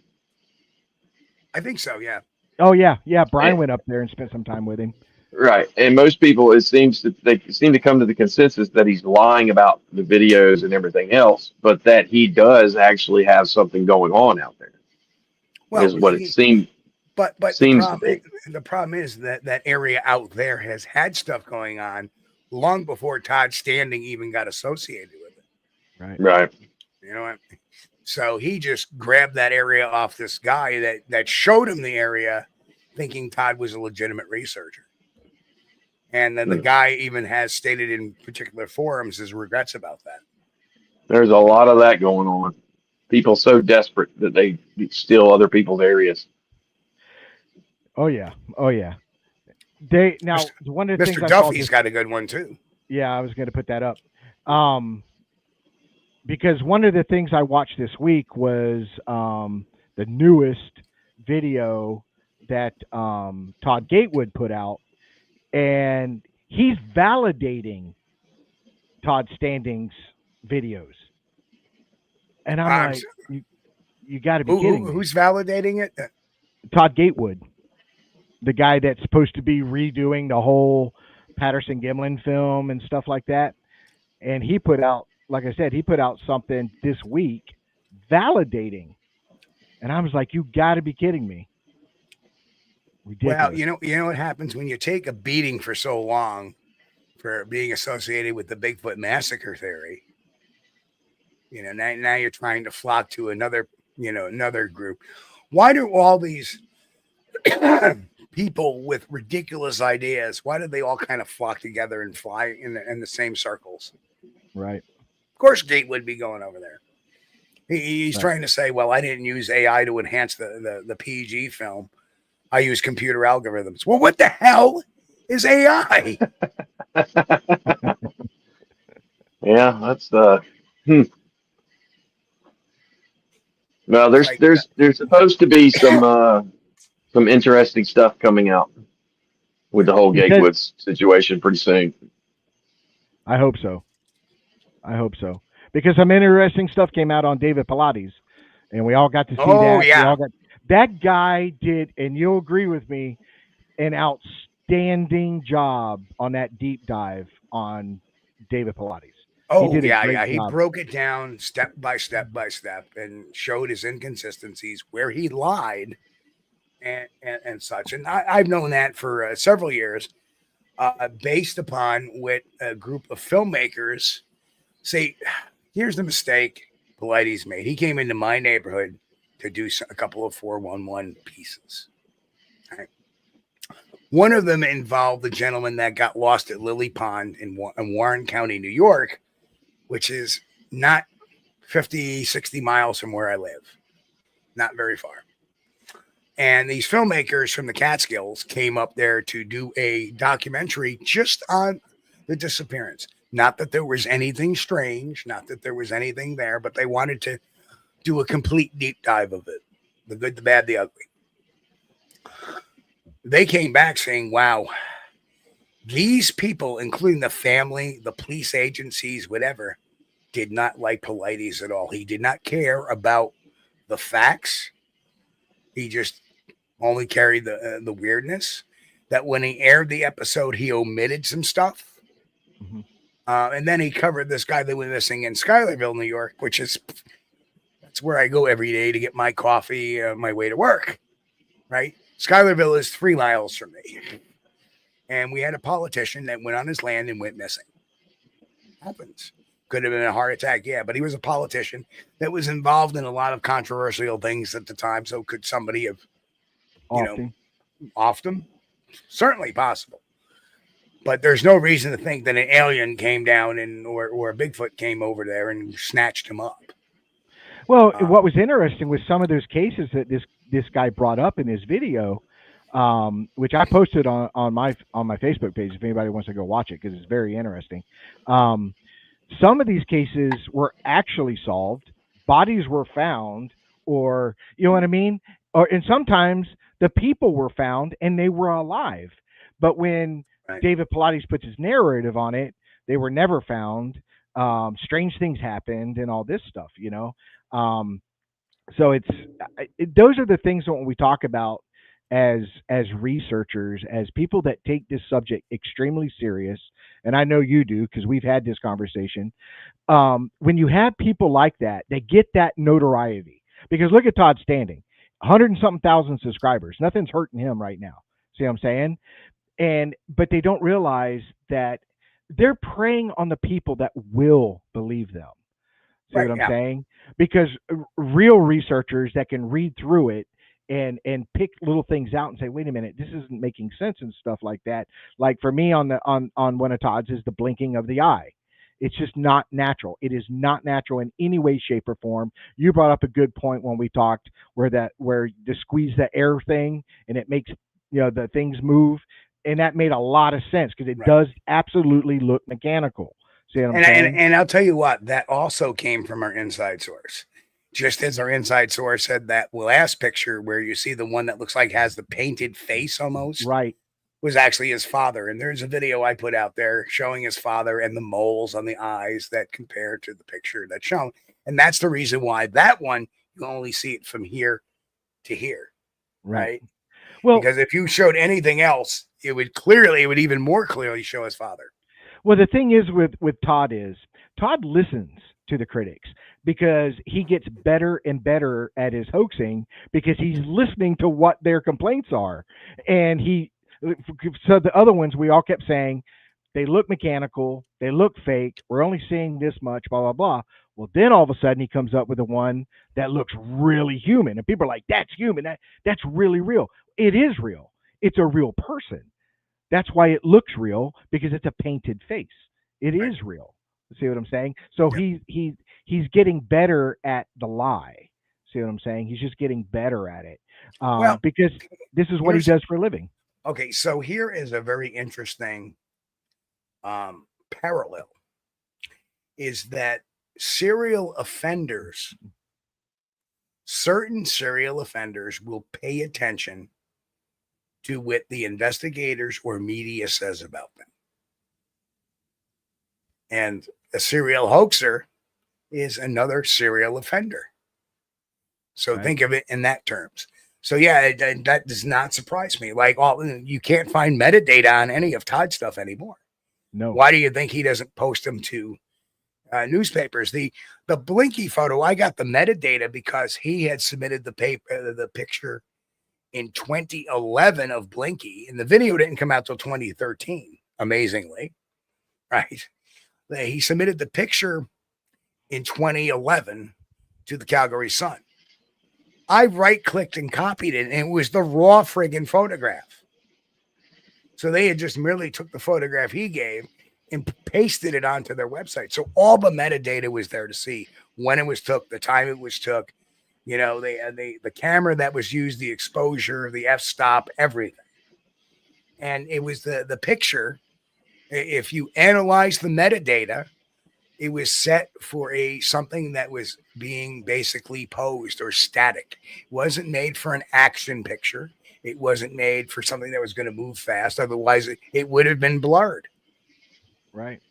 I think so. Yeah. Oh yeah. Brian went up there and spent some time with him. Right, and most people, they seem to come to the consensus that he's lying about the videos and everything else, but that he does actually have something going on out there. Well, is what it seems. But seems the problem is that area out there has had stuff going on long before Todd Standing even got associated with it. Right. You know what? So he just grabbed that area off this guy that showed him the area, thinking Todd was a legitimate researcher. And then the guy even has stated in particular forums his regrets about that. There's a lot of that going on. People so desperate that they steal other people's areas. Oh yeah. One of the things Mr. Duffy's got a good one too. Yeah, I was going to put that up. Because one of the things I watched this week was the newest video that Todd Gatewood put out, and he's validating Todd Standing's videos, and I'm I'm like, s- you got to be kidding me. who's validating it? Todd Gatewood, the guy that's supposed to be redoing the whole Patterson Gimlin film and stuff like that. And he put out, like I said, he put out something this week validating. And I was like, you got to be kidding me. Well, Ridiculous. you know what happens when you take a beating for so long for being associated with the Bigfoot massacre theory. You know, now you're trying to flock to another, another group. Why do all these people with ridiculous ideas, why do they all kind of flock together and fly in the same circles? Right. Of course, Gate would be going over there. He's Right. trying to say, well, I didn't use AI to enhance the PG film. I use computer algorithms. Well, what the hell is AI? Yeah, that's Well, Like, there's supposed to be some interesting stuff coming out with the whole He said, Gatewoods situation pretty soon. I hope so. I hope so. Because some interesting stuff came out on David Pilates, and we all got to see oh that. yeah, That guy did, and you'll agree with me, an outstanding job on that deep dive on David Pilates. He did a great He job. broke it down step by step and showed his inconsistencies where he lied and such. And I've known that for several years, based upon what a group of filmmakers say. Here's the mistake Pilates made. He came into my neighborhood to do a couple of 411 pieces. Right. One of them involved the gentleman that got lost at Lily Pond in Warren County, New York, which is not 50, 60 miles from where I live. Not very far. And these filmmakers from the Catskills came up there to do a documentary just on the disappearance. Not that there was anything strange, not that there was anything there, but they wanted to do a complete deep dive of it. The good, the bad, the ugly. They came back saying, wow, these people, including the family, the police agencies, whatever, did not like Pilates at all. He did not care about the facts. He just only carried the weirdness. That when he aired the episode, he omitted some stuff. Mm-hmm. And then he covered this guy that went missing in Schuylerville, New York, that's where I go every day to get my coffee, my way to work. Right? Schuylerville is 3 miles from me. And we had a politician that went on his land and went missing. Happens. Could have been a heart attack, yeah, but he was a politician that was involved in a lot of controversial things at the time. So could somebody have, offed him? Certainly possible. But there's no reason to think that an alien came down or a Bigfoot came over there and snatched him up. Well, what was interesting was some of those cases that this guy brought up in his video, which I posted on my Facebook page if anybody wants to go watch it because it's very interesting. Some of these cases were actually solved, bodies were found, or you know what I mean? And sometimes the people were found and they were alive. But when David Pilates puts his narrative on it, they were never found. Strange things happened and all this stuff, so those are the things that when we talk about as researchers, as people that take this subject extremely serious, and I know you do because we've had this conversation. When you have people like that, they get that notoriety. Because look at Todd Standing, 100 and something thousand subscribers. Nothing's hurting him right now. See what I'm saying? But they don't realize that they're preying on the people that will believe them. See what I'm saying? Because real researchers that can read through it and pick little things out and say, wait a minute, this isn't making sense and stuff like that. Like for me on one of Todd's is the blinking of the eye. It's just not natural. It is not natural in any way, shape, or form. You brought up a good point when we talked where the squeeze the air thing and it makes the things move, and that made a lot of sense because it does absolutely look mechanical. See what I'm saying? And I'll tell you what, that also came from our inside source. Just as our inside source said that last picture where you see the one that looks like has the painted face almost. Right. was actually his father. And there's a video I put out there showing his father and the moles on the eyes that compare to the picture that's shown. And that's the reason why that one, you only see it from here to here. Right. Well, Because if you showed anything else, it would even more clearly show his father. well, the thing is with Todd is Todd listens to the critics because he gets better and better at his hoaxing because he's listening to what their complaints are, and so the other ones we all kept saying they look mechanical, they look fake, we're only seeing this much, blah blah blah. Well, then all of a sudden he comes up with the one that looks really human, and people are like, "That's human. That's really real. It is real. It's a real person. That's why it looks real because it's a painted face. It Right. is real." See what I'm saying? So Yep. he's getting better at the lie. See what I'm saying? He's just getting better at it Well, because this is what he here's does for a living. okay. So here is a very interesting parallel: is that serial offenders, certain serial offenders, will pay attention to what the investigators or media says about them, and a serial hoaxer is another serial offender. So Right. think of it in that terms. So yeah, that does not surprise me. Like you can't find metadata on any of Todd's stuff anymore. No. Why do you think he doesn't post them to newspapers? The Blinky photo, I got the metadata because he had submitted the picture in 2011 of Blinky, and the video didn't come out till 2013. Amazingly, right? He submitted the picture in 2011 to the Calgary Sun. I right-clicked and copied it, and it was the raw friggin' photograph. So they had just merely took the photograph he gave and pasted it onto their website. So all the metadata was there to see when it was took, the time it was took, the camera that was used, the exposure, the f-stop, everything. And it was the picture. If you analyze the metadata, it was set for something that was being basically posed or static. It wasn't made for an action picture. It wasn't made for something that was going to move fast. Otherwise, it would have been blurred. Right.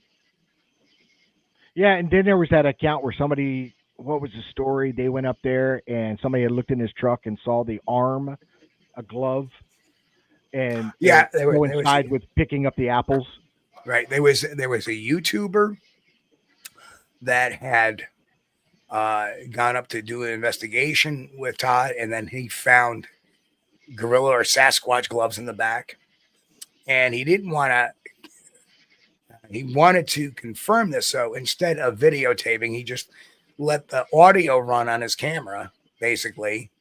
Yeah, and then there was that account where somebody, what was the story? They went up there and somebody had looked in his truck and saw the arm, a glove, and Yeah, it coincided with picking up the apples. Right. There was a YouTuber that had gone up to do an investigation with Todd, and then he found gorilla or Sasquatch gloves in the back, and he didn't want to. He wanted to confirm this, so instead of videotaping, he just let the audio run on his camera, basically.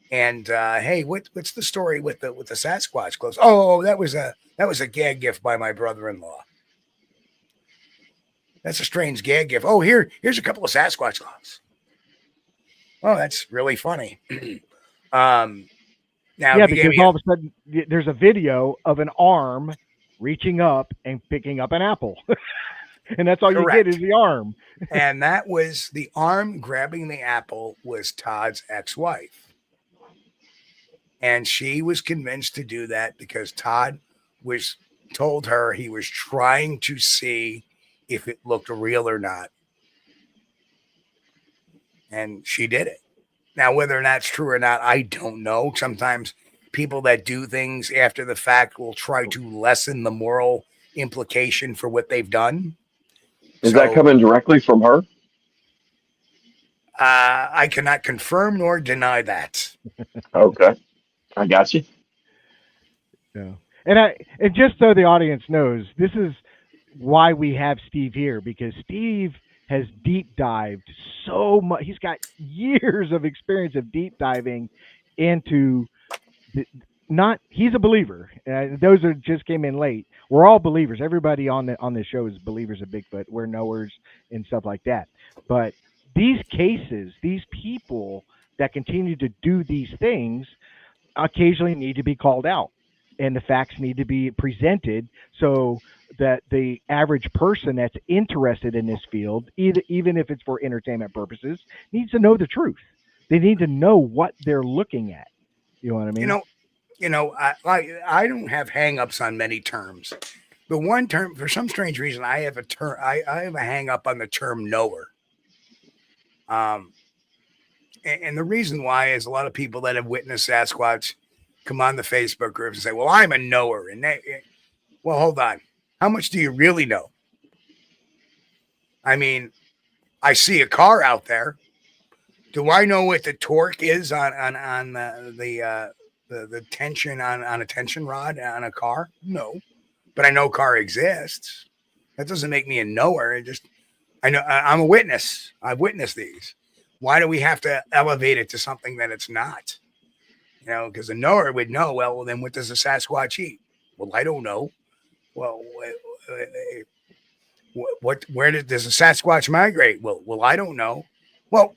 And hey, what's the story with the Sasquatch gloves? Oh, that was a gag gift by my brother-in-law. That's a strange gag gift. Oh, here's a couple of Sasquatch gloves. Oh, that's really funny. Now, yeah, because all of a sudden there's a video of an arm reaching up and picking up an apple. And that's all Correct. You get is the arm. And that was the arm grabbing the apple was Todd's ex-wife. And she was convinced to do that because Todd told her he was trying to see if it looked real or not. And she did it. Now, whether or not it's true or not, I don't know. Sometimes people that do things after the fact will try to lessen the moral implication for what they've done. Is that coming directly from her? I cannot confirm nor deny that. Okay. I got you. Yeah. And just so the audience knows, this is why we have Steve here, because Steve has deep dived so much. He's got years of experience of deep diving into he's a believer. Those are just came in late. We're all believers. Everybody on this show is believers of Bigfoot. We're knowers and stuff like that. But these cases, these people that continue to do these things occasionally need to be called out, and the facts need to be presented so that the average person that's interested in this field, even if it's for entertainment purposes, needs to know the truth. They need to know what they're looking at. You know what I mean? I don't have hangups on many terms. The one term, for some strange reason, I have a term. I have a hang up on the term knower. And the reason why is a lot of people that have witnessed Sasquatch come on the Facebook groups and say, "Well, I'm a knower," and well, hold on, how much do you really know? I mean, I see a car out there. Do I know what the torque is on the tension on a tension rod on a car? No, but I know car exists. That doesn't make me a knower. I know I'm a witness. I've witnessed these. Why do we have to elevate it to something that it's not? Because a knower would know. Well, then what does a Sasquatch eat? Well, I don't know. Well, where does a Sasquatch migrate? Well, I don't know. Well,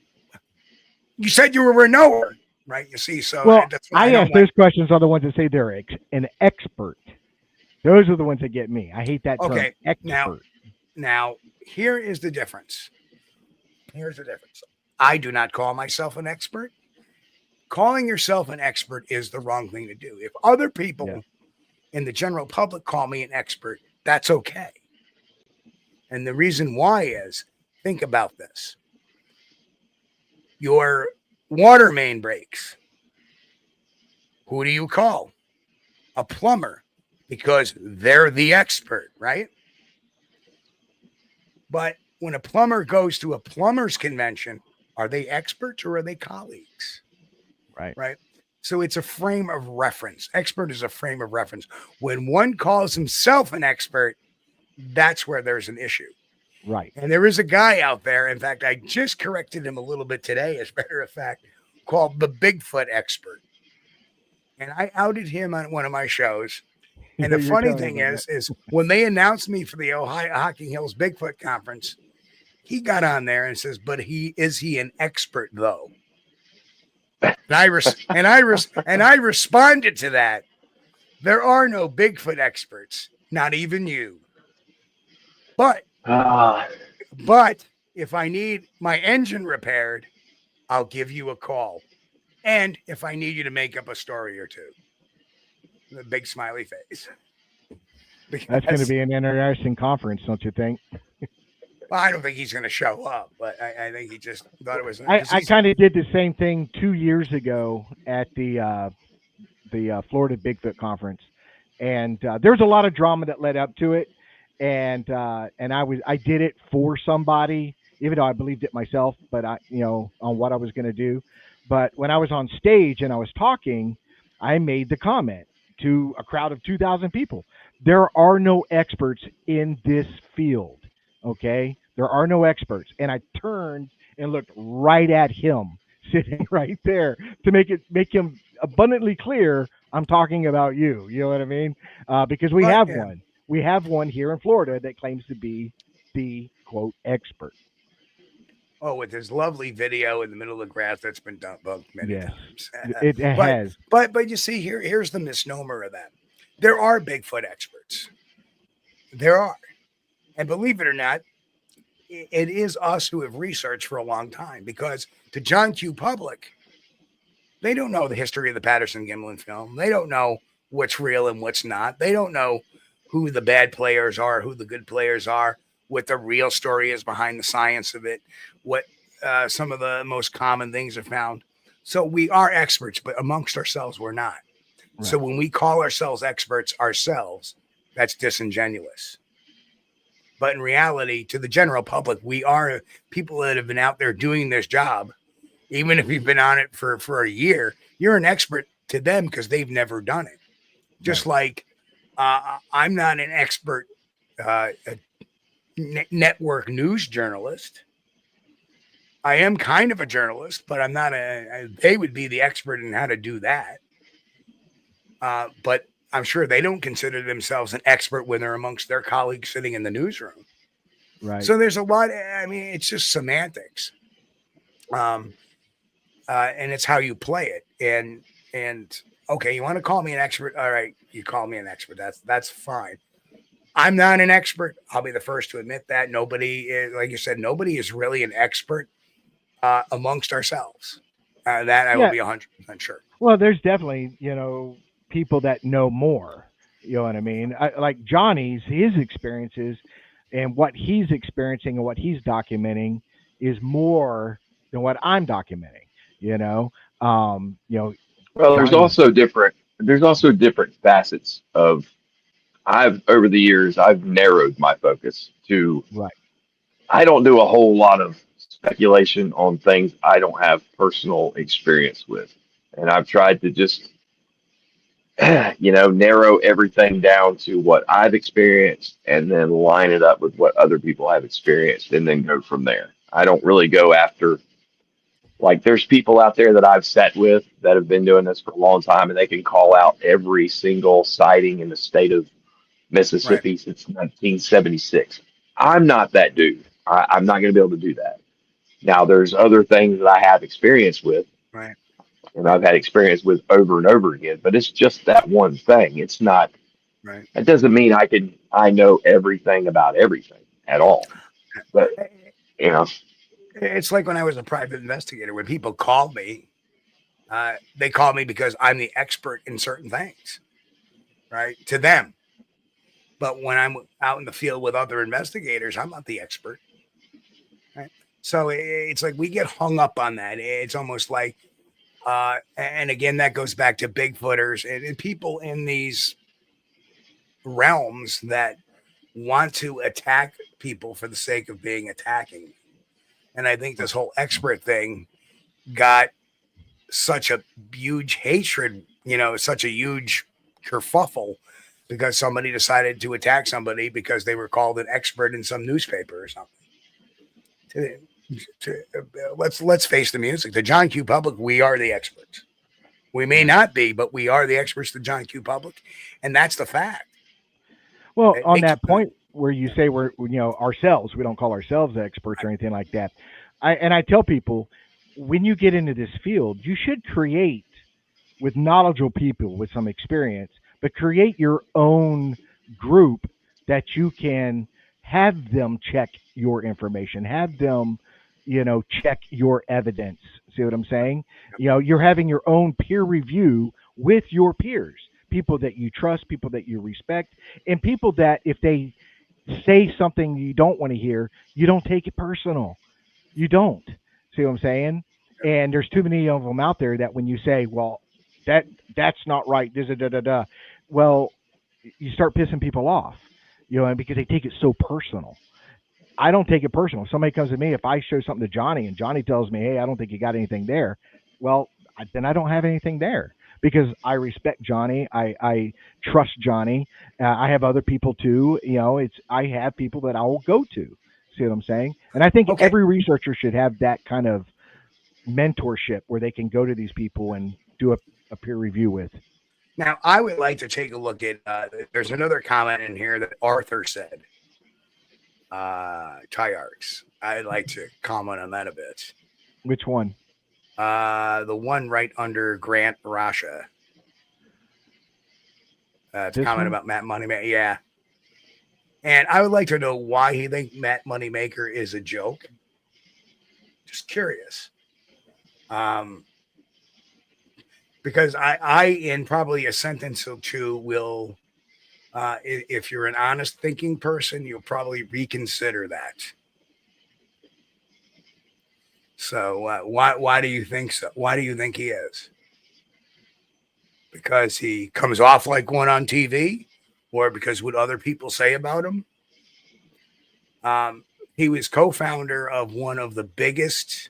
you said you were a knower, right? You see, so Well, that's why I ask those questions are the ones that say they're an expert. Those are the ones that get me. I hate that term. Okay, Expert. Now, here is the difference. Here's the difference. I do not call myself an expert. Calling yourself an expert is the wrong thing to do. If other people in the general public call me an expert, that's okay. And the reason why is, think about this. Your water main breaks. Who do you call? A plumber, because they're the expert, right? But when a plumber goes to a plumber's convention, are they experts or are they colleagues? Right. So it's a frame of reference. Expert is a frame of reference. When one calls himself an expert, that's where there's an issue. Right. And there is a guy out there. In fact, I just corrected him a little bit today, as a matter of fact, called the Bigfoot expert. And I outed him on one of my shows. And the funny thing is when they announced me for the Ohio Hocking Hills Bigfoot conference, he got on there and says, "But is he an expert though?" And I responded to that. There are no Bigfoot experts, not even you. But if I need my engine repaired, I'll give you a call. And if I need you to make up a story or two, the big smiley face. That's going to be an interesting conference, don't you think? Well, I don't think he's going to show up, but I think he just thought it was. I kind of did the same thing 2 years ago at the Florida Bigfoot conference, and there was a lot of drama that led up to it, and I did it for somebody, even though I believed it myself, but on what I was going to do. But when I was on stage and I was talking, I made the comment to a crowd of 2,000 people: there are no experts in this field. Okay, there are no experts. And I turned and looked right at him, sitting right there, to make him abundantly clear I'm talking about you. You know what I mean? Because we have one. We have one here in Florida that claims to be the quote expert. Oh, with his lovely video in the middle of the grass that's been debunked many times. It has. But you see, here's the misnomer of that. There are Bigfoot experts. There are. And believe it or not, it is us who have researched for a long time, because to John Q. Public, they don't know the history of the Patterson-Gimlin film. They don't know what's real and what's not. They don't know who the bad players are, who the good players are, what the real story is behind the science of it, what some of the most common things are found. So we are experts, but amongst ourselves, we're not. Right. So when we call ourselves experts ourselves, that's disingenuous. But in reality, to the general public, we are people that have been out there doing this job. Even if you've been on it for a year, you're an expert to them because they've never done it. Just like I'm not an expert network news journalist. I am kind of a journalist, but I'm not they would be the expert in how to do that. But I'm sure they don't consider themselves an expert when they're amongst their colleagues sitting in the newsroom. Right. So there's a lot. I mean, it's just semantics. And it's how you play it. And okay, you want to call me an expert? All right, you call me an expert. That's fine. I'm not an expert. I'll be the first to admit that. Nobody is, like you said, nobody is really an expert amongst ourselves. That I will be 100% sure. Well, there's definitely, people that know more. You know what I mean? Like Johnny's, his experiences and what he's experiencing and what he's documenting is more than what I'm documenting. You know, you know, Well, Johnny's there's also different facets of I've over the years I've narrowed my focus to right. I don't do a whole lot of speculation on things I don't have personal experience with. And I've tried to just narrow everything down to what I've experienced and then line it up with what other people have experienced and then go from there. I don't really go after, like, there's people out there that I've sat with that have been doing this for a long time and they can call out every single sighting in the state of Right. Mississippi since 1976. I'm not that dude. I'm not going to be able to do that. Now, there's other things that I have experience with Right. and I've had experience with over and over again, but it's just that one thing. It's not, Right. that doesn't mean I know everything about everything at all. But, you know, It's like when I was a private investigator, when people call me, they call me because I'm the expert in certain things, right? To them. But when I'm out in the field with other investigators, I'm not the expert, right? So it's like we get hung up on that. It's almost like, and again, that goes back to Bigfooters and people in these realms that want to attack people for the sake of being attacking. And I think this whole expert thing got such a huge hatred, such a huge kerfuffle because somebody decided to attack somebody because they were called an expert in some newspaper or something. Let's face the music. The John Q. Public, we are the experts. We may Right. not be, but we are the experts, the John Q. Public, and that's the fact. Well, It on makes that point where you say we're, ourselves, we don't call ourselves experts or anything like that. I tell people, when you get into this field, you should create with knowledgeable people with some experience, but create your own group that you can have them check your information, have them, check your evidence. See what I'm saying? You're having your own peer review with your peers, people that you trust, people that you respect, and people that if they say something you don't want to hear, you don't take it personal. You don't. See what I'm saying? And there's too many of them out there that when you say, "Well, that that's not right," da da da da, well, you start pissing people off, and because they take it so personal. I don't take it personal. If somebody comes to me, if I show something to Johnny and Johnny tells me, "Hey, I don't think you got anything there," well, then I don't have anything there because I respect Johnny. I trust Johnny. I have other people too. I have people that I will go to. See what I'm saying? And I think okay. every researcher should have that kind of mentorship where they can go to these people and do a peer review with. Now, I would like to take a look at. There's another comment in here that Arthur said. Triarchs. I'd like to comment on that a bit. Which one? The one right under Grant Rasha. It's a This comment one? about Matt Moneymaker. Yeah. And I would like to know why he thinks Matt Moneymaker is a joke. Just curious. Because I in probably a sentence or two will, if you're an honest thinking person, you'll probably reconsider that. So why do you think so? Why do you think he is? Because he comes off like one on TV, or because what other people say about him? He was co-founder of one of the biggest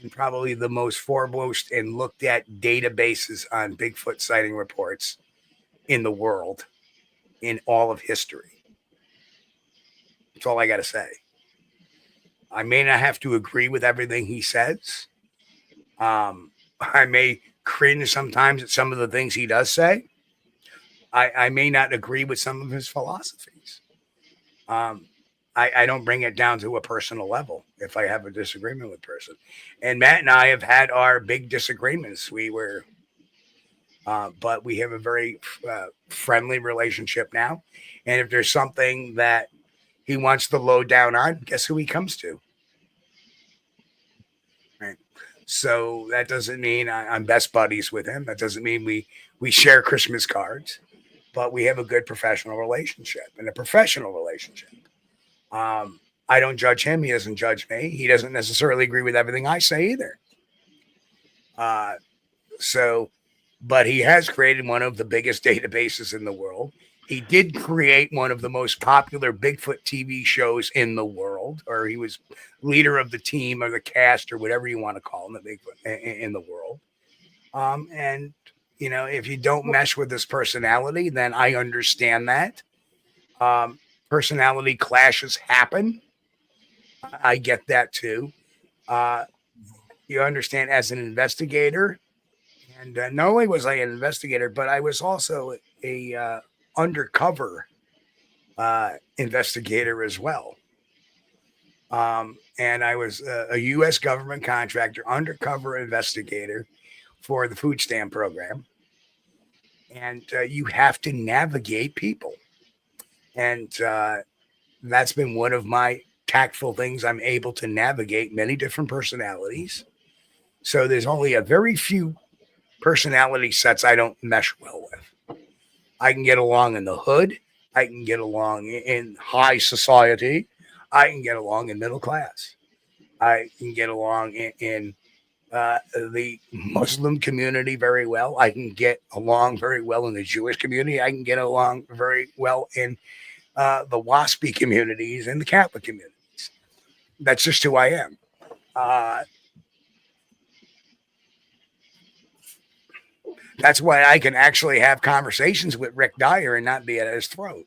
and probably the most foremost and looked at databases on Bigfoot sighting reports in the world, in all of history. That's all I got to say. I may not have to agree with everything he says. I may cringe sometimes at some of the things he does say. I may not agree with some of his philosophies. I don't bring it down to a personal level if I have a disagreement with a person. And Matt and I have had our big disagreements. But we have a very friendly relationship now. And if there's something that he wants to low down on, guess who he comes to? Right. So that doesn't mean I'm best buddies with him. That doesn't mean we share Christmas cards, but we have a good professional relationship and a professional relationship. I don't judge him. He doesn't judge me. He doesn't necessarily agree with everything I say either. So, but he has created one of the biggest databases in the world. He did create one of the most popular Bigfoot TV shows in the world, or he was leader of the team or the cast or whatever you want to call him, the Bigfoot in the world. And you know, if you don't mesh with his personality, then I understand that. Personality clashes happen. I get that too. You understand, as an investigator, and not only was I an investigator, but I was also a undercover investigator as well. And I was a U.S. government contractor, undercover investigator for the food stamp program. And you have to navigate people. And that's been one of my tactful things. I'm able to navigate many different personalities. So there's only a very few personality sets I don't mesh well with. I can get along in the hood. I can get along in high society. I can get along in middle class. I can get along in the Muslim community very well. I can get along very well in the Jewish community. I can get along very well in the WASPy communities and the Catholic communities. That's just who I am. That's why I can actually have conversations with Rick Dyer and not be at his throat.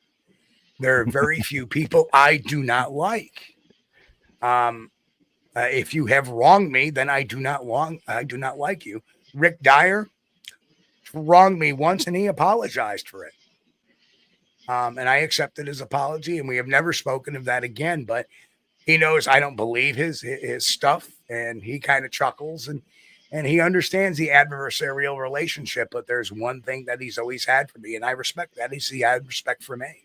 There are very few people I do not like. If you have wronged me, then I do not like you. Rick Dyer wronged me once, and he apologized for it. And I accepted his apology, and we have never spoken of that again. But he knows I don't believe his stuff, and he kind of chuckles and he understands the adversarial relationship. But there's one thing that he's always had for me, and I respect that. He had respect for me.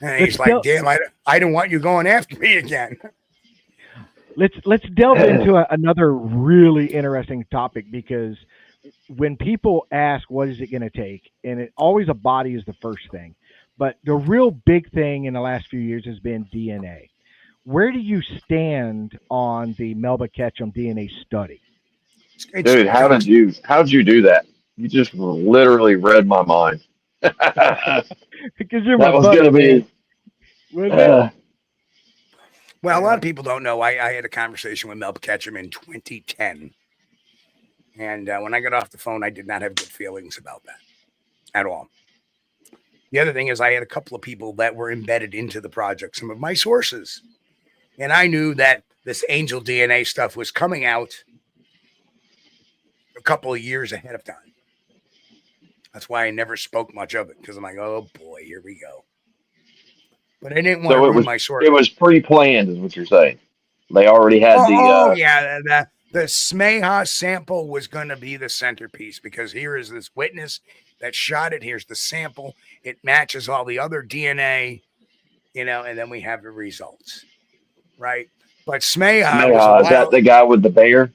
And he's like, damn, I don't want you going after me again. Let's delve into another really interesting topic, because when people ask what is it going to take, and it always a body is the first thing, but the real big thing in the last few years has been DNA. Where do you stand on the Melba Ketchum DNA study? Dude, how did you do that? You just literally read my mind. Because you're my That was buddy, going to be. Well, a lot of people don't know. I had a conversation with Melba Ketchum in 2010. And when I got off the phone, I did not have good feelings about that at all. The other thing is, I had a couple of people that were embedded into the project, some of my sources. And I knew that this angel DNA stuff was coming out a couple of years ahead of time. That's why I never spoke much of it, because I'm like, oh boy, here we go. But I didn't want to ruin my source. It was pre-planned, is what you're saying. They already had the Smeha sample was going to be the centerpiece, because here is this witness that shot it. Here's the sample. It matches all the other DNA, and then we have the results, right? But Smeha is that the guy with the bear?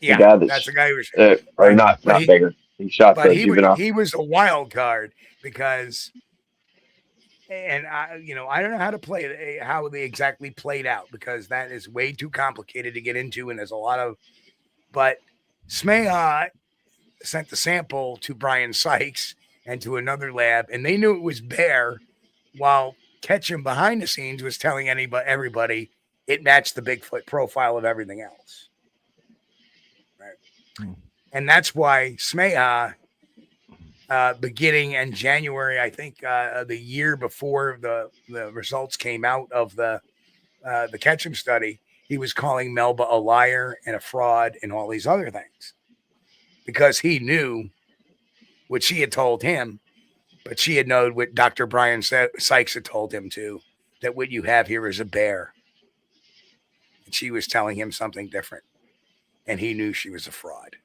Yeah, that's the guy who was or not bear. He shot the juvenile. He was a wild card, because. And I don't know how to play it, how they exactly played out, because that is way too complicated to get into. And there's a lot of, but Smeha sent the sample to Brian Sykes and to another lab, and they knew it was bear, while Ketchum behind the scenes was telling everybody it matched the Bigfoot profile of everything else. Right. And that's why Smeha, beginning in January, I think the year before the results came out of the Ketchum study, he was calling Melba a liar and a fraud and all these other things, because he knew what she had told him, but she had known what Dr. Brian Sykes had told him too, that what you have here is a bear. And she was telling him something different, and he knew she was a fraud.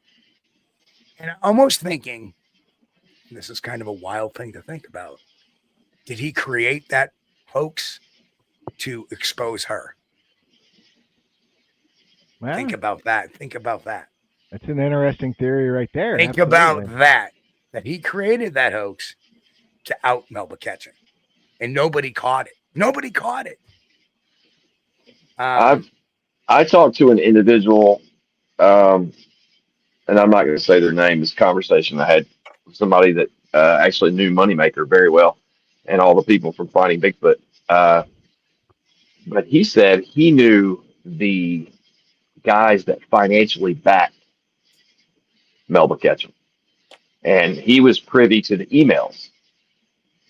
And almost thinking, this is kind of a wild thing to think about, did he create that hoax to expose her? Well, Think about that. Think about that. that's an interesting theory right there. Think Absolutely. about that. That he created that hoax to out Melba Ketchum. And nobody caught it. Nobody caught it. I talked to an individual, um, and I'm not going to say their name. This conversation I had with somebody that actually knew Moneymaker very well, and all the people from Finding Bigfoot. Uh, but he said he knew the guys that financially backed Melba Ketchum, and he was privy to the emails,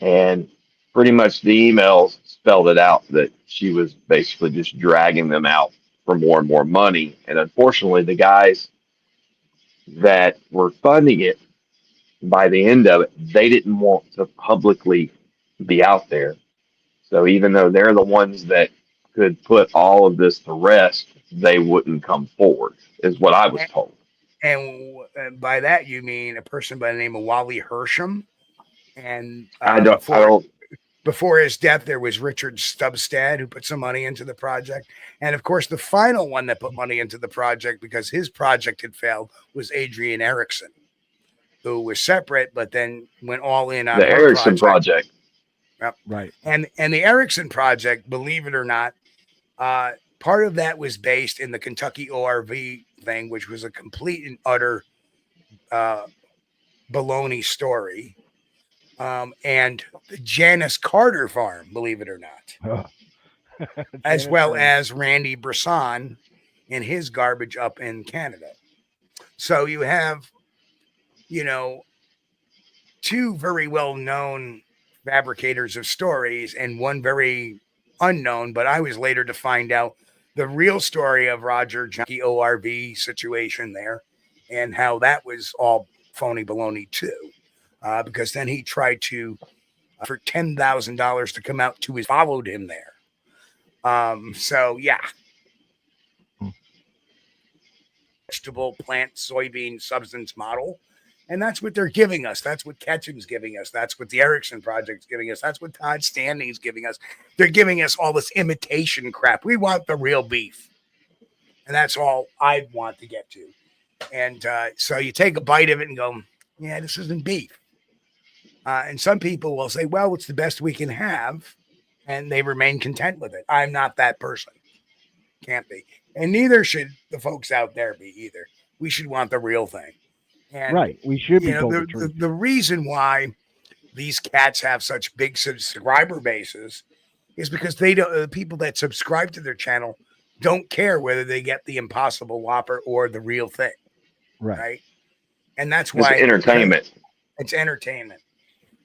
and pretty much the emails spelled it out that she was basically just dragging them out for more and more money. And unfortunately, the guys that were funding it, by the end of it, they didn't want to publicly be out there. So even though they're the ones that could put all of this to rest, they wouldn't come forward, is what I was told. And by that you mean a person by the name of Wally Hersham. And I don't. before his death, there was Richard Stubstad, who put some money into the project. And of course, the final one that put money into the project because his project had failed was Adrian Erickson, who was separate, but then went all in on The Erickson project. Yep. Right. And the Erickson project, believe it or not, part of that was based in the Kentucky ORV thing, which was a complete and utter baloney story. And the Janice Carter farm, believe it or not, as well as Randy Brisson and his garbage up in Canada. So you have, two very well-known fabricators of stories and one very unknown, but I was later to find out the real story of Roger Junkie ORV situation there and how that was all phony baloney too. Because then he tried to, for $10,000 to come out to his, followed him there. So yeah. Vegetable, plant, soybean substance model. And that's what they're giving us. That's what Ketchum's giving us. That's what the Erickson Project's giving us. That's what Todd Standing's giving us. They're giving us all this imitation crap. We want the real beef. And that's all I want to get to. And so you take a bite of it and go, yeah, this isn't beef. And some people will say, well, it's the best we can have. And they remain content with it. I'm not that person. Can't be. And neither should the folks out there be either. We should want the real thing. And, right. We should be told the truth. The reason why these cats have such big subscriber bases is because they don't. The people that subscribe to their channel don't care whether they get the Impossible Whopper or the real thing. Right. And that's why it's entertainment. It's entertainment.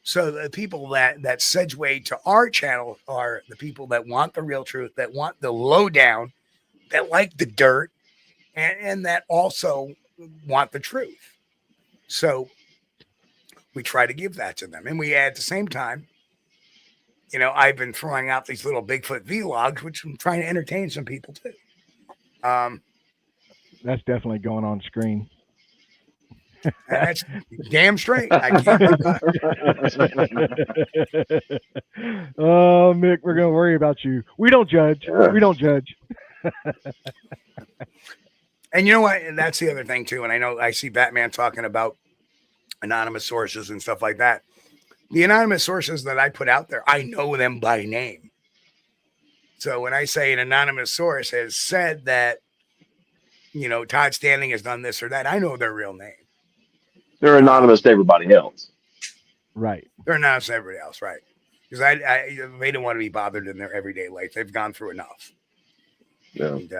So the people that segue to our channel are the people that want the real truth, that want the lowdown, that like the dirt, and that also want the truth. So we try to give that to them. And we at the same time, I've been throwing out these little Bigfoot vlogs, which I'm trying to entertain some people too. That's definitely going on screen. That's damn straight. I can't do that. Oh, Mick, we're going to worry about you. We don't judge. We don't judge. And you know what? And that's the other thing too. And I know I see Batman talking about anonymous sources and stuff like that. The anonymous sources that I put out there, I know them by name. So when I say an anonymous source has said that, Todd Standing has done this or that, I know their real name. They're anonymous to everybody else. Right. They're anonymous to everybody else, right? Because they don't want to be bothered in their everyday life. They've gone through enough. Yeah. And,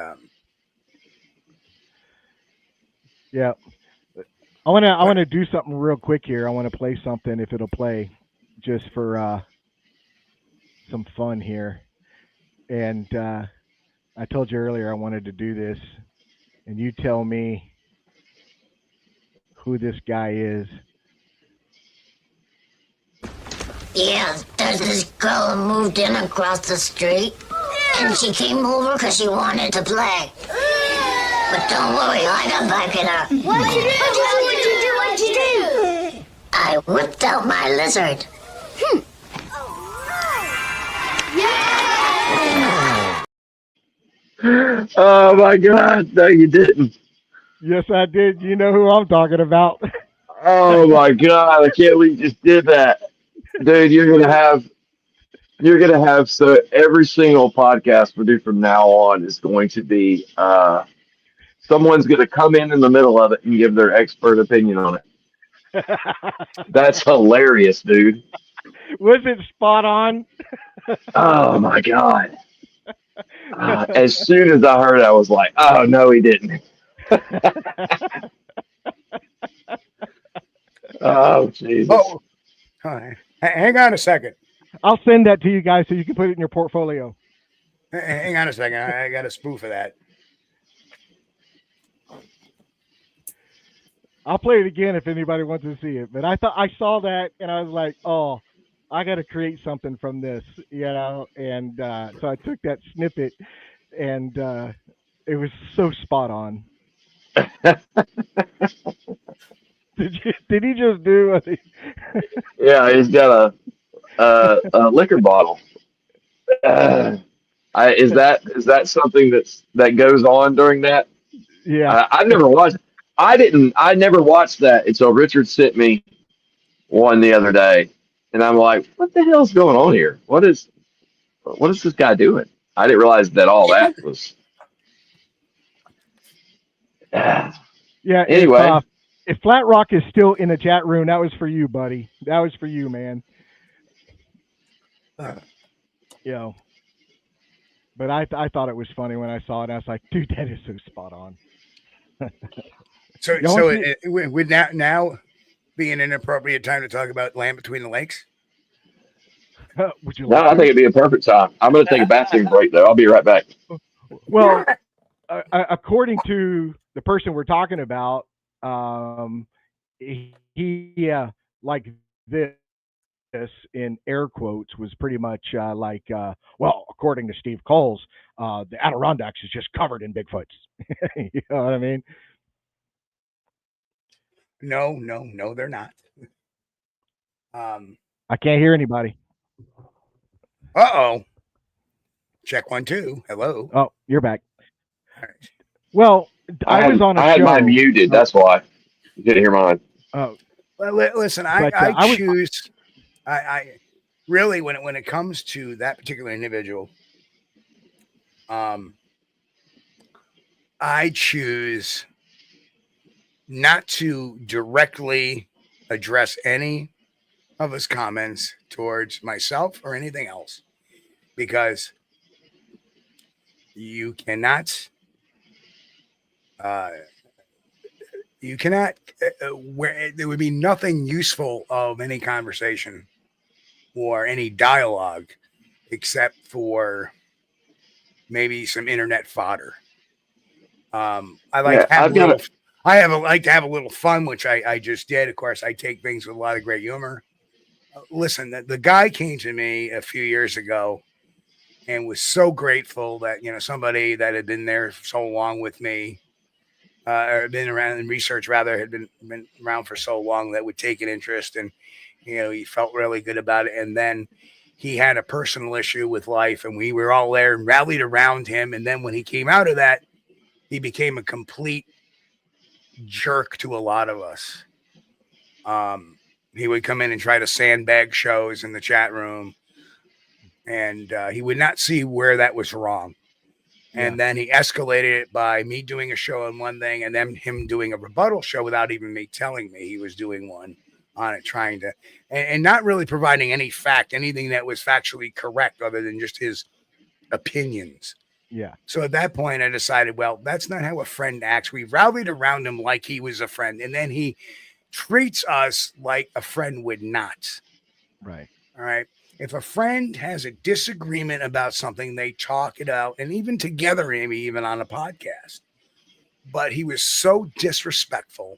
yeah. I want to do something real quick here. I want to play something if it'll play, just for some fun here. And I told you earlier I wanted to do this, and you tell me who this guy is. Yeah, there's this girl who moved in across the street, and she came over because she wanted to play. But don't worry, I got backing up. What'd you do? I whipped out my lizard. Oh my God! No, you didn't. Yes, I did. You know who I'm talking about. Oh my God! I can't believe you just did that, dude. You're gonna have so every single podcast we do from now on is going to be someone's gonna come in the middle of it and give their expert opinion on it. That's hilarious, dude. Was it spot on? Oh my God! As soon as I heard it, I was like, oh no, he didn't. Oh Jesus! Oh, hang on a second. I'll send that to you guys so you can put it in your portfolio. Hang on a second. I got a spoof of that. I'll play it again if anybody wants to see it. But I saw that and I was like, oh, I got to create something from this, And so I took that snippet, and it was so spot on. Did he just do? Yeah, he's got a liquor bottle. Is that something that goes on during that? Yeah. I've never watched. I didn't. I never watched that until Richard sent me one the other day, and I'm like, "What the hell's going on here? What is this guy doing?" I didn't realize that all that was. Yeah. Anyway, If Flat Rock is still in the chat room, that was for you, buddy. That was for you, man. But I thought it was funny when I saw it. I was like, dude, that is so spot on. So it would now be an inappropriate time to talk about Land Between the Lakes? Would you no, like I to? think it'd be a perfect time. I'm going to take a bathroom break though. I'll be right back. Well, according to the person we're talking about, he like this in air quotes was pretty much well, according to Steve Kulls, the Adirondacks is just covered in Bigfoots. You know what I mean? No, they're not. I can't hear anybody. Uh-oh. Check 1, 2. Hello. Oh, you're back. All right. Well, I was on a show. I had mine muted. That's why you didn't hear mine. Oh, well, listen. I choose. I really when it comes to that particular individual, I choose not to directly address any of his comments towards myself or anything else, because you cannot where there would be nothing useful of any conversation or any dialogue except for maybe some internet fodder. I like to have a little fun, which I just did. Of course, I take things with a lot of great humor. Listen, the guy came to me a few years ago and was so grateful that, somebody that had been there so long with me, or been around in research rather, had been around for so long, that would take an interest, and he felt really good about it. And then he had a personal issue with life, and we were all there and rallied around him. And then when he came out of that, he became a complete jerk to a lot of us. He would come in and try to sandbag shows in the chat room, and he would not see where that was wrong. And then he escalated it by me doing a show on one thing and then him doing a rebuttal show without even me telling me he was doing one on it, trying to, and not really providing anything that was factually correct other than just his opinions. Yeah. So at that point, I decided, well, that's not how a friend acts. We rallied around him like he was a friend, and then he treats us like a friend would not. Right. All right. If a friend has a disagreement about something, they talk it out, and even together, maybe even on a podcast. But he was so disrespectful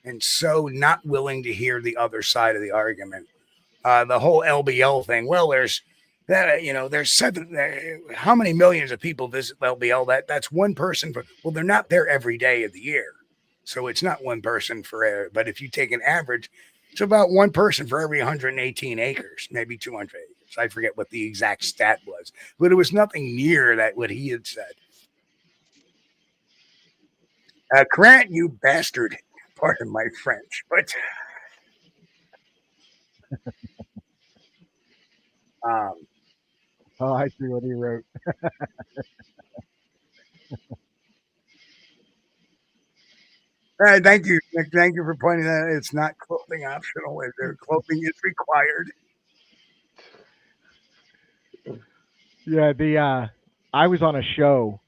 and so not willing to hear the other side of the argument. The whole LBL thing. Well, there's how many millions of people visit LBL? That's one person they're not there every day of the year. So it's not one person but if you take an average, it's about one person for every 118 acres, maybe 200 acres. I forget what the exact stat was, but it was nothing near that what he had said. Grant, you bastard. Pardon my French, but Oh, I see what he wrote. thank you. Thank you for pointing that out. It's not clothing optional. Their clothing is required. Yeah, I was on a show,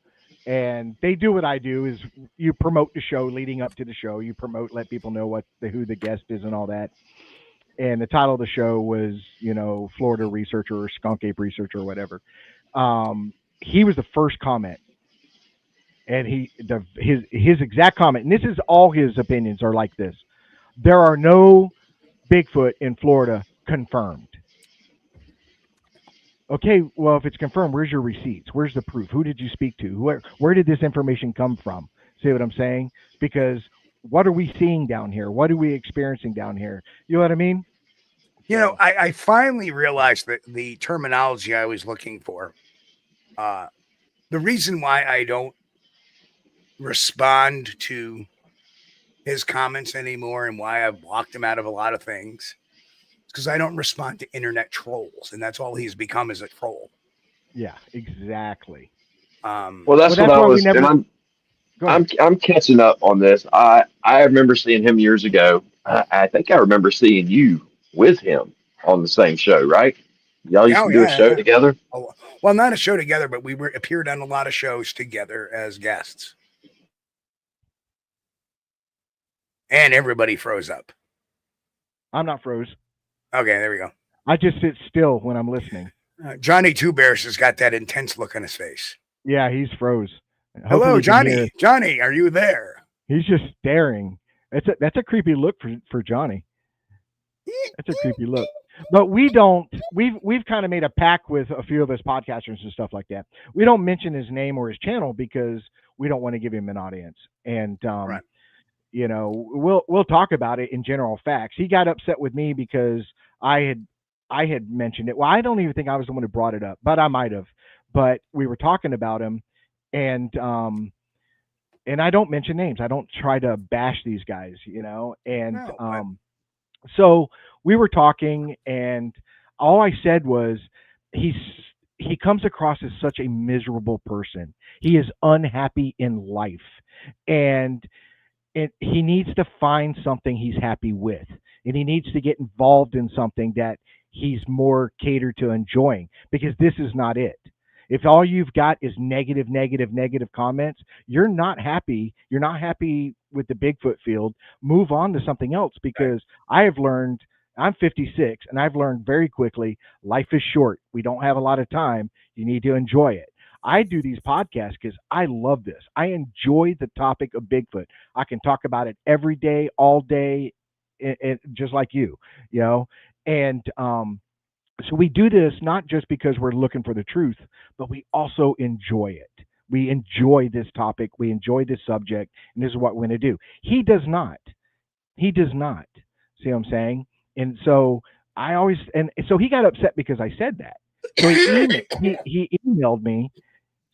and they do what I do is you promote the show leading up to the show. You promote, let people know who the guest is and all that. And the title of the show was, Florida researcher or skunk ape researcher or whatever. He was the first comment, and his exact comment, and this is all his opinions are like this: there are no Bigfoot in Florida confirmed. Okay, well, if it's confirmed, where's your receipts? Where's the proof? Who did you speak to? Where did this information come from? See what I'm saying? Because what are we seeing down here? What are we experiencing down here? You know what I mean? I finally realized that the terminology I was looking for, the reason why I don't respond to his comments anymore and why I've blocked him out of a lot of things is because I don't respond to internet trolls, and that's all he's become is a troll. Yeah, exactly. Well, that's what I was, and I'm catching up on this. I remember seeing him years ago. I think I remember seeing you with him on the same show, right? Y'all used to do a show together. Oh, well, not a show together, but we appeared on a lot of shows together as guests. And everybody froze up. I'm not froze. Okay, there we go. I just sit still when I'm listening. Johnny Two Bears has got that intense look on his face. Yeah, he's froze. Hello, Johnny. Johnny, are you there? He's just staring. That's a creepy look for Johnny. That's a creepy look. But we don't. We've kind of made a pact with a few of us podcasters and stuff like that. We don't mention his name or his channel because we don't want to give him an audience. And right. We'll talk about it in general facts. He got upset with me because I had mentioned it. Well, I don't even think I was the one who brought it up, but I might have. But we were talking about him, and I don't mention names. I don't try to bash these guys, And so we were talking, and all I said was he comes across as such a miserable person. He is unhappy in life, and he needs to find something he's happy with, and he needs to get involved in something that he's more catered to enjoying, because this is not it. If all you've got is negative comments, you're not happy. You're not happy with the Bigfoot field. Move on to something else, because I have learned, I'm 56, and I've learned very quickly, life is short. We don't have a lot of time. You need to enjoy it. I do these podcasts because I love this. I enjoy the topic of Bigfoot. I can talk about it every day, all day, just like you, And so we do this not just because we're looking for the truth, but we also enjoy it. We enjoy this topic. We enjoy this subject, and this is what we're going to do. He does not. He does not. See what I'm saying? And so so he got upset because I said that. So he emailed me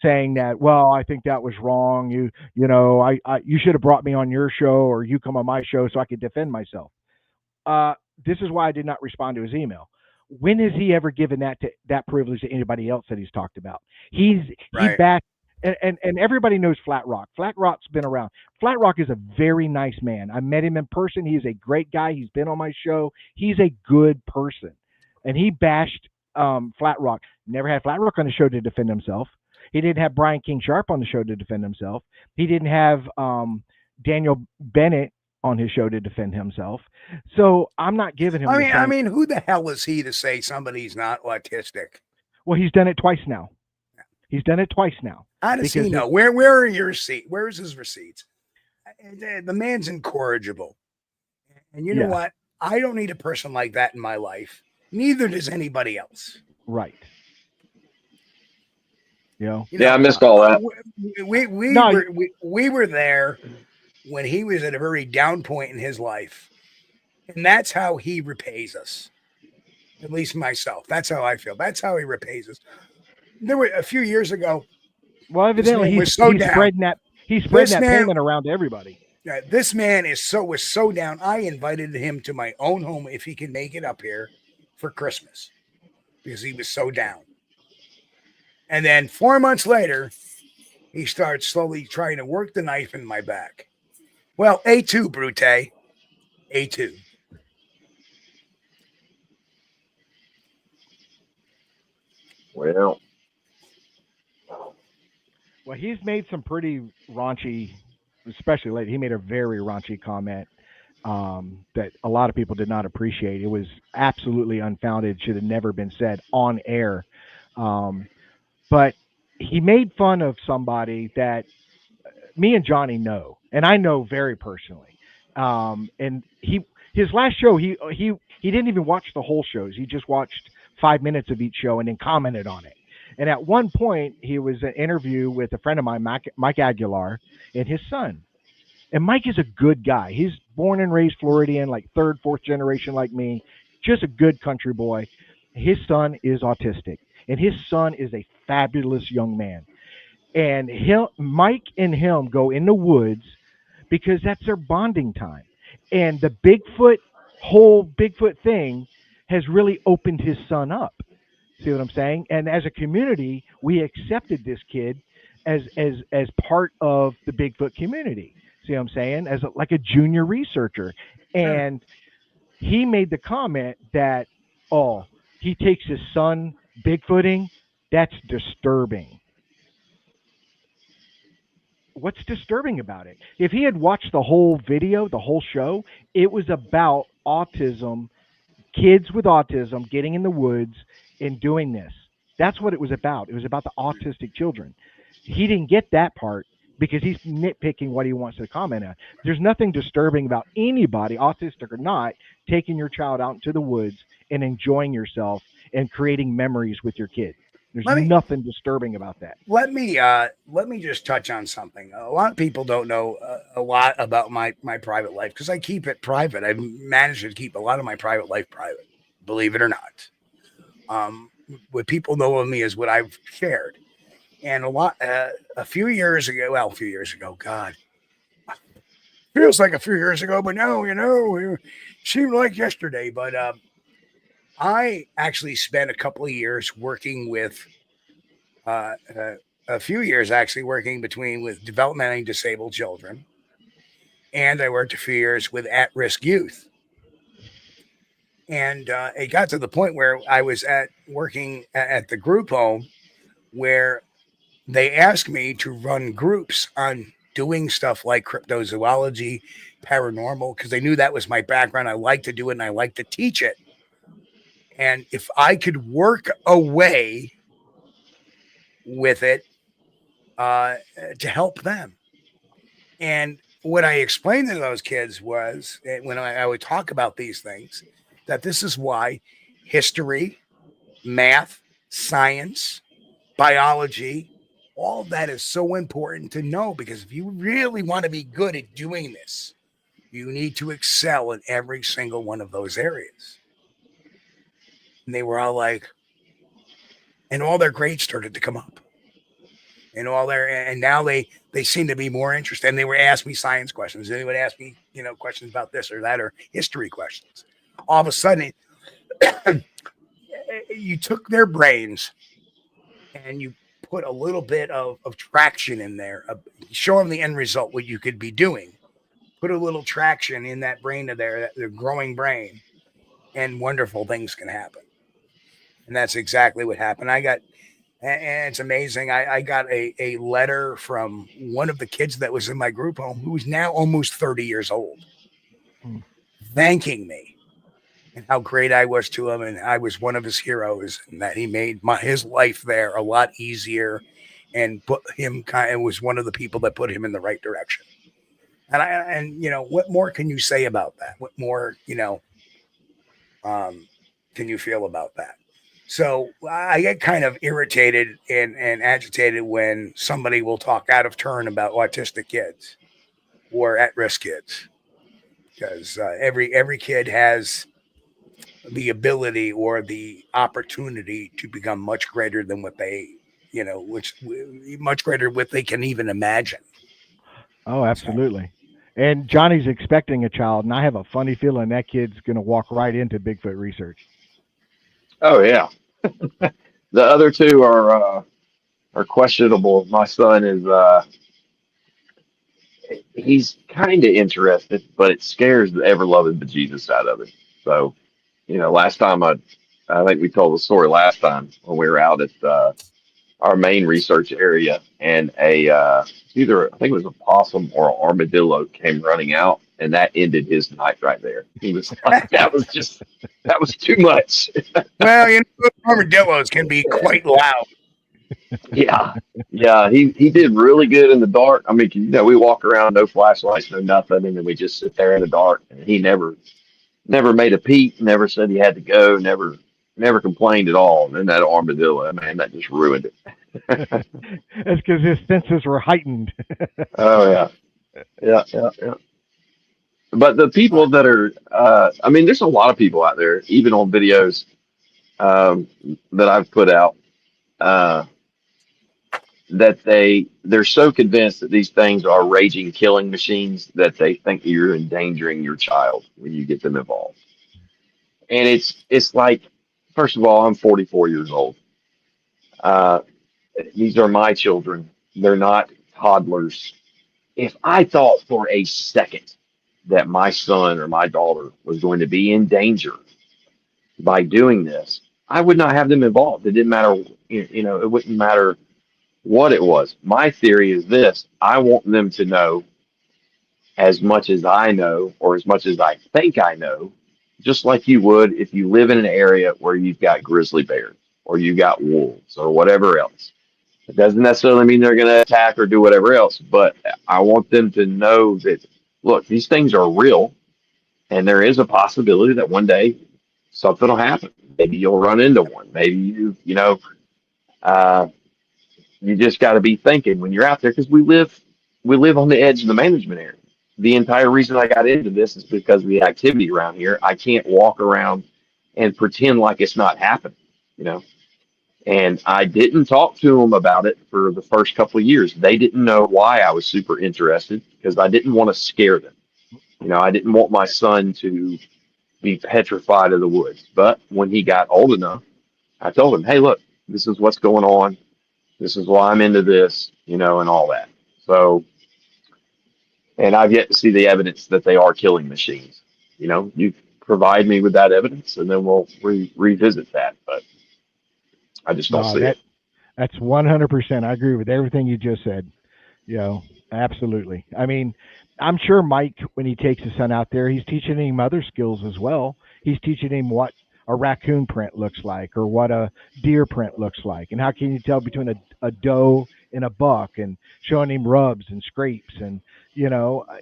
saying that, well, I think that was wrong. You should have brought me on your show, or you come on my show so I could defend myself. This is why I did not respond to his email. When has he ever given that privilege to anybody else that he's talked about? He bashed, and everybody knows Flat Rock. Flat Rock's been around. Flat Rock is a very nice man. I met him in person. He's a great guy. He's been on my show. He's a good person. And he bashed Flat Rock. Never had Flat Rock on the show to defend himself. He didn't have Brian King Sharp on the show to defend himself. He didn't have Daniel Bennett on his show to defend himself. So I'm not giving him. I mean, who the hell is he to say somebody's not autistic? Well, he's done it twice now. He's done it twice now. How does he know? Where are your receipts? Where is his receipts? The man's incorrigible. And you know what? I don't need a person like that in my life. Neither does anybody else. Right. I missed all that. We were there when he was at a very down point in his life. And that's how he repays us. At least myself. That's how I feel. That's how he repays us. There were a few years ago. Well, evidently he's spreading that. He's spreading This that man, payment around to everybody. this man was so down. I invited him to my own home if he can make it up here for Christmas because he was so down. And then 4 months later, he starts slowly trying to work the knife in my back. Well, A2, Brute. A2. Well, Well, he's made some pretty raunchy, especially lately. He made a very raunchy comment that a lot of people did not appreciate. It was absolutely unfounded. Should have never been said on air. Um, but he made fun of somebody that me and Johnny know, and I know very personally. And his last show, he didn't even watch the whole shows. He just watched 5 minutes of each show and then commented on it. And at one point, he was an interview with a friend of mine, Mike Aguilar, and his son. And Mike is a good guy. He's born and raised Floridian, like third, fourth generation, like me. Just a good country boy. His son is autistic, and his son is a fabulous young man. And Mike and him go in the woods because that's their bonding time. And the whole Bigfoot thing has really opened his son up. See what I'm saying? And as a community, we accepted this kid as part of the Bigfoot community. See what I'm saying? As like a junior researcher. And he made the comment that, oh, he takes his son Bigfooting. That's disturbing. What's disturbing about it? If he had watched the whole video, the whole show, it was about autism, kids with autism getting in the woods and doing this. That's what it was about. It was about the autistic children. He didn't get that part because he's nitpicking what he wants to comment on. There's nothing disturbing about anybody, autistic or not, taking your child out into the woods and enjoying yourself and creating memories with your kid. There's nothing disturbing about that. Let me just touch on something. A lot of people don't know a lot about my private life because I keep it private. I've managed to keep a lot of my private life private, believe it or not. What people know of me is what I've shared. And a few years ago, God, feels like a few years ago, but no, it seemed like yesterday. But I actually spent a couple of years working with, a few years actually working with developmentally disabled children. And I worked a few years with at-risk youth. And it got to the point where I was working at the group home where they asked me to run groups on doing stuff like cryptozoology, paranormal, because they knew that was my background. I like to do it and I like to teach it. And if I could work away with it to help them. And what I explained to those kids was when I would talk about these things, that this is why history, math, science, biology, all that is so important to know, because if you really want to be good at doing this, you need to excel in every single one of those areas. And they were all like, and all their grades started to come up. And now they seem to be more interested. And they were asking me science questions. They would ask me, questions about this or that or history questions. All of a sudden, you took their brains and you put a little bit of traction in there. Show them the end result, what you could be doing. Put a little traction in that brain of their growing brain, and wonderful things can happen. And that's exactly what happened. And it's amazing. I got a letter from one of the kids that was in my group home, who is now almost 30 years old, thanking me and how great I was to him. And I was one of his heroes, and that he made his life there a lot easier and put him was one of the people that put him in the right direction. And what more can you say about that? What more, can you feel about that? So I get kind of irritated and agitated when somebody will talk out of turn about autistic kids or at-risk kids, because every kid has the ability or the opportunity to become much greater than what they, much greater what they can even imagine. Oh, So, absolutely. And Johnny's expecting a child, and I have a funny feeling that kid's going to walk right into Bigfoot research. Oh yeah. The other two are questionable. My son is he's kind of interested, but it scares the ever loving bejesus out of him. So, last time I think we told the story last time when we were out at our main research area, and either I think it was a possum or an armadillo came running out, and that ended his night right there. He was like, that was too much. well, armadillos can be quite loud. Yeah, yeah, he did really good in the dark. I mean, we walk around, no flashlights, no nothing, and then we just sit there in the dark. And he never made a peep, never said he had to go, never complained at all. And then that armadillo, man, that just ruined it. That's because his senses were heightened. Oh yeah, yeah, yeah, yeah. But the people that are, I mean, there's a lot of people out there, even on videos um, that I've put out. Uh, that they're so convinced that these things are raging killing machines that they think you're endangering your child when you get them involved. And it's like, first of all, I'm 44 years old. Uh, these are my children. They're not toddlers. If I thought for a second that my son or my daughter was going to be in danger by doing this, I would not have them involved. It didn't matter, it wouldn't matter what it was. My theory is this: I want them to know as much as I know, or as much as I think I know, just like you would if you live in an area where you've got grizzly bears or you got wolves or whatever else. It doesn't necessarily mean they're going to attack or do whatever else, but I want them to know that, look, these things are real, and there is a possibility that one day something will happen. Maybe you'll run into one. Maybe uh, you just got to be thinking when you're out there, because we live on the edge of the management area. The entire reason I got into this is because of the activity around here. I can't walk around and pretend like it's not happening, you know. And I didn't talk to them about it for the first couple of years. They didn't know why I was super interested, because I didn't want to scare them. I didn't want my son to be petrified of the woods. But when he got old enough, I told him, hey, look, this is what's going on. This is why I'm into this, and all that. So, and I've yet to see the evidence that they are killing machines. You provide me with that evidence, and then we'll revisit that. But I just don't No, see it. that's 100%. I agree with everything you just said. You know, absolutely. I mean, I'm sure Mike, when he takes his son out there, he's teaching him other skills as well. He's teaching him what a raccoon print looks like, or what a deer print looks like, and how can you tell between a doe and a buck, and showing him rubs and scrapes, and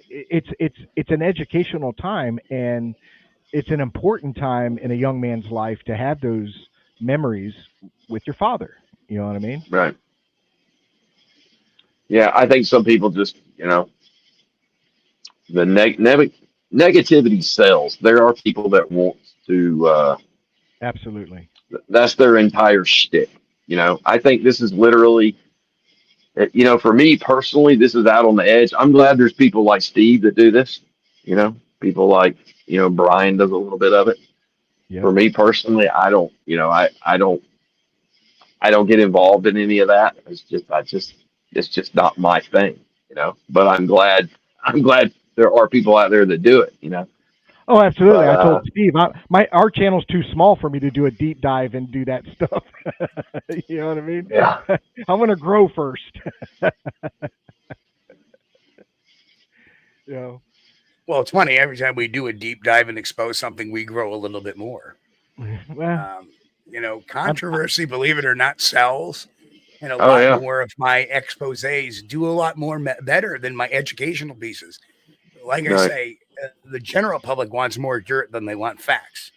it's an educational time, and it's an important time in a young man's life to have those memories with your father. You know what I mean? Right. Yeah, I think some people just, the negativity sells. There are people that want to. Absolutely. That's their entire shtick. I think this is literally. For me personally, this is out on the edge. I'm glad there's people like Steve that do this. People like Brian does a little bit of it. Yep. For me personally, I don't. I don't get involved in any of that. It's just not my thing. But I'm glad there are people out there that do it. Oh, absolutely. But I told Steve, our channel's too small for me to do a deep dive and do that stuff. You know what I mean? yeah, I'm gonna grow first. you know. Well, it's funny. Every time we do a deep dive and expose something, we grow a little bit more. Well, I'm, Controversy, believe it or not, sells. And a oh lot yeah, more of my exposés do a lot more better than my educational pieces. Like I right, say, the general public wants more dirt than they want facts.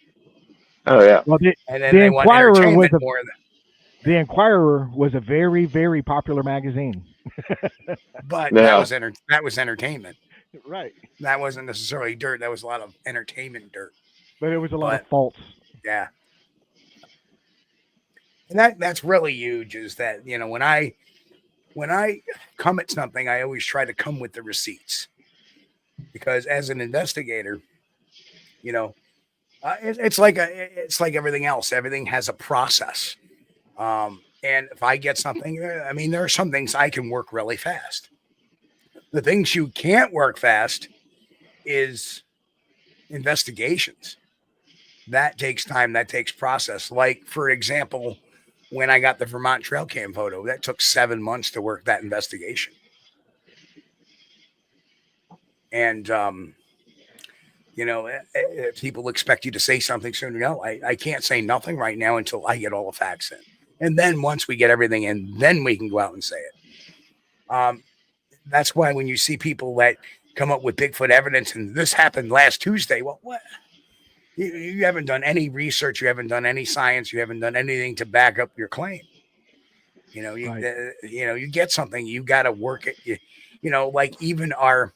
oh yeah, well, And then the they want Inquirer was entertainment a more than. the Inquirer was a very, very popular magazine. But that now was that was entertainment. Right. That wasn't necessarily dirt. That was a lot of entertainment dirt. But it was a lot of But faults. yeah, and that's really huge. Is that when I when I come at something, I always try to come with the receipts, because as an investigator, you know, it's like everything else. Everything has a process. And if I get something, I mean, there are some things I can work really fast. The things you can't work fast is investigations. That takes time. That takes process. Like, for example, when I got the Vermont trail cam photo, that took 7 months to work that investigation. And, people expect you to say something soon. No, I can't say nothing right now until I get all the facts in. And then once we get everything in, then we can go out and say it. That's why when you see people that come up with Bigfoot evidence and this happened last Tuesday, well, what? You haven't done any research. You haven't done any science. You haven't done anything to back up your claim. You get something, you got to work it. Like even our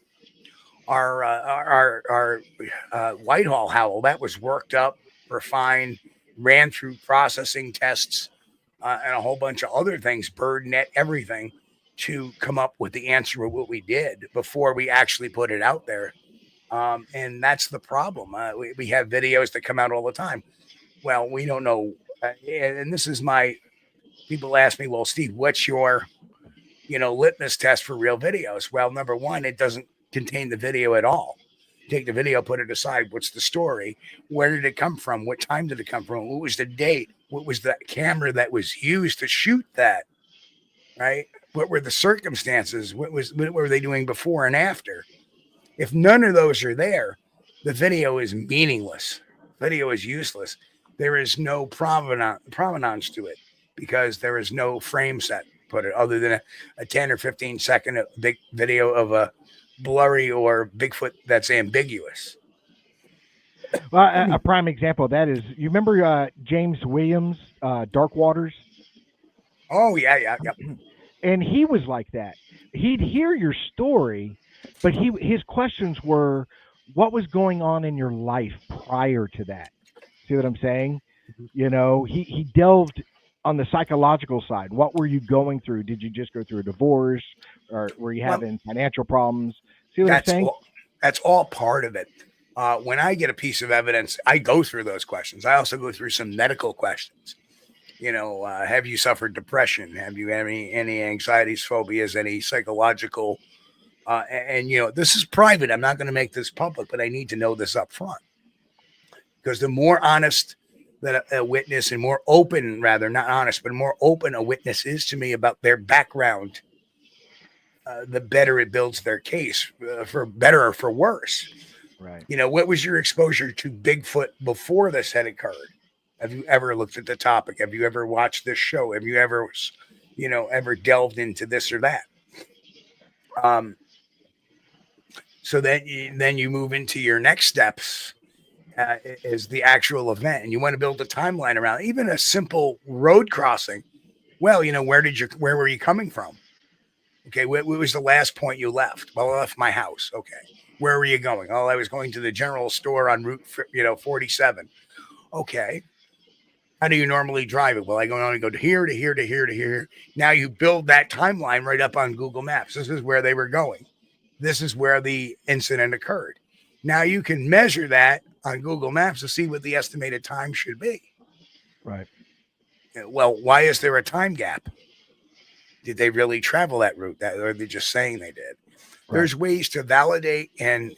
Whitehall howl, that was worked up, refined, ran through processing tests, and a whole bunch of other things, bird net, everything, to come up with the answer of what we did before we actually put it out there. And that's the problem. We have videos that come out all the time. Well, we don't know. And this is people ask me, well, Steve, what's your, litmus test for real videos? Well, number one, it doesn't contain the video at all. Take the video, put it aside. What's the story? Where did it come from? What time did it come from? What was the date? What was the camera that was used to shoot that? Right? What were the circumstances? What were they doing before and after? If none of those are there, the video is meaningless. Video is useless. There is no provenance to it because there is no frame set put it other than a 10 or 15 second big video of a blurry or Bigfoot that's ambiguous. Well, a prime example of that is, you remember James Williams, Dark Waters? Oh, yeah. And he was like that. He'd hear your story, but his questions were, what was going on in your life prior to that? See what I'm saying? He delved on the psychological side. What were you going through? Did you just go through a divorce, or were you having financial problems? See what I'm saying? That's all part of it. When I get a piece of evidence, I go through those questions. I also go through some medical questions. Have you suffered depression? Have you had any anxieties, phobias, any psychological? And this is private. I'm not going to make this public, but I need to know this up front. Because the more honest that a witness, and more open, rather, not honest, but more open a witness is to me about their background, the better it builds their case, for better or for worse. Right. What was your exposure to Bigfoot before this had occurred? Have you ever looked at the topic? Have you ever watched this show? Have you ever, ever delved into this or that? So then you move into your next steps, is the actual event, and you want to build a timeline around even a simple road crossing. Well, where were you coming from? Okay, what was the last point you left? Well, I left my house. Okay, where were you going? Oh, I was going to the general store on Route 47. Okay, how do you normally drive it? Well, I only go to here to here to here to here. Now you build that timeline right up on Google Maps. This is where they were going. This is where the incident occurred. Now you can measure that on Google Maps to see what the estimated time should be. Right. Well, why is there a time gap? Did they really travel that route? Or are they just saying they did? Right. There's ways to validate and,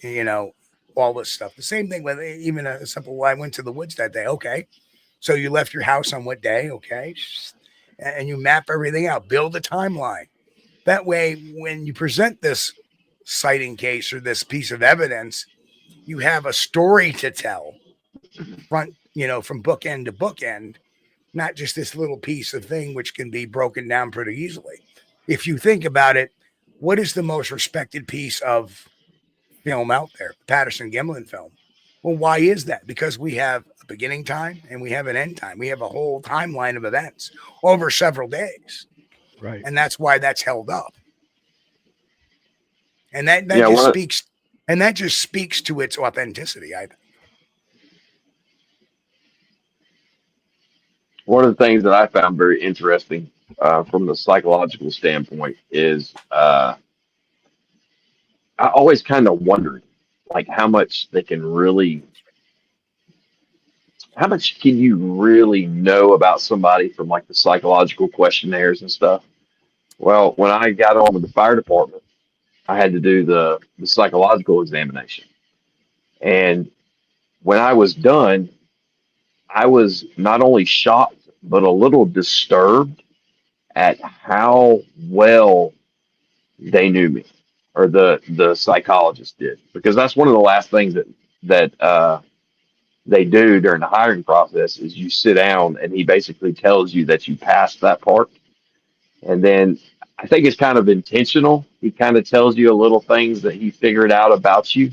all this stuff. The same thing with even a simple, I went to the woods that day. Okay. So you left your house on what day? Okay. And you map everything out, build a timeline. That way, when you present this sighting case or this piece of evidence, you have a story to tell from bookend to bookend, not just this little piece of thing, which can be broken down pretty easily. If you think about it, what is the most respected piece of film out there? Patterson-Gimlin film. Well, why is that? Because we have a beginning time and we have an end time. We have a whole timeline of events over several days. Right. And that's why that's held up. And that just speaks to its authenticity, I think. One of the things that I found very interesting from the psychological standpoint is I always kind of wondered like how much can you really know about somebody from like the psychological questionnaires and stuff. Well, when I got on with the fire department, I had to do the psychological examination. And when I was done, I was not only shocked, but a little disturbed at how well they knew me, or the psychologist did, because that's one of the last things that they do during the hiring process is you sit down and he basically tells you that you passed that part. And then I think it's kind of intentional. He kind of tells you a little things that he figured out about you.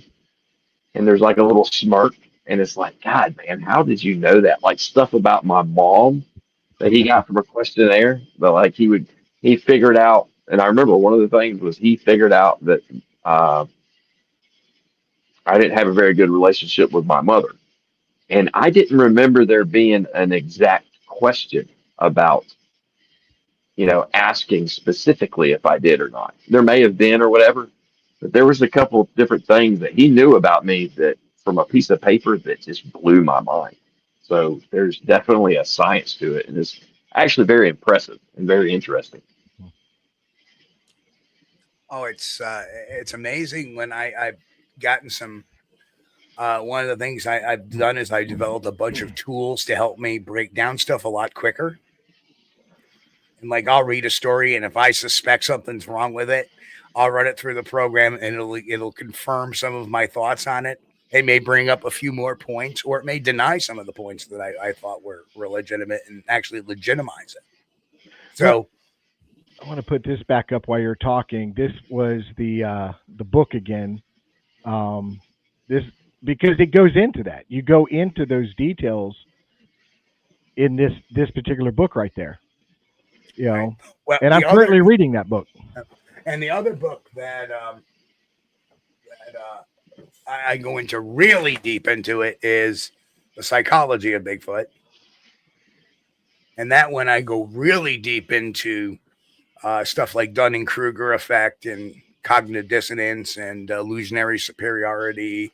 And there's like a little smirk. And it's like, God, man, how did you know that? Like stuff about my mom that he got from a questionnaire. But like he figured out. And I remember one of the things was he figured out that uh, I didn't have a very good relationship with my mother. And I didn't remember there being an exact question about asking specifically if I did or not. There may have been or whatever, but there was a couple of different things that he knew about me that from a piece of paper that just blew my mind. So there's definitely a science to it, and it's actually very impressive and very interesting. Oh, it's amazing when I've gotten some. One of the things I've done is I developed a bunch of tools to help me break down stuff a lot quicker. And like I'll read a story, and if I suspect something's wrong with it, I'll run it through the program, and it'll confirm some of my thoughts on it. It may bring up a few more points, or it may deny some of the points that I thought were legitimate and actually legitimize it. So. Well, I want to put this back up while you're talking. This was the book again. This because it goes into that. You go into those details in this particular book right there. Right. Well, and I'm currently reading that book. And the other book that I go into really deep into it is The Psychology of Bigfoot. And that one I go really deep into stuff like Dunning-Kruger effect and cognitive dissonance and illusionary superiority.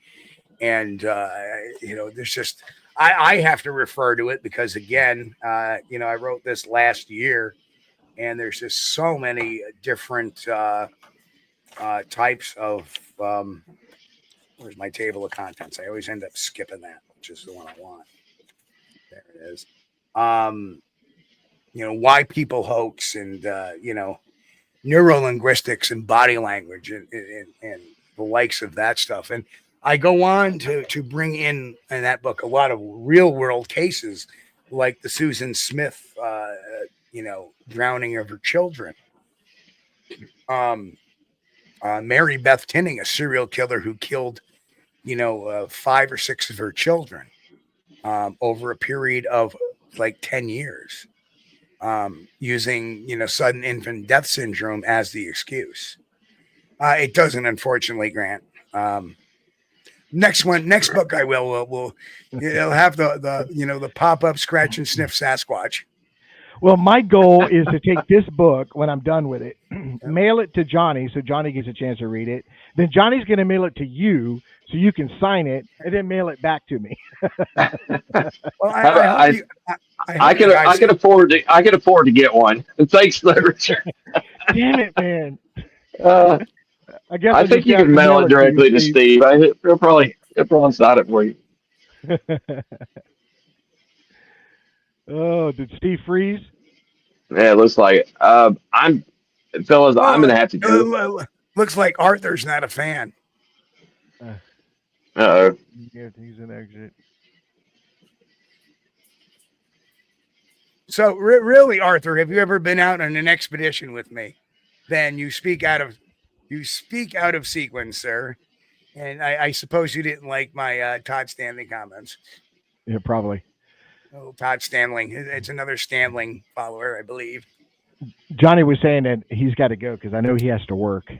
And, there's just, I have to refer to it because, again, I wrote this last year, and there's just so many different types of, where's my table of contents? I always end up skipping that, which is the one I want. There it is. Why people hoax and, neurolinguistics and body language and the likes of that stuff. And I go on to bring in that book a lot of real world cases like the Susan Smith, drowning of her children. Mary Beth Tinning, a serial killer who killed, 5 or 6 of her children over a period of like 10 years. Using, sudden infant death syndrome as the excuse. It doesn't, unfortunately, Grant. Next book I will it'll have the pop-up scratch and sniff Sasquatch. Well, my goal is to take this book when I'm done with it, mail it to Johnny so Johnny gets a chance to read it. Then Johnny's going to mail it to you so you can sign it and then mail it back to me. Well, I can afford to get one. Thanks, Richard. Damn it, man. I think you can mail it directly to Steve. He'll probably sign it for you. Oh, did Steve freeze? Yeah, it looks like it. I'm gonna have to go. Looks like Arthur's not a fan. Uh-oh. Yeah, he's an exit. So really, Arthur, have you ever been out on an expedition with me? Then you speak out of sequence, sir. And I suppose you didn't like my Todd Stanley comments. Yeah, probably. Oh, Todd Stanling. It's another Stanling follower, I believe. Johnny was saying that he's got to go because I know he has to work.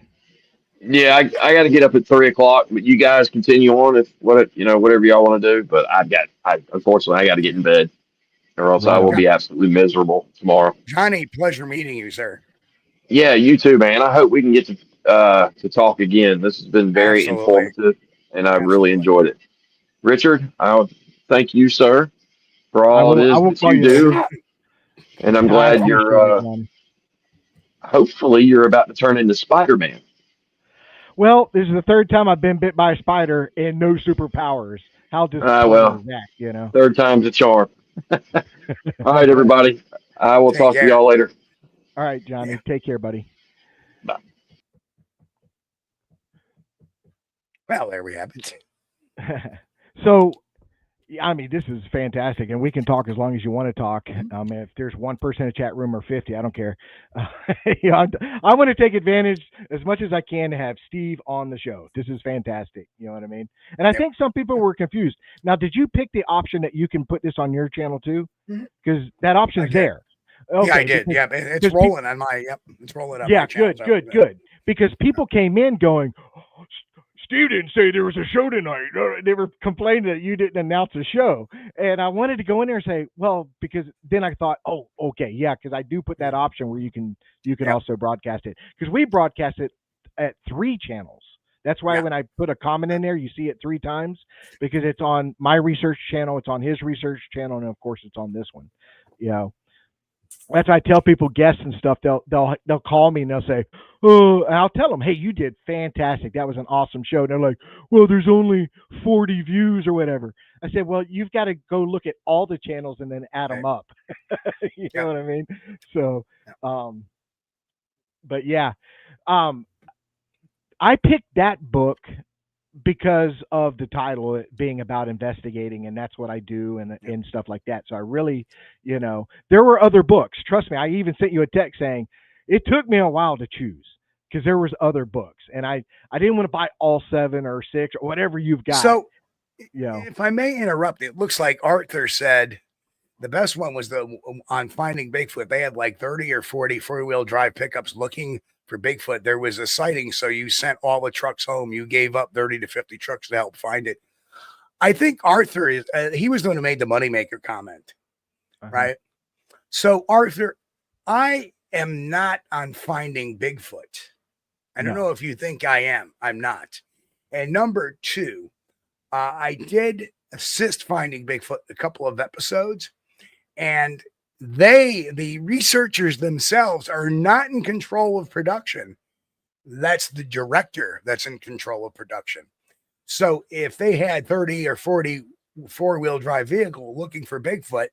Yeah, I got to get up at 3:00, but you guys continue on whatever y'all want to do. But unfortunately, I got to get in bed. or else I Right will on. be absolutely miserable tomorrow. Johnny, pleasure meeting you, sir. Yeah, you too, man. I hope we can get to talk again. This has been very Absolutely. informative, and I've really Absolutely. enjoyed it. Richard, I would thank you, sir, for I all it will. I is will that call you you later. do, and I'm I glad appreciate it, you're. Johnny. Hopefully, you're about to turn into Spider-Man. Well, this is the third time I've been bit by a spider and no superpowers. How disappointing Well, is that? You know. third time's a charm. All right, everybody. I will Take talk to care. y'all later. All right, Yeah. Johnny. Take care, buddy. Bye. Well, there we have it. So, yeah, I mean, this is fantastic, and we can talk as long as you want to talk. If there's one person in the chat room or 50, I don't care. You know, I want to take advantage as much as I can to have Steve on the show. This is fantastic. You know what I mean? And I Yep. think some people were confused. Now, did you pick the option that you can put this on your channel too? Because that option's did. there. Okay, Yeah, I did. because- Yeah, it's because rolling on my. Yep, it's rolling on yeah, my channel. good. Because people came in going, Steve didn't say there was a show tonight. They were complaining that you didn't announce a show. And I wanted to go in there and say, well, because then I thought, oh, okay, yeah, because I do put that option where you can Yep. also broadcast it. Because we broadcast it at 3 channels. That's why Yeah. when I put a comment in there, you see it 3 times, because it's on my research channel, it's on his research channel, and of course it's on this one. You know. That's why I tell people, guests and stuff, they'll call me and they'll say, oh, and I'll tell them, hey, you did fantastic. That was an awesome show. And they're like, well, there's only 40 views or whatever. I said, well, you've got to go look at all the channels and then add them up. You know what I mean? So, but yeah, I picked that book because of the title, it being about investigating, and that's what I do, and stuff like that. So I really, you know, there were other books. Trust me, I even sent you a text saying it took me a while to choose because there was other books, and I didn't want to buy all 7 or 6 or whatever you've got. So, you know, if I may interrupt, it looks like Arthur said the best one was the on Finding Bigfoot. They had like 30 or 40 four-wheel drive pickups looking for Bigfoot. There was a sighting, so you sent all the trucks home. You gave up 30 to 50 trucks to help find it. I think Arthur is he was the one who made the moneymaker comment, right? So Arthur, I am not on Finding Bigfoot. I don't know if you think I am. I'm not. And number 2, I did assist Finding Bigfoot a couple of episodes, and the researchers themselves are not in control of production. That's the director that's in control of production. So if they had 30 or 40 four-wheel drive vehicle looking for Bigfoot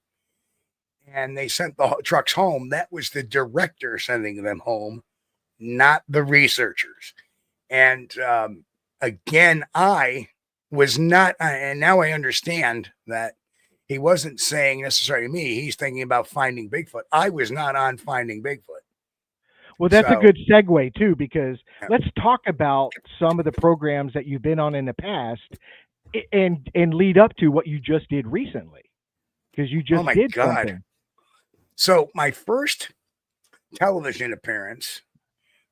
and they sent the trucks home, that was the director sending them home, not the researchers. And again, I was not, and now I understand that he wasn't saying necessarily me. He's thinking about Finding Bigfoot. I was not on Finding Bigfoot. Well, that's a So- good segue too, because Yeah. let's talk about some of the programs that you've been on in the past, and lead up to what you just did recently, because you just my did God. something. So my first television appearance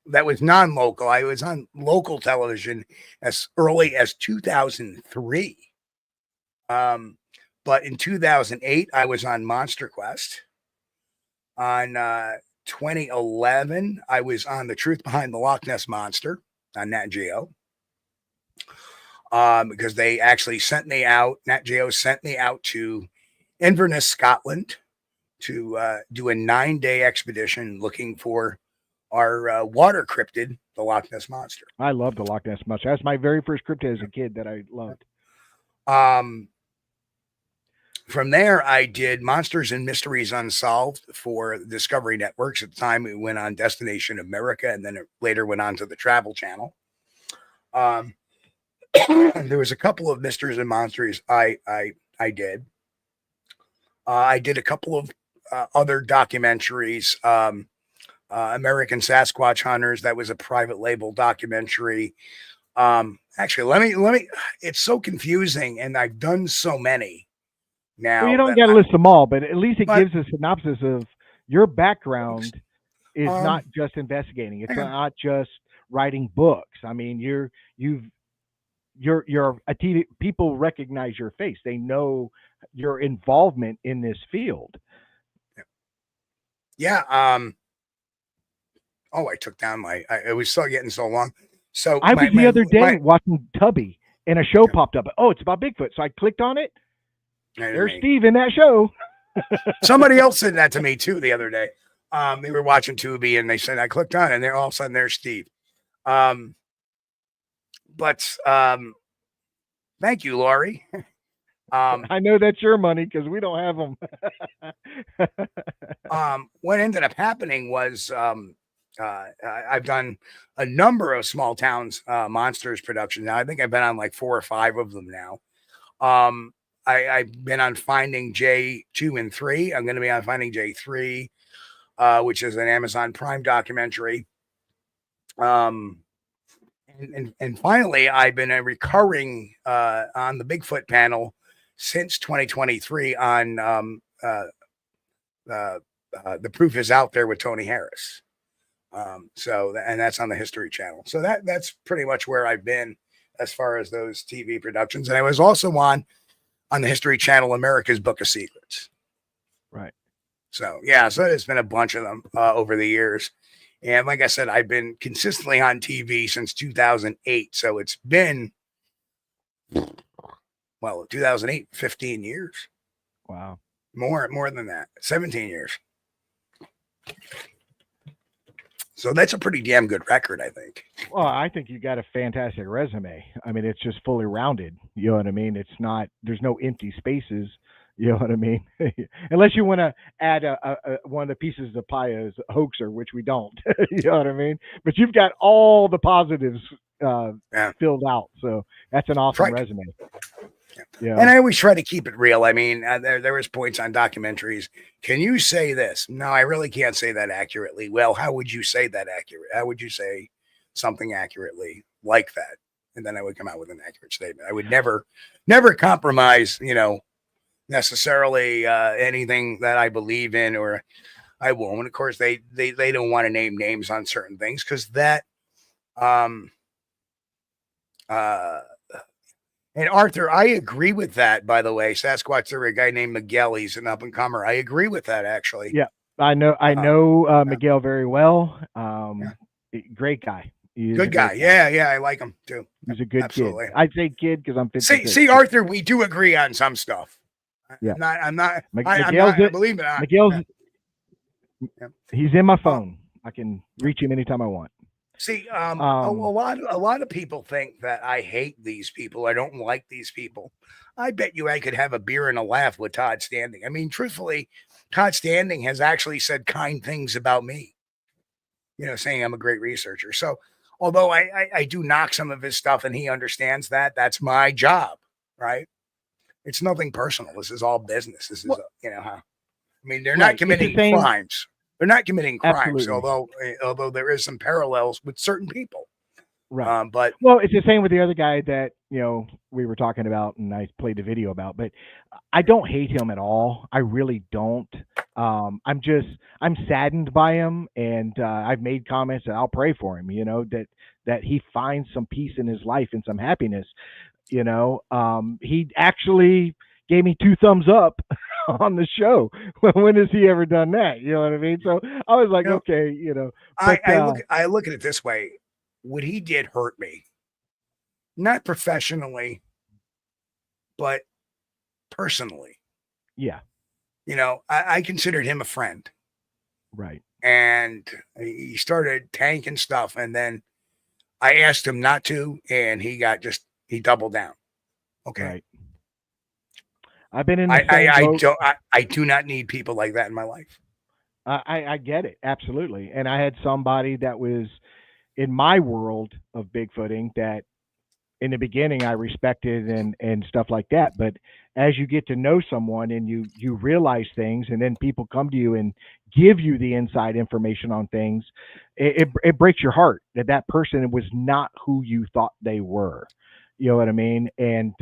that was non-local, I was on local television as early as 2003. But in 2008, I was on Monster Quest. On 2011, I was on The Truth Behind the Loch Ness Monster on Nat Geo. Because they actually sent me out, Nat Geo sent me out to Inverness, Scotland to do a 9-day expedition looking for our water cryptid, the Loch Ness Monster. I love the Loch Ness Monster. That's my very first cryptid as a kid that I loved. From there, I did Monsters and Mysteries Unsolved for Discovery Networks. At the time, it went on Destination America, and then it later went on to the Travel Channel. There was a couple of Mysteries and Monsters I did. I did a couple of other documentaries. American Sasquatch Hunters. That was a private label documentary. Actually, let me. It's so confusing, and I've done so many. Now, Well, you don't got to list them all, but at least it gives a synopsis of your background is not just investigating. It's not just writing books. I mean, you're a TV. People recognize your face. They know your involvement in this field. Yeah. Oh, I took down it was so getting so long. So I was the other day watching Tubby, and a show popped up. Oh, it's about Bigfoot. So I clicked on it. There's Steve in that show. Somebody else said that to me too the otother day. They were watching Tubi, and they said I clicked on it, and they're all of a sudden there's Steve. But thank you, Laurie. I know that's your money because we don't have them. What ended up happening was I've done a number of small towns monsters productions. Now I think I've been on like 4 or 5 of them now. I've been on Finding J2 and 3. I'm going to be on Finding J3, which is an Amazon Prime documentary. And finally, I've been a recurring on the Bigfoot panel since 2023 on The Proof Is Out There with Tony Harris. And that's on the History Channel. So that's pretty much where I've been as far as those TV productions. And I was also on the History Channel, America's Book of Secrets. Right. So, yeah, so there's been a bunch of them over the years. And like I said, I've been consistently on TV since 2008. So it's been, 2008, 15 years. Wow. More than that, 17 years. So that's a pretty damn good record, I think. Well, I think you got a fantastic resume. I mean, it's just fully rounded. You know what I mean? It's not, there's no empty spaces. You know what I mean? Unless you want to add one of the pieces of the pie as a hoaxer, which we don't. You know what I mean? But you've got all the positives filled out. So that's an awesome resume. Yeah. And I always try to keep it real. I mean, there was points on documentaries. Can you say this? No, I really can't say that accurately. Well, how would you say that accurate? How would you say something accurately like that? And then I would come out with an accurate statement. I would never compromise, necessarily anything that I believe in, or I won't. Of course, they don't want to name names on certain things because that and Arthur, I agree with that, by the way. Sasquatch, there a guy named Miguel. He's an up and comer. I agree with that, actually. Yeah, I know Miguel very well. Great guy. Good guy. Yeah, I like him too. He's a good kid. I'd say kid because I'm 56. See, Arthur, we do agree on some stuff. Yeah. I'm not. Miguel's I believe it. Miguel's. Yeah. He's in my phone. I can reach him anytime I want. See, a lot of people think that I hate these people. I don't like these people. I bet you I could have a beer and a laugh with Todd Standing. I mean, truthfully, Todd Standing has actually said kind things about me, saying I'm a great researcher. So although I do knock some of his stuff and he understands that, that's my job, right? It's nothing personal. This is all business. This is, I mean, they're not committing crimes. They're not committing crimes, although there is some parallels with certain people. Right. But it's the same with the other guy that, we were talking about and I played the video about, but I don't hate him at all. I really don't. I'm saddened by him, and I've made comments that I'll pray for him, that he finds some peace in his life and some happiness. He actually gave me 2 thumbs up on the show. When has he ever done that? You know what I mean? So I was like, okay, But, I look at it this way. What he did hurt me, not professionally, but personally. Yeah. I considered him a friend. Right. And he started tanking stuff. And then I asked him not to, and he doubled down. Okay. Right. I've been in the I do not need people like that in my life. I get it. Absolutely. And I had somebody that was in my world of Bigfooting that in the beginning I respected and stuff like that. But as you get to know someone and you realize things, and then people come to you and give you the inside information on things, it breaks your heart that person was not who you thought they were. You know what I mean? And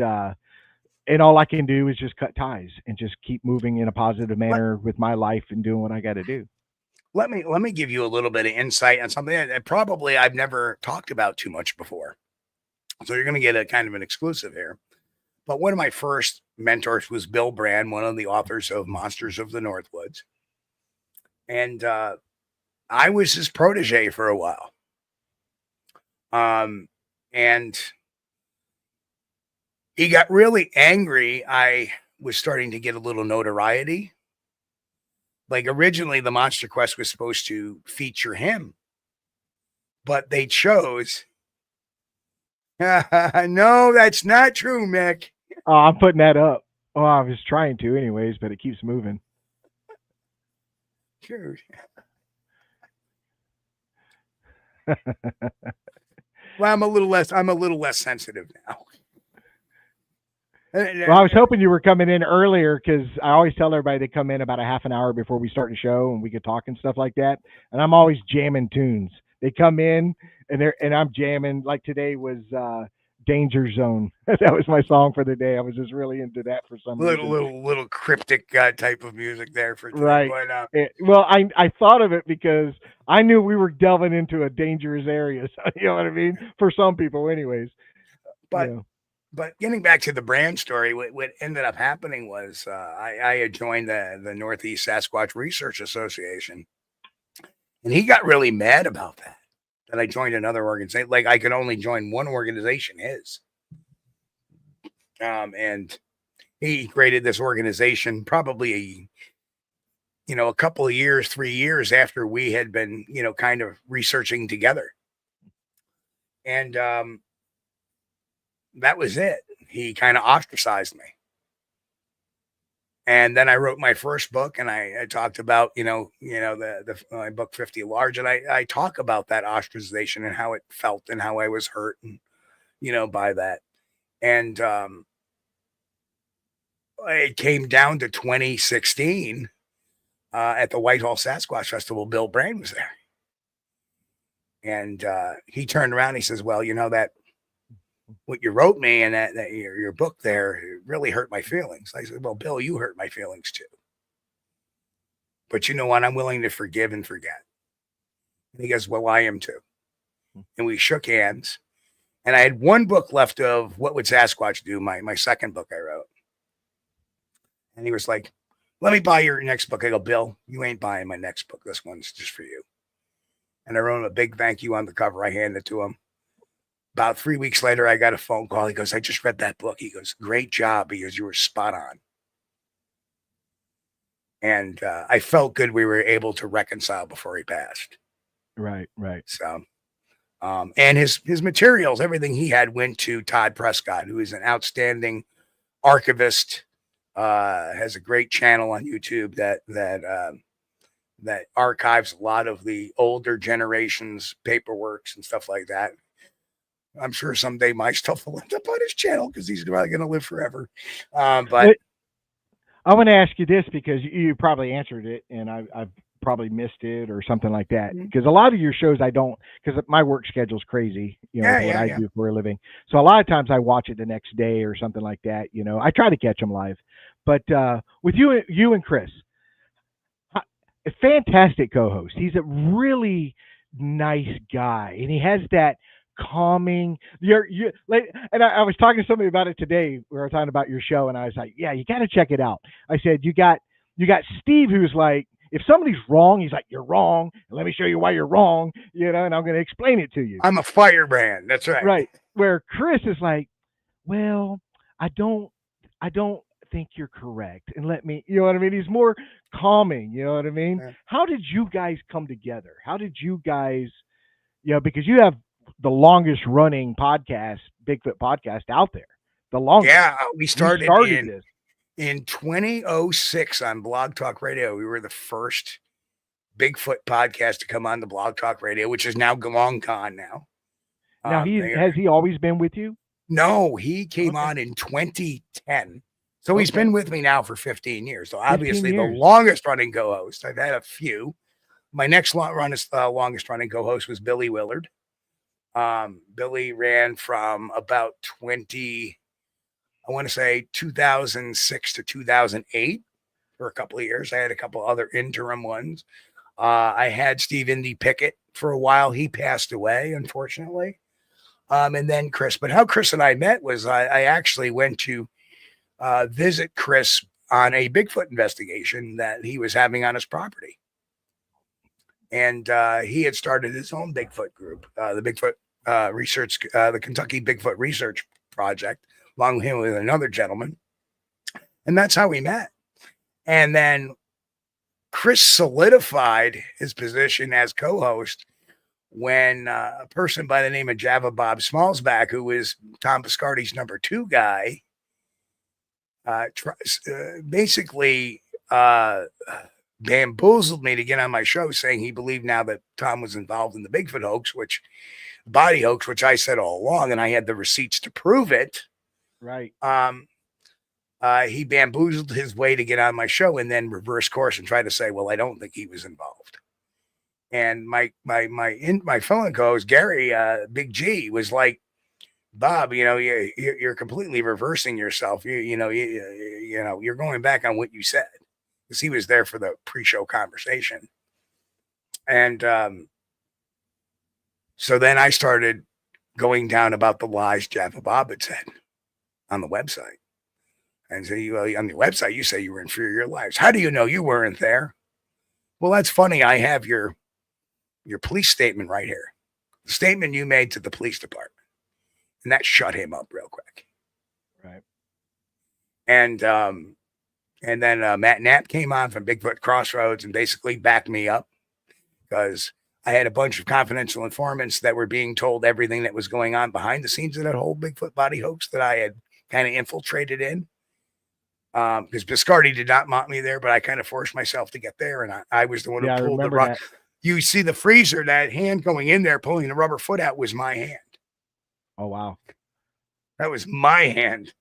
all I can do is just cut ties and just keep moving in a positive manner with my life and doing what I got to do. Let me give you a little bit of insight on something that probably I've never talked about too much before. So you're going to get a kind of an exclusive here. But one of my first mentors was Bill Brand, one of the authors of Monsters of the Northwoods. And I was his protege for a while. And he got really angry. I was starting to get a little notoriety. Like originally, the Monster Quest was supposed to feature him, but they chose. No, that's not true, Mick. Oh, I'm putting that up. Oh, I was trying to, anyways, but it keeps moving. Sure. Well, I'm a little less sensitive now. Well, I was hoping you were coming in earlier because I always tell everybody to come in about a half an hour before we start the show and we could talk and stuff like that. And I'm always jamming tunes. They come in and I'm jamming. Like today was Danger Zone. That was my song for the day. I was just really into that for some reason. Little cryptic type of music there for today. Right. But, well, I thought of it because I knew we were delving into a dangerous area. So, you know what I mean? For some people, anyways. But you know. But getting back to the Brand story, what ended up happening was I had joined the Northeast Sasquatch Research Association, and he got really mad about that I joined another organization. Like I could only join one organization, his. And he created this organization probably a couple of years, 3 years after we had been, kind of researching together. And that was it. He kind of ostracized me. And then I wrote my first book, and I talked about, my book 50 Large, and I talk about that ostracization and how it felt and how I was hurt and, by that. And it came down to 2016 at the Whitehall Sasquatch Festival. Bill Brand was there. And he turned around and he says, well, that what you wrote me and that your book there, it really hurt my feelings. I said, well, Bill, you hurt my feelings too. But you know what? I'm willing to forgive and forget. And he goes, well, I am too. And we shook hands. And I had one book left of What Would Sasquatch Do, my second book I wrote. And he was like, let me buy your next book. I go, Bill, you ain't buying my next book. This one's just for you. And I wrote him a big thank you on the cover. I handed it to him. About 3 weeks later, I got a phone call. He goes, I just read that book. He goes, great job. He goes, you were spot on. And I felt good we were able to reconcile before he passed. Right. So, and his materials, everything he had went to Todd Prescott, who is an outstanding archivist, has a great channel on YouTube that archives a lot of the older generations' paperworks and stuff like that. I'm sure someday my stuff will end up on his channel because he's probably going to live forever. But I want to ask you this because you probably answered it and I've probably missed it or something like that. Because a lot of your shows I don't, because my work schedule's crazy, what I do for a living. So a lot of times I watch it the next day or something like that. I try to catch them live. But with you and Chris, a fantastic co-host. He's a really nice guy, and he has that calming. And I was talking to somebody about it today. We were talking about your show, and I was like, "Yeah, you got to check it out." I said, "You got Steve, who's like, if somebody's wrong, he's like, you're wrong. Let me show you why you're wrong, and I'm going to explain it to you." I'm a firebrand. That's right. Right. Where Chris is like, "Well, I don't think you're correct, and let me," you know what I mean? He's more calming, you know what I mean? Yeah. How did you guys come together? How did you guys, because you have the longest running podcast, Bigfoot podcast out there. The longest. Yeah, we started this in 2006 on Blog Talk Radio. We were the first Bigfoot podcast to come on the Blog Talk Radio, which is now long gone now. Now, has he always been with you? No, he came on in 2010. So he's been with me now for 15 years. So obviously the longest running co-host. I've had a few. My next longest running co-host was Billy Willard. Billy ran from about 2006 to 2008 for a couple of years. I had a couple other interim ones. I had Steve Indy Pickett for a while. He passed away, unfortunately. And then Chris. But how Chris and I met was I actually went to visit Chris on a Bigfoot investigation that he was having on his property. And he had started his own Bigfoot group, the Bigfoot Research, the Kentucky Bigfoot Research Project, along with him with another gentleman. And that's how we met. And then Chris solidified his position as co-host when a person by the name of Java Bob Smallsback, who is Tom Biscardi's number 2 guy, basically bamboozled me to get on my show, saying he believed now that Tom was involved in the Bigfoot hoax, body hoax, which I said all along, and I had the receipts to prove it. Right. He bamboozled his way to get on my show and then reverse course and try to say, well, I don't think he was involved. And my phone co-host, Gary, Big G, was like, Bob, you're completely reversing yourself. You're going back on what you said, because he was there for the pre-show conversation. And so then I started going down about the lies Java Bob had said on the website. And so on the website, you say you were in fear of your lives. How do you know you weren't there? Well, that's funny. I have your police statement right here. The statement you made to the police department. And that shut him up real quick. Right. And then Matt Knapp came on from Bigfoot Crossroads and basically backed me up, because I had a bunch of confidential informants that were being told everything that was going on behind the scenes of that whole Bigfoot body hoax that I had kind of infiltrated in. Because Biscardi did not want me there, but I kind of forced myself to get there, and I was the one who pulled the rug. You see the freezer, that hand going in there, pulling the rubber foot out was my hand. Oh, wow. That was my hand.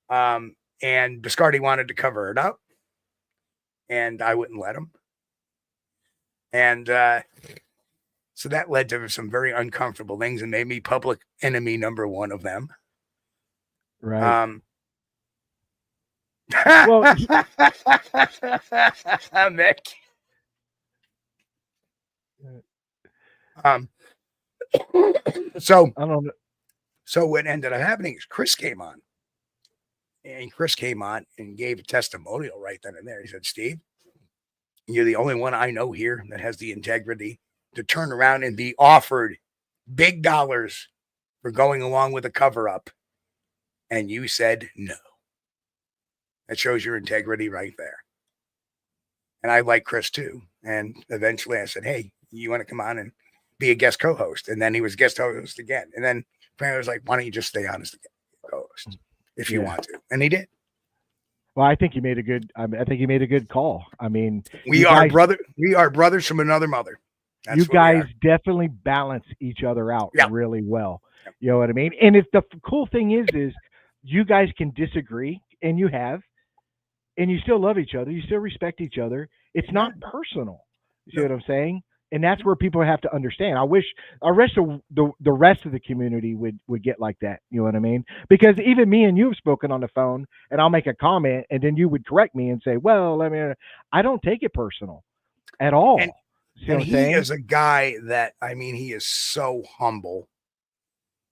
And Biscardi wanted to cover it up, and I wouldn't let him. And so that led to some very uncomfortable things and made me public enemy number 1 of them. Right. Well, Mick. So I don't know. So what ended up happening is Chris came on. And Chris came on and gave a testimonial right then and there. He said, Steve, you're the only one I know here that has the integrity to turn around and be offered big dollars for going along with a cover-up. And you said no. That shows your integrity right there. And I like Chris too. And eventually I said, hey, you want to come on and be a guest co-host? And then he was guest host again. And then apparently I was like, why don't you just stay on as the co-host if you want to? And he did. Well, I think he made a good. I think he made a good call. I mean, we are brothers from another mother. That's you guys definitely balance each other out really well. Yep. You know what I mean? And it's the cool thing is you guys can disagree, and you have, and you still love each other. You still respect each other. It's not personal. You see what I'm saying? And that's where people have to understand. I wish the rest of the community would get like that. You know what I mean? Because even me and you have spoken on the phone, and I'll make a comment, and then you would correct me and say, "Well, I mean, I don't take it personal at all." And he is a guy that, I mean, he is so humble.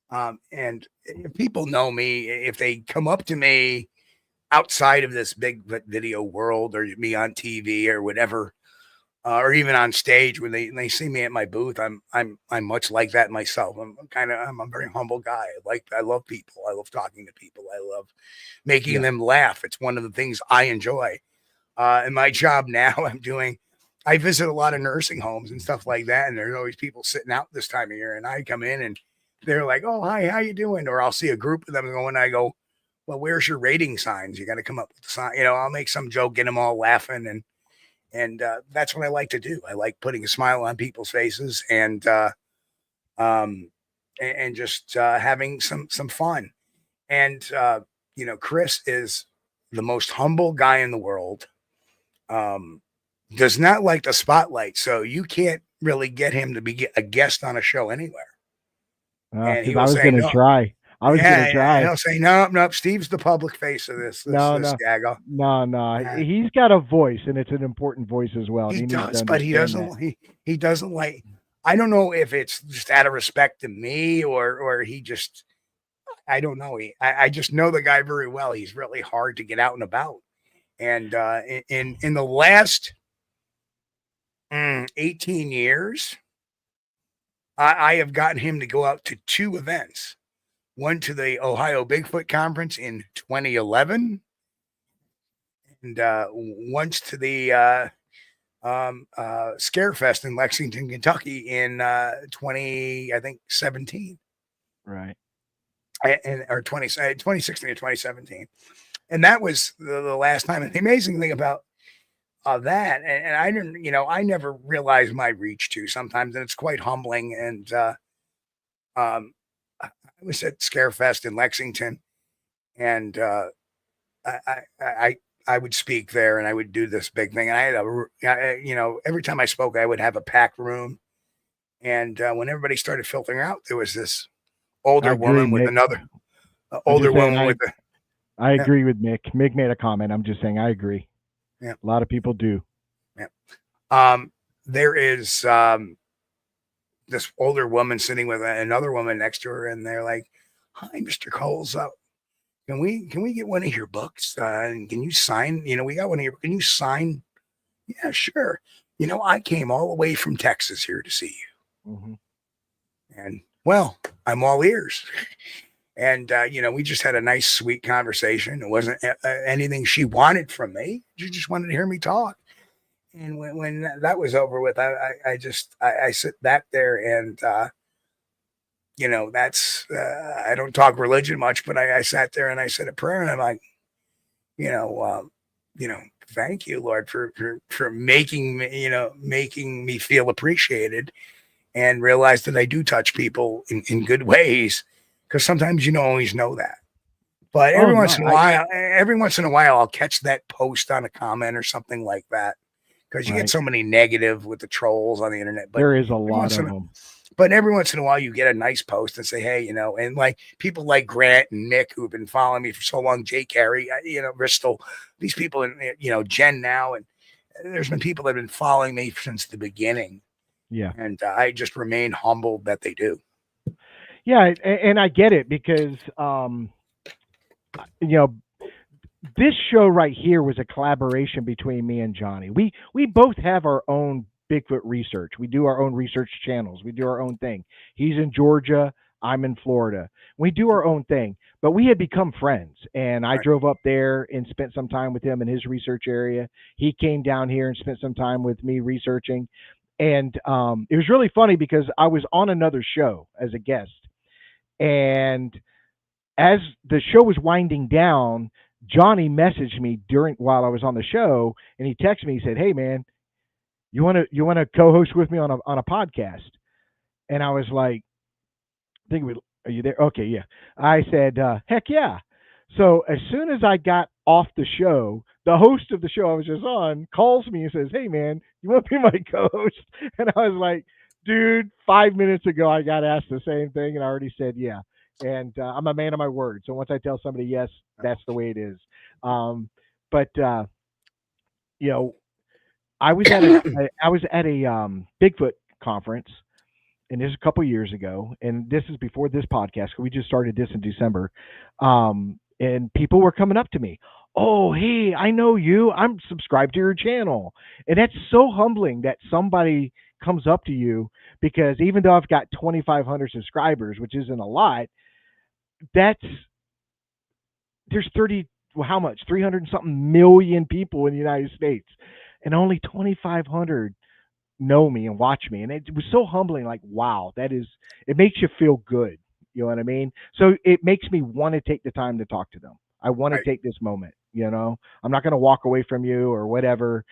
And if people know me, if they come up to me outside of this big video world, or me on TV or whatever, or even on stage when they see me at my booth, I'm much like that myself. I'm a very humble guy. I love people. I love talking to people. I love making them laugh. It's one of the things I enjoy. In my job now, I visit a lot of nursing homes and stuff like that, and there's always people sitting out this time of year, and I come in and they're like, "Oh, hi, how you doing?" Or I'll see a group of them going, and I go, "Well, where's your rating signs? You got to come up with the sign." I'll make some joke, get them all laughing, and that's what I like to do. I like putting a smile on people's faces and just having some fun. And Chris is the most humble guy in the world. Does not like the spotlight, so you can't really get him to be a guest on a show anywhere. I was going to try. I was going to try. He'll say, no, Steve's the public face of this gaggle. No. He's got a voice, and it's an important voice as well. He does, but he doesn't like I don't know if it's just out of respect to me or he just, I don't know. I just know the guy very well. He's really hard to get out and about. And in the last 18 years, I have gotten him to go out to 2 events. One to the Ohio Bigfoot Conference in 2011, and once to the Scarefest in Lexington, Kentucky in 20, I think 17, Right. and or 2016 or 2017, and that was the last time. And the amazing thing about that, and I didn't, I never realized my reach too sometimes, and it's quite humbling. And I was at Scarefest in Lexington, and I, I I I would speak there, and I would do this big thing. And I had every time I spoke, I would have a packed room. And when everybody started filtering out, there was this I older agree, woman with Mick. another I'm older just saying, woman with a I yeah, agree with Mick. Mick made a comment. I'm just saying I agree. yeah, A lot of people do. yeah. There is this older woman sitting with another woman next to her, and they're like, "Hi, Mr. Coles. Can we get one of your books? And can you sign? We got one of your. Can you sign? Yeah, sure. I came all the way from Texas here to see you, Hmm. and well, I'm all ears." And we just had a nice, sweet conversation. It wasn't anything she wanted from me. She just wanted to hear me talk. And when that was over with, I sit back there and that's I don't talk religion much, but I sat there and I said a prayer, and I'm like, you know, um, thank you, Lord, for making me, making me feel appreciated, and realize that I do touch people in good ways, because sometimes you don't always know that. But Oh no, every once in a while, I'll catch that post on a comment or something like that, because you get right. so many negative with the trolls on the internet. There is a Every lot once in of a them. but every once in a while, you get a nice post and say, "Hey, and like people like Grant and Nick who've been following me for so long, Jay Carey, Bristol, these people, and Jen now, and there's been people that have been following me since the beginning, Yeah. and I just remain humbled that they do. Yeah, and I get it because you know, this show right here was a collaboration between me and Johnny. We both have our own Bigfoot research. We do our own research channels. We do our own thing. He's in Georgia, I'm in Florida. We do our own thing, but we had become friends, and I Right, drove up there and spent some time with him in his research area. He came down here and spent some time with me researching, and it was really funny because I was on another show as a guest, and as the show was winding down, Johnny messaged me during while I was on the show, and he texted me. He said, "Hey man, you want to co-host with me on a podcast?" And I was like, Are you there? Okay, yeah. I said, "Heck yeah!" So as soon as I got off the show, the host of the show I was just on calls me and says, "Hey man, you want to be my co-host?" And I was like, "Dude, 5 minutes ago I got asked the same thing, and I already said yeah." And I'm a man of my word, so once I tell somebody yes, that's the way it is. Um, but you know, I was at a Bigfoot conference, and this is a couple years ago, and this is before this podcast. We just started this in December, and people were coming up to me. Oh, hey, I know you. I'm subscribed to your channel, and that's so humbling that somebody comes up to you because even though I've got 2,500 subscribers, which isn't a lot, that's there's 30 well, how much 300 and something million people in the United States, and only 2,500 know me and watch me, and it was so humbling. Like, wow, it makes you feel good. You know what I mean? So it makes me want to take the time to talk to them. I want to right, take this moment. I'm not going to walk away from you or whatever.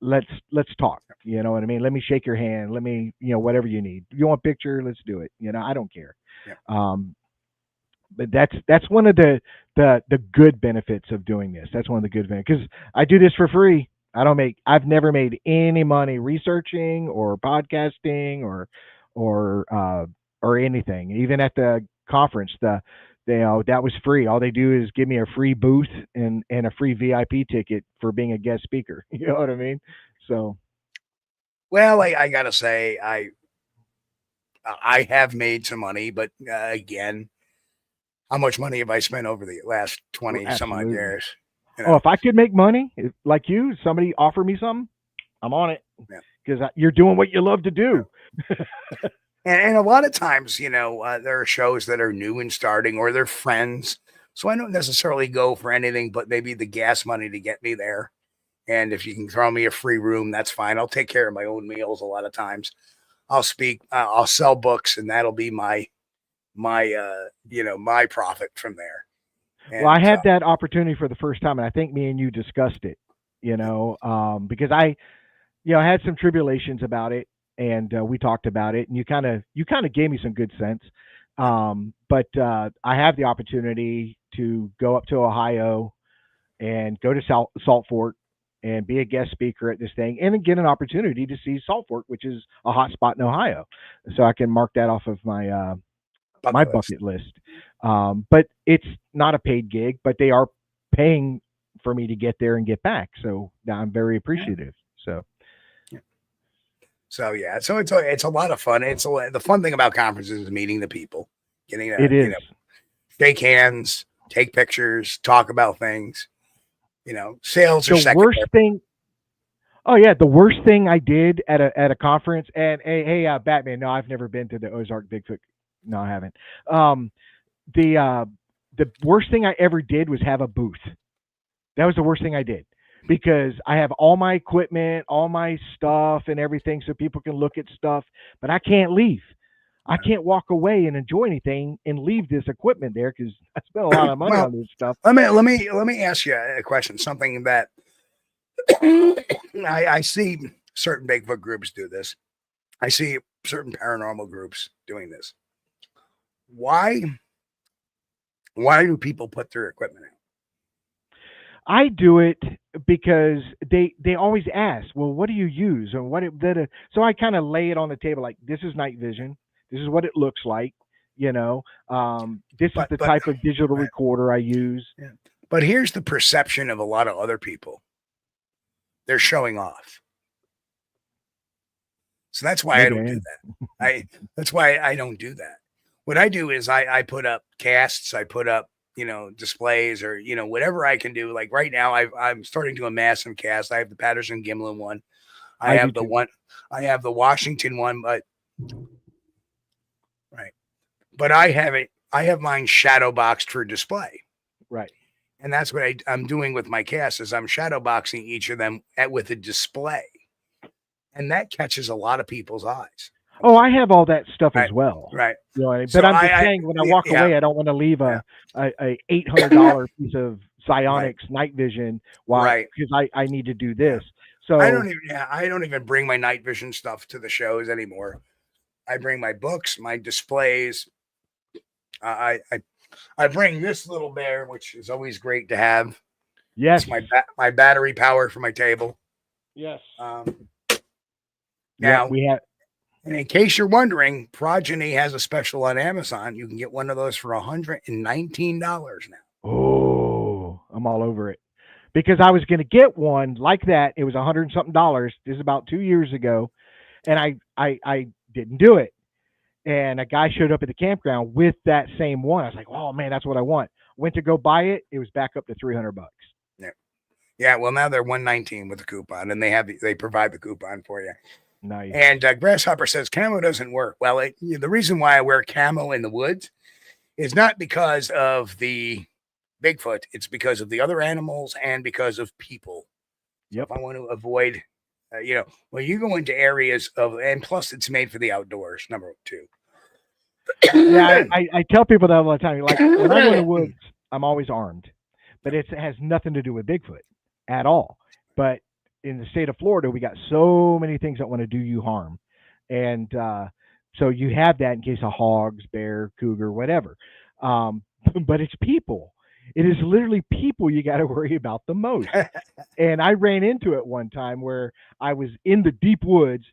Let's talk. You know what I mean? Let me shake your hand. Let me, whatever you need. You want a picture? Let's do it. I don't care. yeah, Um, but that's one of the good benefits of doing this. That's one of the good benefits because I do this for free. I've never made any money researching or podcasting or anything. Even at the conference, that was free. All they do is give me a free booth and a free VIP ticket for being a guest speaker. You know what I mean? So well, I gotta say, I have made some money, but again, how much money have I spent over the last 20 some odd Absolutely. years? Oh, if I could make money like you, somebody offer me something, I'm on it because you're doing what you love to do. And a lot of times, there are shows that are new and starting or they're friends. So I don't necessarily go for anything but maybe the gas money to get me there. And if you can throw me a free room, that's fine. I'll take care of my own meals a lot of times. I'll speak, I'll sell books, and that'll be my profit from there. And well, I had that opportunity for the first time, and I think me and you discussed it, because I had some tribulations about it, and we talked about it, and you kind of gave me some good sense. But I have the opportunity to go up to Ohio and go to Salt Fork and be a guest speaker at this thing, and then get an opportunity to see Salt Fork, which is a hot spot in Ohio. So I can mark that off of my bucket list. But it's not a paid gig, but they are paying for me to get there and get back. So I'm very appreciative. So it's a lot of fun. The fun thing about conferences is meeting the people, getting to shake hands, take pictures, talk about things. Sales are the worst thing. Oh yeah, the worst thing I did at a conference. And hey, Batman. No, I've never been to the Ozark Bigfoot. No, I haven't. The worst thing I ever did was have a booth. That was the worst thing I did, because I have all my equipment, all my stuff and everything so people can look at stuff, but I can't leave. I can't walk away and enjoy anything and leave this equipment there because I spent a lot of money on this stuff. Let me ask you a question, something that I see certain Bigfoot groups do this. I see certain paranormal groups doing this. Why do people put their equipment out? I do it because they always ask, well, what do you use? And so I kind of lay it on the table like, this is night vision. This is what it looks like. This is the type of digital recorder I use. Yeah. But here's the perception of a lot of other people. They're showing off. So that's why I don't do that. That's why I don't do that. What I do is I put up casts, I put up, displays or, whatever I can do. Like right now, I'm starting to amass some casts. I have the Patterson Gimlin one. I have the Washington one, but I have mine shadow boxed for display. Right. And that's what I'm doing with my casts is I'm shadow boxing each of them with a display. And that catches a lot people's eyes. Oh, I have all that stuff as well. Right. But so I'm just saying, when I walk away, I don't want to leave a $800 piece of psionics night vision because I need to do this. So I don't even bring my night vision stuff to the shows anymore. I bring my books, my displays. I bring this little bear, which is always great to have. Yes. It's my battery power for my table. Yes. Now we have. And in case you're wondering, Progeny has a special on Amazon. You can get one of those for $119 now. Oh, I'm all over it. Because I was going to get one like that. It was $100 and something. This is about 2 years ago. And I didn't do it. And a guy showed up at the campground with that same one. I was like, oh man, that's what I want. Went to go buy it. It was back up to $300. Yeah. Yeah. Well, now they're $119 with the coupon, and they provide the coupon for you. Nice. And Grasshopper says camo doesn't work. Well, the reason why I wear camo in the woods is not because of the Bigfoot. It's because of the other animals and because of people. Yep. So if I want to avoid, when you go into areas and plus it's made for the outdoors, number 2. Yeah, I tell people that all the time. Like when I go in the woods, I'm always armed, but it has nothing to do with Bigfoot at all. But in the state of Florida, we got so many things that want to do you harm. And so you have that in case of hogs, bear, cougar, whatever. But it's people. It is literally people you got to worry about the most. And I ran into it one time where I was in the deep woods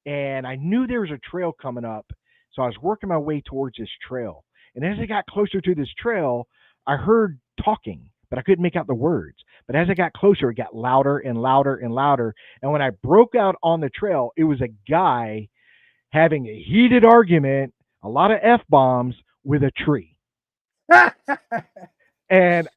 and I knew there was a trail coming up. So I was working my way towards this trail. And as I got closer to this trail, I heard talking, but I couldn't make out the words. But as I got closer, it got louder and louder and louder. And when I broke out on the trail, it was a guy having a heated argument, a lot of F-bombs with a tree. And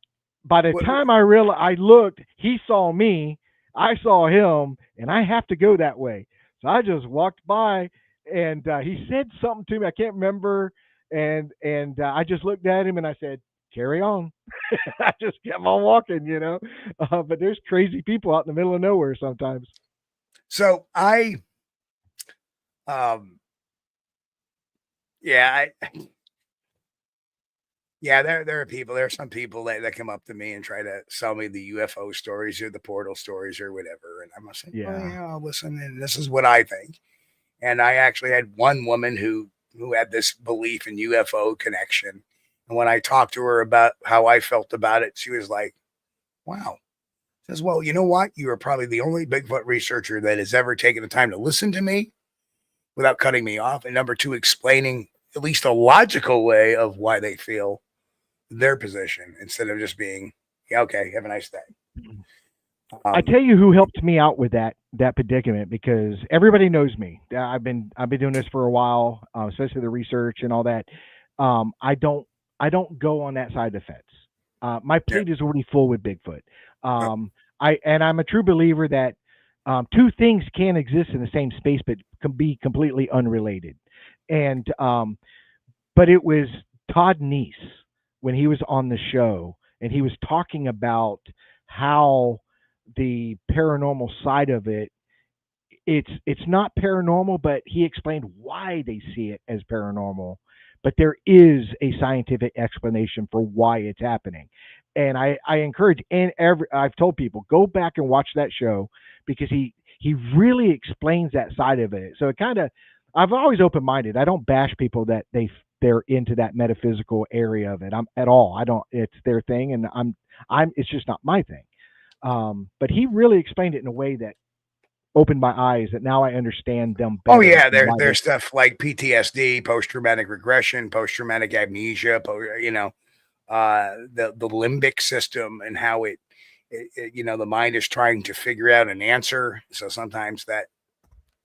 by the time I realized, I looked, he saw me, I saw him, and I have to go that way. So I just walked by, and he said something to me. I can't remember, and I just looked at him and I said, "Carry on." I just kept on walking, you know. But there's crazy people out in the middle of nowhere sometimes. So yeah, yeah, there are people. There are some people that come up to me and try to sell me the UFO stories or the portal stories or whatever, and I'm saying, well, Yeah. yeah, I'll listen, and this is what I think. And I actually had one woman who had this belief in UFO connection, and when I talked to her about how I felt about it, she was like, "Wow." Says, "Well, you know what? You are probably the only Bigfoot researcher that has ever taken the time to listen to me without cutting me off, and number two, explaining at least a logical way of why they feel their position instead of just being, yeah, okay, have a nice day." I tell you who helped me out with that predicament, because everybody knows me. I've been doing this for a while, especially the research and all that. I don't go on that side of the fence. My Yep. plate is already full with Bigfoot. Yep. I'm a true believer that two things can exist in the same space but can be completely unrelated. And but it was Todd Neese when he was on the show, and he was talking about how the paranormal side of it, it's not paranormal, but he explained why they see it as paranormal, but there is a scientific explanation for why it's happening. And I encourage, and I've told people, go back and watch that show, because he really explains that side of it. So it kind of, I've always open minded. I don't bash people that they're into that metaphysical area of it. I'm at all. I don't. It's their thing, and I'm. It's just not my thing. But he really explained it in a way that opened my eyes, that now I understand them Oh better. yeah, And why there's stuff like PTSD, post traumatic regression, post traumatic amnesia, the limbic system and how the mind is trying to figure out an answer. So sometimes that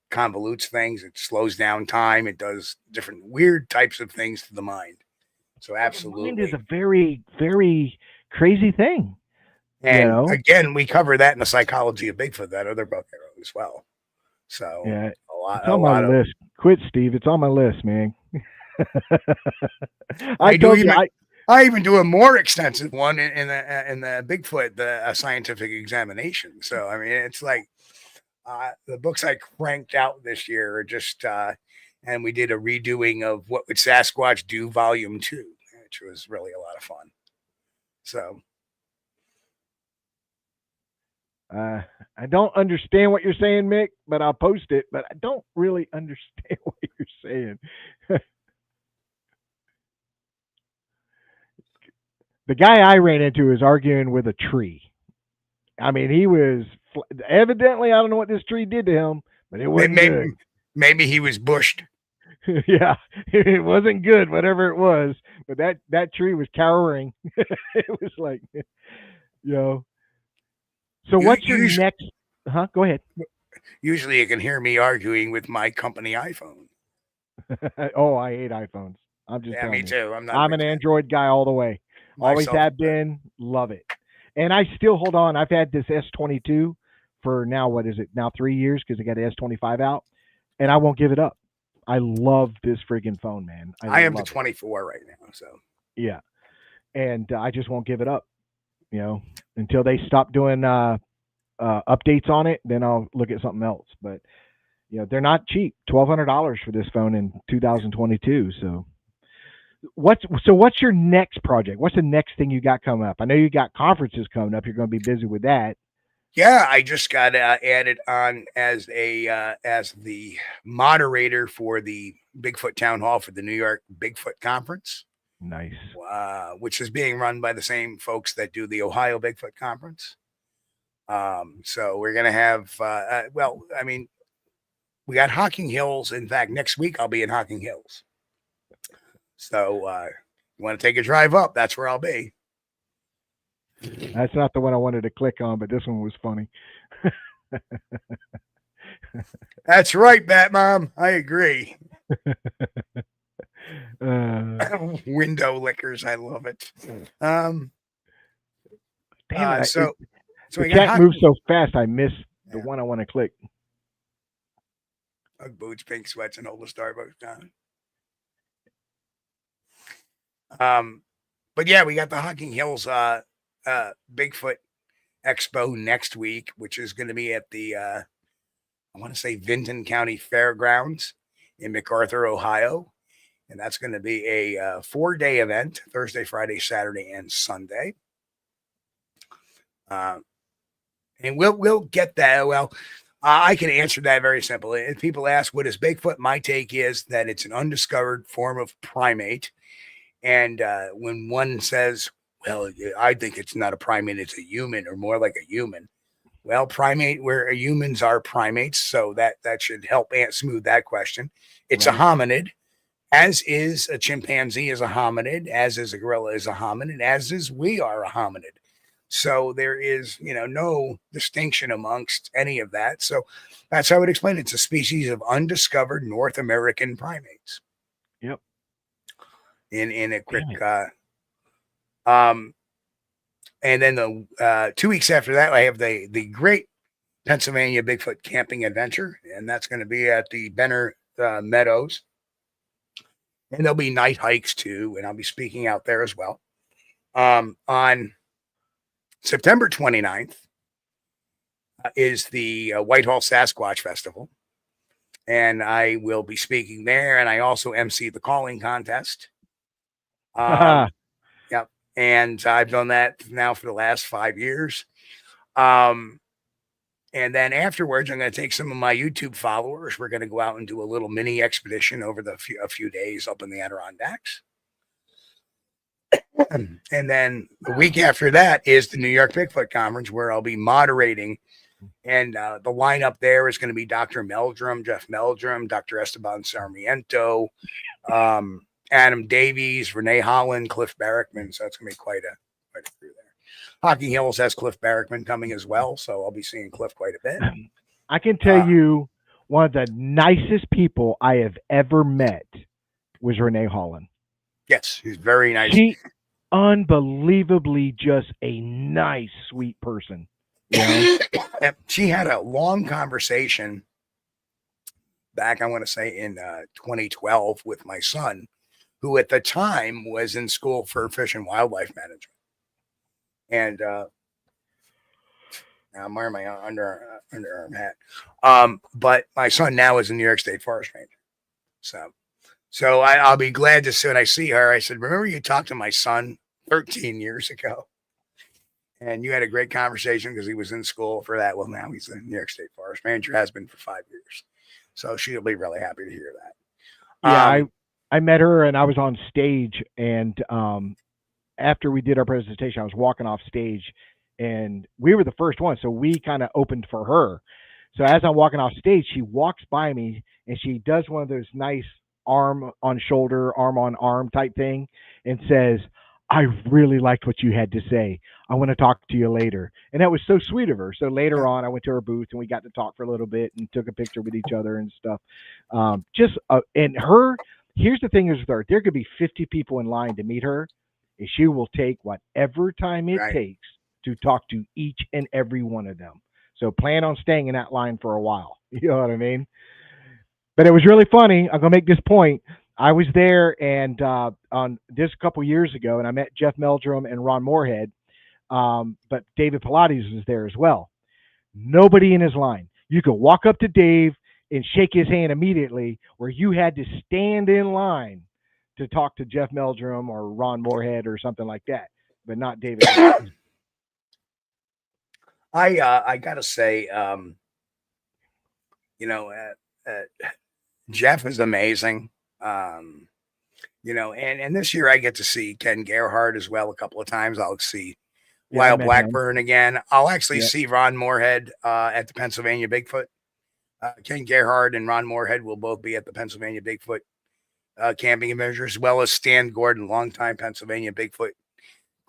convolutes things. It slows down time. It does different weird types of things to the mind. So the mind is absolutely. a very, very crazy thing. You And know? again, we cover that in the psychology of Bigfoot, that other book I wrote as well. So Yeah. It's a on my lot of list. Quit, Steve. It's on my list, man. I I do told you, even I even do a more extensive one in the Bigfoot, the scientific examination. So I mean, it's like the books I cranked out this year are just, and we did a redoing of What Would Sasquatch Do, Volume 2, which was really a lot of fun. So I don't understand what you're saying, Mick, but I'll post it. But I don't really understand what you're saying. The guy I ran into was arguing with a tree. I mean, he was evidently, I don't know what this tree did to him, but it wasn't maybe good. maybe he was bushed. Yeah, it wasn't good, whatever it was. But that tree was cowering. It was like, you know. So what's your Usually, next? Huh? Go ahead. usually you can hear me arguing with my company iPhone. Oh, I hate iPhones. I'm just Yeah, me telling you. too. I'm not a I'm big an fan. Android guy all the way. Always Myself, have been. Love it. And I still hold on. I've had this S22 for now, what is it? Now 3 years, because I got an S25 out, and I won't give it up. I love this friggin' phone, man. I have the love it. 24 right now. So Yeah. And I just won't give it up, until they stop doing updates on it, then I'll look at something else. But they're not cheap. $1,200 for this phone in 2022. So what's your next project? What's the next thing you got coming up? I know you got conferences coming up. You're going to be busy with that. yeah, I just got added on as the moderator for the Bigfoot Town Hall for the New York Bigfoot Conference, Nice. which is being run by the same folks that do the Ohio Bigfoot Conference. So we're gonna have well, I mean, we got Hocking Hills. In fact, next week I'll be in Hocking Hills. So you want to take a drive up? That's where I'll be. That's not the one I wanted to click on, but this one was funny. That's right, Bat Mom. I agree. Window lickers. I love it. Damn it! So The we got chat hockey. moves so fast. I miss the Yeah. one I want to click. Ugg boots, pink sweats, and old Starbucks down. But yeah, we got the Hocking Hills Bigfoot Expo next week, which is going to be at the I want to say Vinton County Fairgrounds in MacArthur, Ohio, and that's going to be a 4-day event: Thursday, Friday, Saturday, and Sunday. And we'll get that. Well, I can answer that very simply. If people ask what is Bigfoot, my take is that it's an undiscovered form of primate. And when one says, well, I think it's not a primate, it's a human, or more like a human. Well, primate, where humans are primates, so that should help smooth that question. It's a hominid, as is a chimpanzee is a hominid, as is a gorilla is a hominid, as is we are a hominid. So there is, no distinction amongst any of that. So that's how I would explain it. It's a species of undiscovered North American primates. Yep. In a quick and then the 2 weeks after that, I have the great Pennsylvania Bigfoot camping adventure, and that's going to be at the Benner Meadows, and there'll be night hikes too, and I'll be speaking out there as well. On September 29th is the Whitehall Sasquatch Festival, and I will be speaking there, and I also MC the calling contest. Yep. And I've done that now for the last 5 years. And then afterwards, I'm going to take some of my YouTube followers. We're going to go out and do a little mini expedition over a few days up in the Adirondacks. And then the week after that is the New York Bigfoot Conference, where I'll be moderating. And the lineup there is going to be Dr. Meldrum, Jeff Meldrum, Dr. Esteban Sarmiento, Adam Davies, Renee Holland, Cliff Barrickman. So it's going to be quite a crew there. Hocking Hills has Cliff Barrickman coming as well, so I'll be seeing Cliff quite a bit. I can tell you one of the nicest people I have ever met was Renee Holland. Yes, she's very nice. She unbelievably just a nice, sweet person. She had a long conversation back, I want to say, in 2012 with my son, who at the time was in school for fish and wildlife management. And now I'm wearing my underarm hat. But my son now is a New York State Forest Ranger. So I'll be glad to see when I see her. I said, remember you talked to my son 13 years ago? And you had a great conversation because he was in school for that. Well, now he's a New York State Forest Ranger, has been for 5 years. So she'll be really happy to hear that. Yeah, I met her and I was on stage, and after we did our presentation, I was walking off stage, and we were the first one, so we kind of opened for her. So as I'm walking off stage, she walks by me and she does one of those nice arm on shoulder, arm on arm type thing, and says, I really liked what you had to say. I want to talk to you later. And that was so sweet of her. So later on, I went to her booth and we got to talk for a little bit and took a picture with each other and stuff. And here's the thing is with her, there could be 50 people in line to meet her, and she will take whatever time it takes to talk to each and every one of them. So plan on staying in that line for a while. You know what I mean? But it was really funny. I'm going to make this point. I was there and on this a couple years ago, and I met Jeff Meldrum and Ron Moorhead, but David Pilates was there as well. Nobody in his line. You could walk up to Dave and shake his hand immediately, where you had to stand in line to talk to Jeff Meldrum or Ron Moorhead or something like that, but not David. I gotta say, Jeff is amazing. And this year I get to see Ken Gerhardt as well a couple of times. I'll see Wild Blackburn again. I'll actually see Ron Moorhead at the Pennsylvania Bigfoot. Ken Gerhardt and Ron Moorhead will both be at the Pennsylvania Bigfoot camping adventure, as well as Stan Gordon, longtime Pennsylvania Bigfoot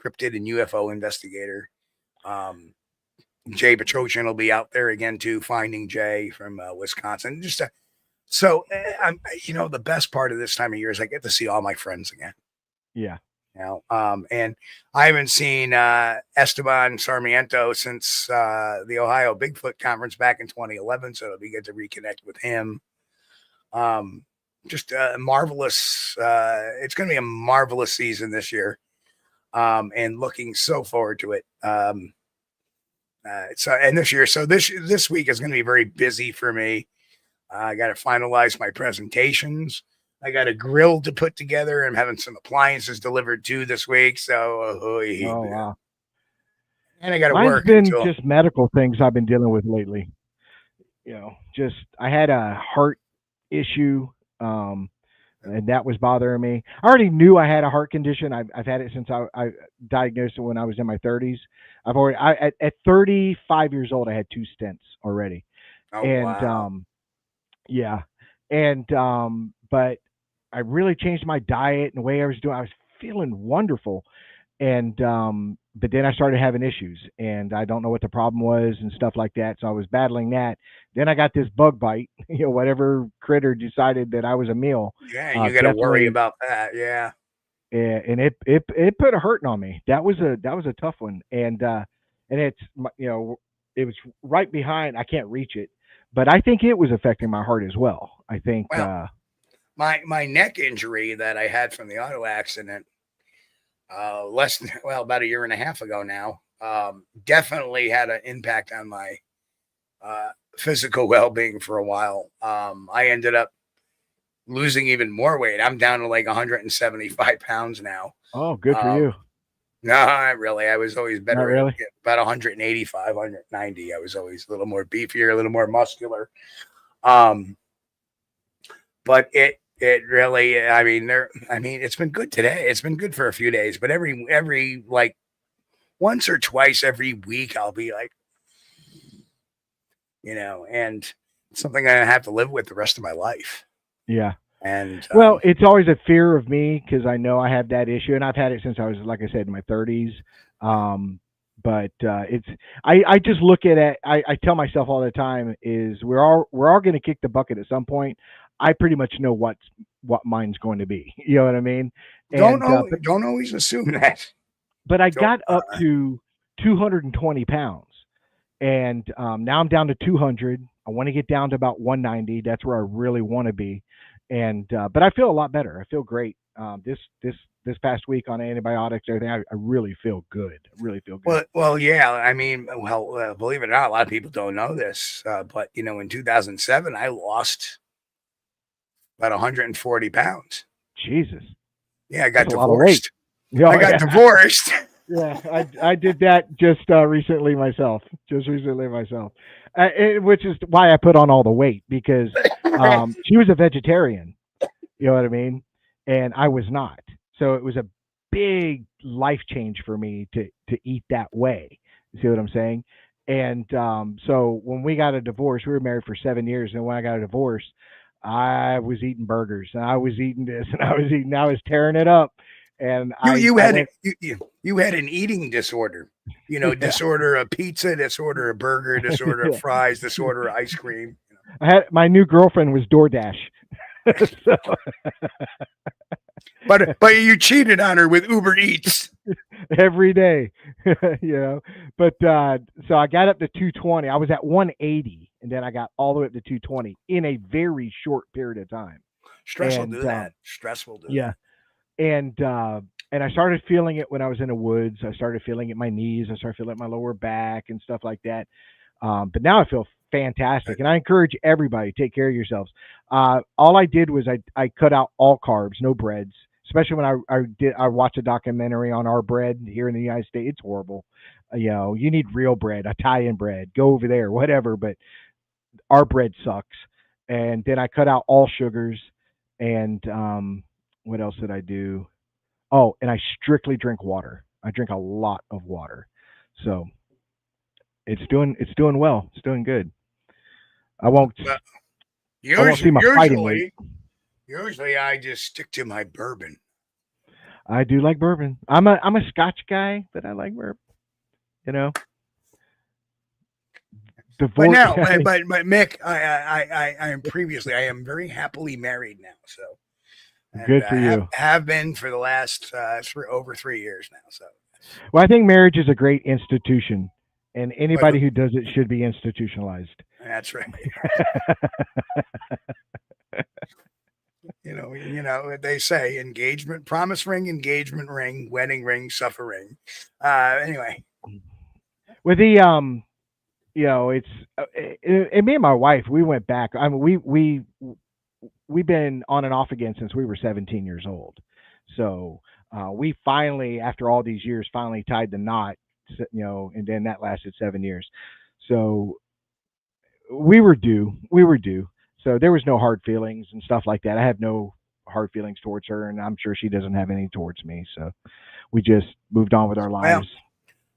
cryptid and UFO investigator. Jay Petrosian will be out there again too, finding Jay from Wisconsin. So I'm, the best part of this time of year is I get to see all my friends again. Yeah. And I haven't seen Esteban Sarmiento since the Ohio Bigfoot Conference back in 2011, so it'll be good to reconnect with him. Just marvelous. It's going to be a marvelous season this year, and looking so forward to it. This week is going to be very busy for me. I got to finalize my presentations. I got a grill to put together. I'm having some appliances delivered too this week. So, wow. And I got to Mine's work. been just medical things I've been dealing with lately. I had a heart issue, and that was bothering me. I already knew I had a heart condition. I've had it since I diagnosed it when I was in my 30s. At 35 years old, I had 2 stents already. Oh, wow. But I really changed my diet and the way I was doing. I was feeling wonderful. But then I started having issues, and I don't know what the problem was and stuff like that. So I was battling that. Then I got this bug bite, whatever critter decided that I was a meal. Yeah, you got to worry about that. Yeah. And it put a hurting on me. That was a tough one. And it's, it was right behind, I can't reach it, but I think it was affecting my heart as well. I think, my neck injury that I had from the auto accident, about a year and a half ago now, definitely had an impact on my physical well-being for a while. I ended up losing even more weight. I'm down to like 175 pounds now. Oh, good for you. No, not really. I was always better. Not really? About 185, 190. I was always a little more beefier, a little more muscular. But it really, it's been good today. It's been good for a few days, but every like once or twice every week, I'll be like, and it's something I have to live with the rest of my life. Yeah. And it's always a fear of me because I know I have that issue, and I've had it since I was, like I said, in my 30s. I just look at it. I tell myself all the time is we're all going to kick the bucket at some point. I pretty much know what mine's going to be. You know what I mean? Don't always assume that. But I got up to 220 pounds, and now I'm down to 200. I want to get down to about 190. That's where I really want to be. And but I feel a lot better. I feel great. This past week on antibiotics, everything, I really feel good. I really feel good. Well, yeah. Believe it or not, a lot of people don't know this, but in 2007, I lost about 140 pounds. Jesus. Yeah, I got divorced. I got divorced. Yeah, I did that just recently myself. Which is why I put on all the weight, because she was a vegetarian. You know what I mean? And I was not. So it was a big life change for me to eat that way. You see what I'm saying? And so when we got a divorce, we were married for 7 years. And when I got a divorce, I was eating burgers, and I was eating this, and I was tearing it up. And you had an eating disorder, disorder of pizza, disorder of burger, disorder of fries, disorder of ice cream. I had, my new girlfriend was DoorDash. So. But you cheated on her with Uber Eats every day, But so I got up to 220. I was at 180, and then I got all the way up to 220 in a very short period of time. Stressful do that. Stressful do. Yeah. And I started feeling it when I was in the woods. I started feeling it in my knees. I started feeling it in my lower back and stuff like that. But now I feel fantastic. And I encourage everybody to take care of yourselves. All I did was I cut out all carbs, no breads, especially when I watched a documentary on our bread here in the United States. It's horrible. You need real bread, Italian bread, go over there, whatever. But our bread sucks. And then I cut out all sugars. And what else did I do? Oh, and I strictly drink water. I drink a lot of water. So it's doing well. It's doing good. I won't see my fighting weight. Usually I just stick to my bourbon. I do like bourbon. I'm a Scotch guy, but I like bourbon. Divorce. But Mick, I am very happily married now. So and, Good for you. Have been for the last over 3 years now. So Well, I think marriage is a great institution, and anybody who does it should be institutionalized. That's right. You know, they say engagement, promise ring, engagement ring, wedding ring, suffer ring. Anyway, with the you know, it's and me and my wife, we went back. I mean, we've been on and off again since we were 17 years old. So we finally, after all these years, finally tied the knot. You know, and then that lasted 7 years. So we were due. So there was no hard feelings and stuff like that. I have no hard feelings towards her, and I'm sure she doesn't have any towards me. So we just moved on with our lives.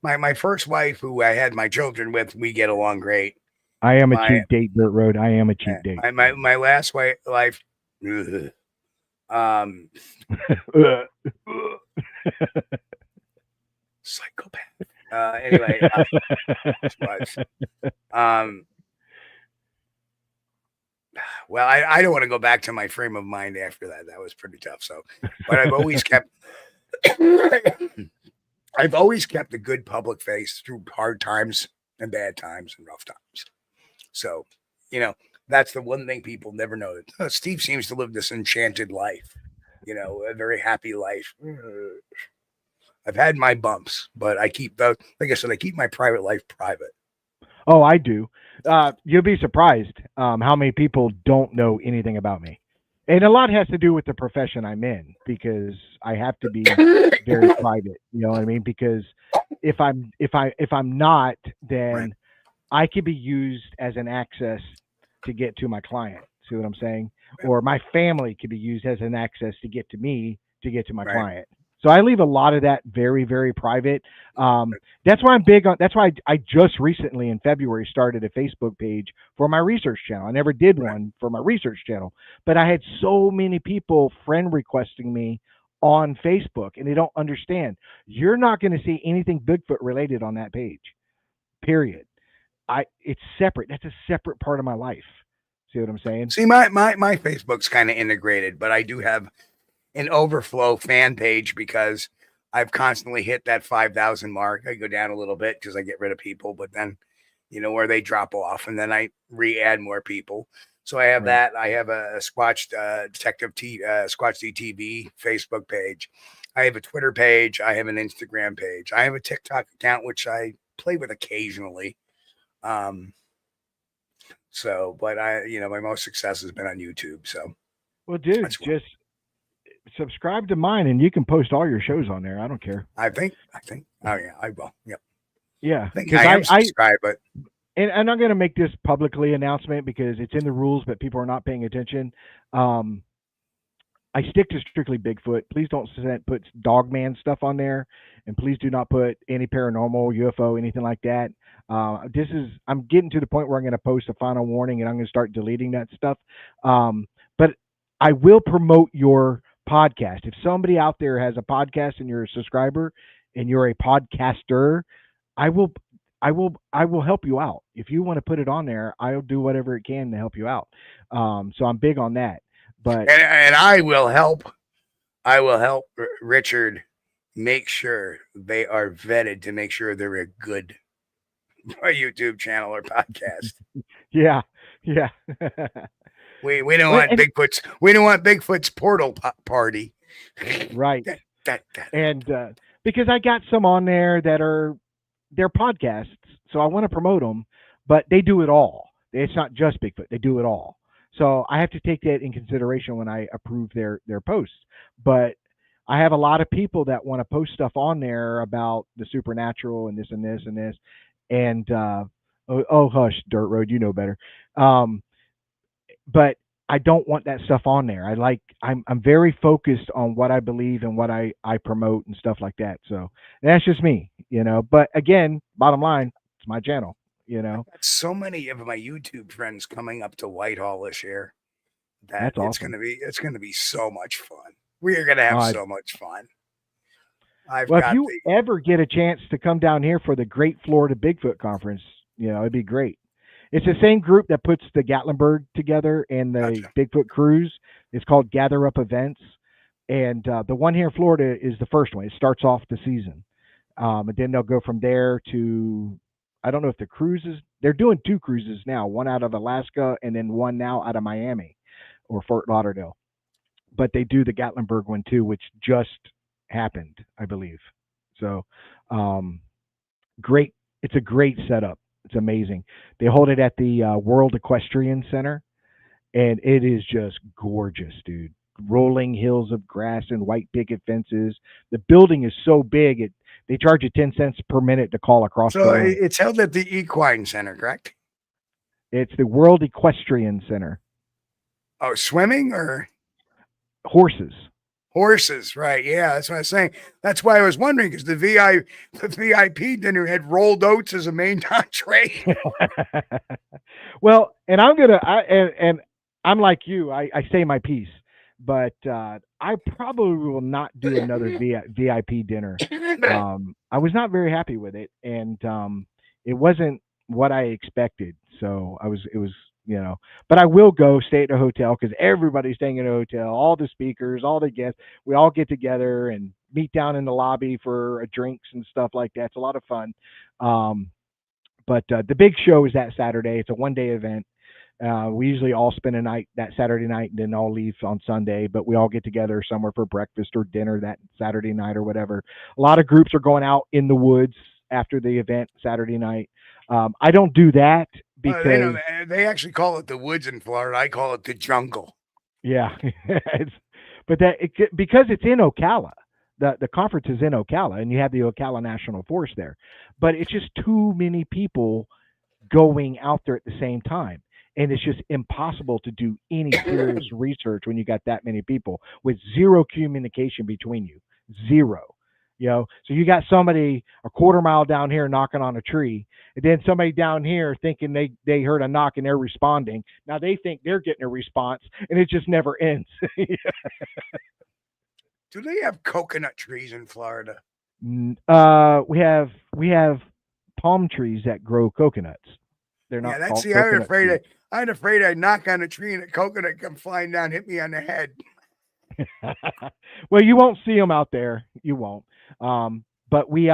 Well, my first wife, who I had my children with, we get along great. I am a cheap date, Dirt Road. I am a cheap date. My last wife, psychopath. Anyway, well, I don't want to go back to my frame of mind after that. That was pretty tough. So, but I've always kept, a good public face through hard times and bad times and rough times. So, you know, that's the one thing people never know. Steve seems to live this enchanted life, you know, a very happy life. I've had my bumps, but I keep those, like I said, I keep my private life private. Oh, I do. You'll be surprised how many people don't know anything about me. And a lot has to do with the profession I'm in, because I have to be very private. You know what I mean? Because if I'm not, then Right. I could be used as an access to get to my client. See what I'm saying? Or my family could be used as an access to get to me, to get to my client. So I leave a lot of that very, very private. That's why I'm big on. That's why I just recently in February started a Facebook page for my research channel. I never did one for my research channel, but I had so many people friend requesting me on Facebook, and they don't understand. You're not going to see anything Bigfoot related on that page. Period. It's separate. That's a separate part of my life. See what I'm saying? See, my Facebook's kind of integrated, but I do have an overflow fan page because I've constantly hit that 5,000 mark. I go down a little bit because I get rid of people, but then, you know, where they drop off, and then I re-add more people. So I have that. I have a Squatch TV Facebook page. I have a Twitter page. I have an Instagram page. I have a TikTok account, which I play with occasionally. So, but my most success has been on YouTube. So, well, dude, just subscribe to mine, and you can post all your shows on there. I don't care. I think. Oh yeah, I will. Yep. Yeah, because I am subscribed, but and I'm not going to make this publicly announcement because it's in the rules, but people are not paying attention. I stick to strictly Bigfoot. Please don't put Dogman stuff on there, and please do not put any paranormal, UFO, anything like that. I'm getting to the point where I'm going to post a final warning, and I'm going to start deleting that stuff. But I will promote your podcast. If somebody out there has a podcast and you're a subscriber and you're a podcaster, I will help you out. If you want to put it on there, I'll do whatever it can to help you out. So I'm big on that. But and I will help Richard make sure they are vetted to make sure they're a good YouTube channel or podcast. Yeah. We don't want Bigfoot's portal party. Right. And because I got some on there that they're podcasts, so I want to promote them, but they do it all. It's not just Bigfoot. They do it all. So I have to take that in consideration when I approve their posts. But I have a lot of people that want to post stuff on there about the supernatural and this and this and this. And hush, Dirt Road, you know better. But I don't want that stuff on there. I'm very focused on what I believe and what I promote and stuff like that. So that's just me, you know. But again, bottom line, it's my channel, you know. So many of my YouTube friends coming up to Whitehall this year. That's awesome. It's gonna be so much fun. We are gonna have so much fun. If you ever get a chance to come down here for the Great Florida Bigfoot Conference, you know, it'd be great. It's the same group that puts the Gatlinburg together and the Gotcha. Bigfoot cruise. It's called Gather Up Events, and the one here in Florida is the first one. It starts off the season, and then they'll go from there to, I don't know if the cruises. They're doing two cruises now, one out of Alaska and then one now out of Miami or Fort Lauderdale. But they do the Gatlinburg one too, which just happened, I believe. So, um, great. It's a great setup. It's amazing. They hold it at the World Equestrian Center, and it is just gorgeous, dude. Rolling hills of grass and white picket fences. The building is so big, they charge you 10 cents per minute to call across the So room. it's held at the Equine Center, correct? It's the World Equestrian Center. Oh, swimming or Horses. horses? Right. Yeah, that's what I was saying. That's why I was wondering, because the VIP dinner had rolled oats as a main entree. Well, and and I'm like you. I say my piece, but I probably will not do another VIP dinner. I was not very happy with it, and it wasn't what I expected. So it was, but I will go stay at a hotel because everybody's staying at a hotel. All the speakers, all the guests, we all get together and meet down in the lobby for drinks and stuff like that. It's a lot of fun. But the big show is that Saturday. It's a 1-day event. We usually all spend a night that Saturday night and then all leave on Sunday, but we all get together somewhere for breakfast or dinner that Saturday night or whatever. A lot of groups are going out in the woods after the event Saturday night. I don't do that because They actually call it the woods in Florida. I call it the jungle. yeah, because it's in Ocala. The conference is in Ocala, and you have the Ocala National Forest there. But it's just too many people going out there at the same time. And it's just impossible to do any serious research when you got that many people with zero communication between you. Zero. So you got somebody a quarter mile down here knocking on a tree, and then somebody down here thinking they heard a knock and they're responding. Now they think they're getting a response, and it just never ends. Do they have coconut trees in Florida? We have palm trees that grow coconuts. They're not. Yeah, called coconut trees. I'm afraid I'd knock on a tree and a coconut come flying down, hit me on the head. Well, you won't see them out there. You won't. But we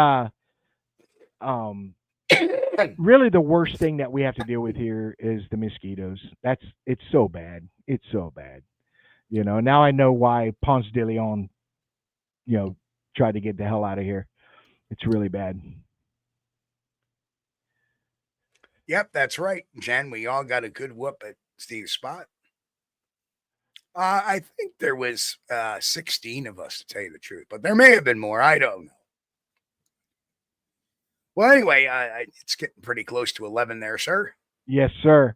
really the worst thing that we have to deal with here is the mosquitoes. It's so bad. It's so bad. Now I know why Ponce de Leon, tried to get the hell out of here. It's really bad. Yep, that's right, Jen. We all got a good whoop at Steve's spot. I think there was 16 of us, to tell you the truth, but there may have been more. I don't know. Well, anyway, it's getting pretty close to 11 there, sir. Yes, sir.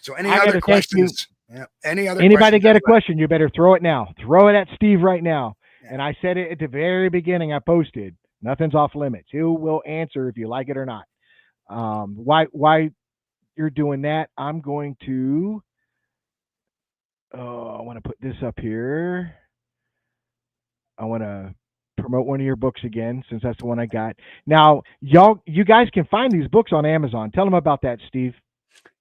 So any other questions? Yeah. Anybody get a question, you better throw it now. Throw it at Steve right now. Yeah. And I said it at the very beginning. I posted, nothing's off limits. He will answer if you like it or not. Why you're doing that, I'm going to I want to put this up here. I want to promote one of your books again, since that's the one I got. Now, you guys can find these books on Amazon. Tell them about that, Steve.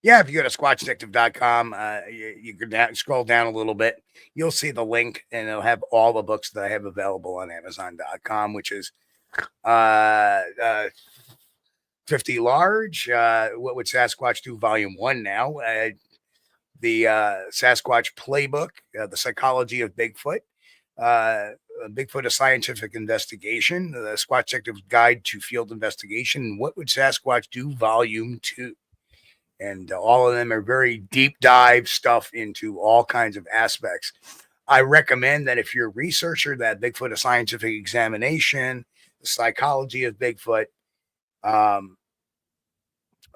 Yeah, if you go to squatchdetective.com, you can scroll down a little bit. You'll see the link, and it'll have all the books that I have available on Amazon.com, which is 50 Large, What Would Sasquatch Do, Volume 1 now, the Sasquatch Playbook, The Psychology of Bigfoot, Bigfoot, A Scientific Investigation, The Squatch Detective's Guide to Field Investigation, and What Would Sasquatch Do, Volume 2. And all of them are very deep dive stuff into all kinds of aspects. I recommend that if you're a researcher, that Bigfoot, A Scientific Examination, The Psychology of Bigfoot,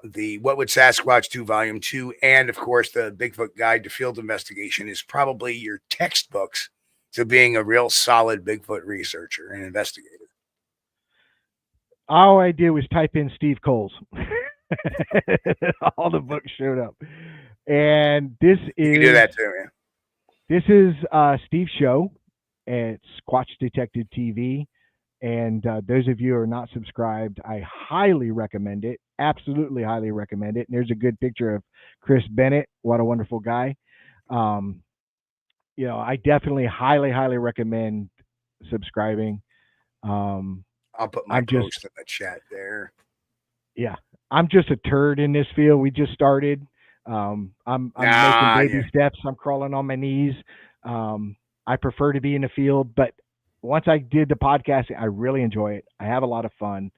the What Would Sasquatch Do, Volume 2, and of course the Bigfoot Guide to Field Investigation is probably your textbooks to being a real solid Bigfoot researcher and investigator. All I did was type in Steve Kulls. All the books showed up. And this is, you can do that too, man. This is Steve's show at Squatch Detective TV. And those of you who are not subscribed, I highly recommend it. Absolutely highly recommend it. And there's a good picture of Chris Bennett. What a wonderful guy. Um, I definitely highly recommend subscribing. Um, I'll put my I'm just, post in the chat there. yeah, I'm just a turd in this field. We just started. I'm making baby steps. I'm crawling on my knees. I prefer to be in the field, but once I did the podcasting, I really enjoy it. I have a lot of fun.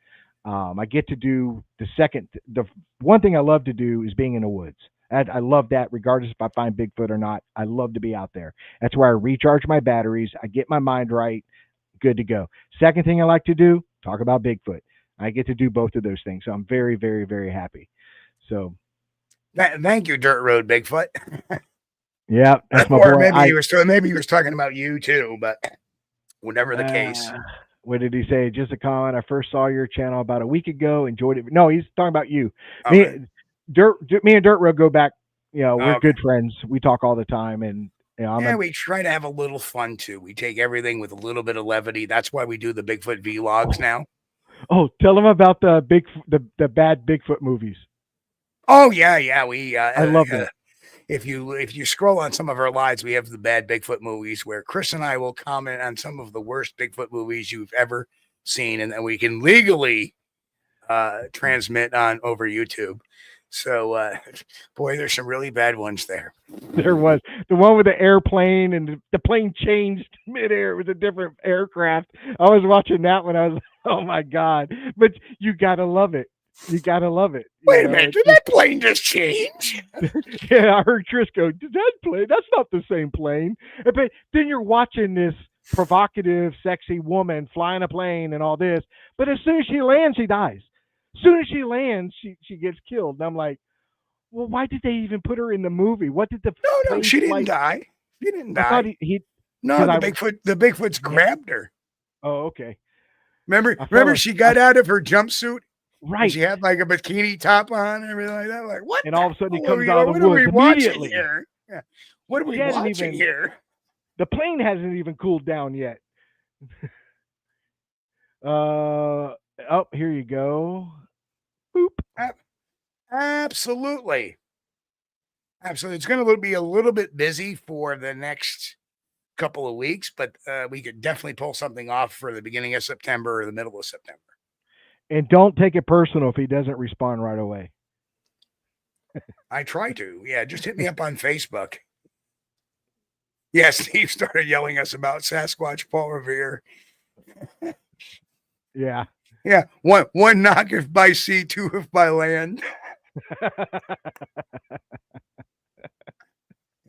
I get to do the one thing I love to do is being in the woods. I love that regardless if I find Bigfoot or not. I love to be out there. That's where I recharge my batteries. I get my mind right. Good to go. Second thing I like to do, talk about Bigfoot. I get to do both of those things. So I'm very, very, very happy. So thank you, Dirt Road Bigfoot. yeah, that's my or boy. Maybe he was talking about you too, but whatever the case. What did he say? Just a comment. I first saw your channel about a week ago. Enjoyed it. No, he's talking about you. Okay. Me and Dirt Road go back. We're Okay. good friends. We talk all the time, and we try to have a little fun too. We take everything with a little bit of levity. That's why we do the Bigfoot vlogs now. Oh, tell them about the bad Bigfoot movies. Oh yeah. We I love that. If you scroll on some of our lives, we have the bad Bigfoot movies where Chris and I will comment on some of the worst Bigfoot movies you've ever seen, and then we can legally transmit on over YouTube. So, boy, there's some really bad ones there. There was the one with the airplane, and the plane changed midair. It was a different aircraft. I was watching that one. I was like, oh my God. But you got to love it. You got to love it. Wait a minute. Did that plane just change? Yeah, I heard Chris go, did that plane? That's not the same plane. But then you're watching this provocative, sexy woman flying a plane and all this. But as soon as she lands, she dies. As soon as she lands, she gets killed. And I'm like, well, why did they even put her in the movie? What did the No, she didn't die. She didn't die. I thought he no, the Bigfoot's grabbed her. Oh, okay. Remember she got out of her jumpsuit? Right. She had like a bikini top on and everything like that. Like, what? And all of a sudden he comes out of the woods immediately. Here? Yeah. What are we watching here? The plane hasn't even cooled down yet. Oh, here you go. Boop. Absolutely. It's going to be a little bit busy for the next couple of weeks, but we could definitely pull something off for the beginning of September or the middle of September. And don't take it personal if he doesn't respond right away. I try to. Yeah, just hit me up on Facebook. Yeah, Steve started yelling us about Sasquatch Paul Revere. Yeah. Yeah. One knock if by sea, two if by land.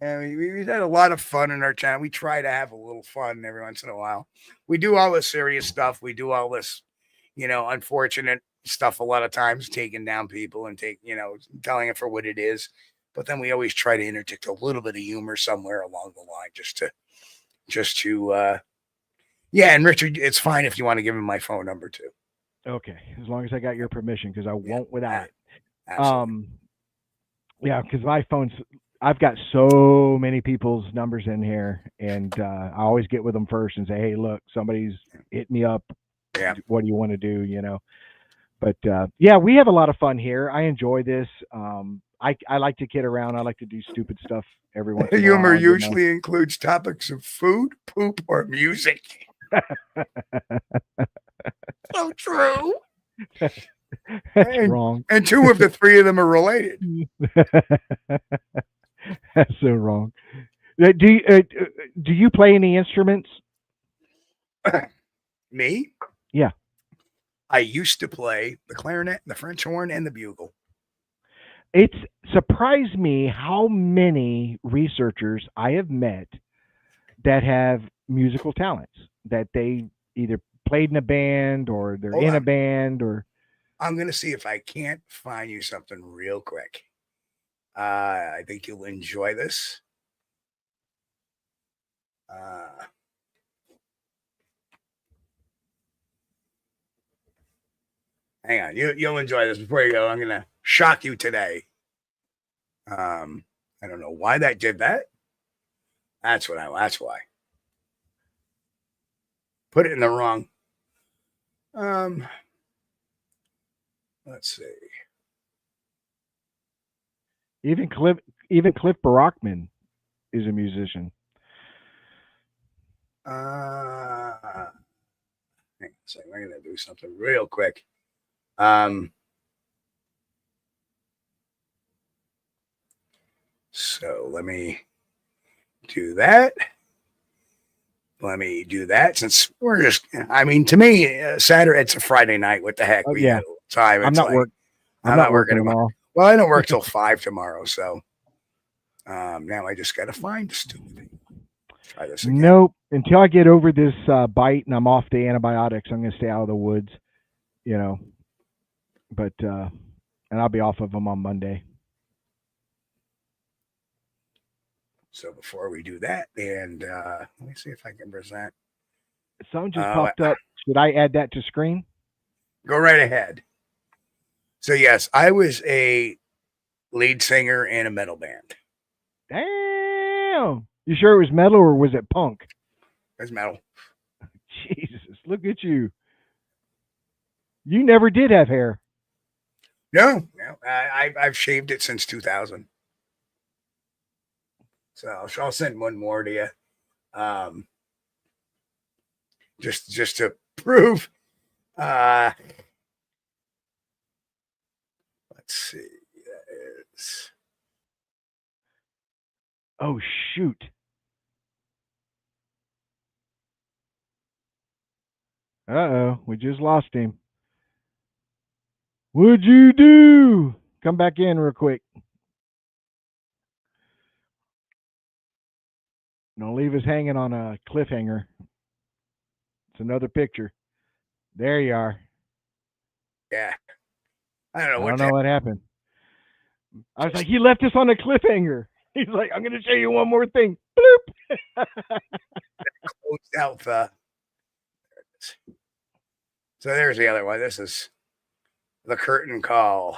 And we've had a lot of fun in our channel. We try to have a little fun every once in a while. We do all this serious stuff. We do all this, unfortunate stuff a lot of times, taking down people and telling it for what it is. But then we always try to interject a little bit of humor somewhere along the line just to and Richard, it's fine if you want to give him my phone number too. Okay. As long as I got your permission, because I won't without it. Absolutely. Yeah, because my phone's, I've got so many people's numbers in here, and I always get with them first and say, hey, look, somebody's hit me up. Yeah. What do you want to do? But we have a lot of fun here. I enjoy this. I like to kid around. I like to do stupid stuff every once in a while. Humor usually includes topics of food, poop, or music. So true. That's wrong. And two of the three of them are related. That's so wrong. Do you play any instruments? Me? Yeah. I used to play the clarinet, the French horn, and the bugle. It's surprised me how many researchers I have met that have musical talents, that they either played in a band or they're in a band or. I'm going to see if I can't find you something real quick. I think you'll enjoy this. Hang on, you'll enjoy this. Before you go, I'm going to shock you today. I don't know why that did that. That's why. Put it in the wrong. Let's see. Even Cliff Barackman is a musician. Hang on a second. I'm gonna do something real quick. So let me do that. Let me do that since we're just. I mean, to me, Saturday it's a Friday night. What the heck? Oh, yeah. Time. I'm It's not like, working. I'm not working tomorrow. Well, I don't work till 5 tomorrow, so now I just got to find the stupid thing. Try this again. Nope. Until I get over this bite and I'm off the antibiotics, I'm going to stay out of the woods. You know, but and I'll be off of them on Monday. So before we do that, and let me see if I can present. Something just popped up. Should I add that to screen? Go right ahead. So yes, I was a lead singer in a metal band. Damn. You sure it was metal or was it punk? It was metal. Jesus, look at you. You never did have hair. No. I've shaved it since 2000. So I'll send one more to you. Just to prove. Let's see. That is. Oh, shoot. Uh-oh, we just lost him. What'd you do? Come back in real quick. Don't leave us hanging on a cliffhanger. It's another picture. There you are. Yeah. I don't know. I don't know what happened. I was like, he left us on a cliffhanger. He's like, I'm going to show you one more thing. Bloop. Closed out the. So there's the other one. This is the curtain call.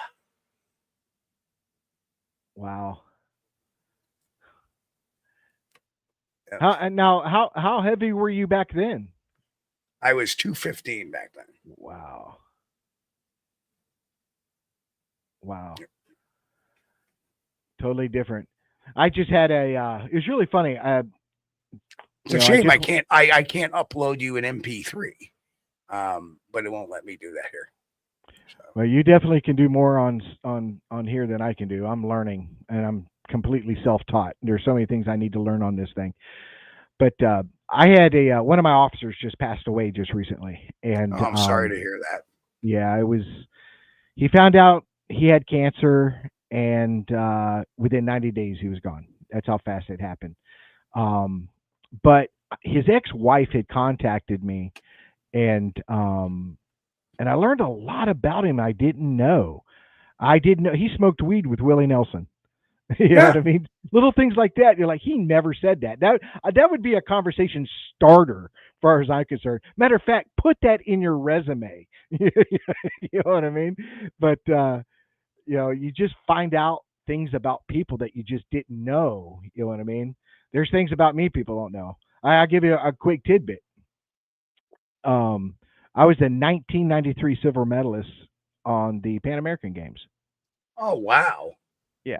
Wow. Yep. How heavy were you back then? I was 215 back then. Wow. Yep. Totally different. I just had it was really funny. It's a shame I can't upload you an MP3. But it won't let me do that here. So. Well, you definitely can do more on here than I can do. I'm learning, and I'm completely self-taught. There's so many things I need to learn on this thing. But I had one of my officers just passed away just recently, and I'm sorry to hear that. Yeah, it was. He found out he had cancer, and within 90 days he was gone. That's how fast it happened. But his ex-wife had contacted me, and I learned a lot about him I didn't know. He smoked weed with Willie Nelson. You know what I mean? Little things like that. You're like, he never said that. That would be a conversation starter, as far as I'm concerned. Matter of fact, put that in your resume. You know what I mean? But you just find out things about people that you just didn't know. You know what I mean? There's things about me people don't know. I'll give you a quick tidbit. I was a 1993 silver medalist on the Pan American Games. Oh, wow. Yeah.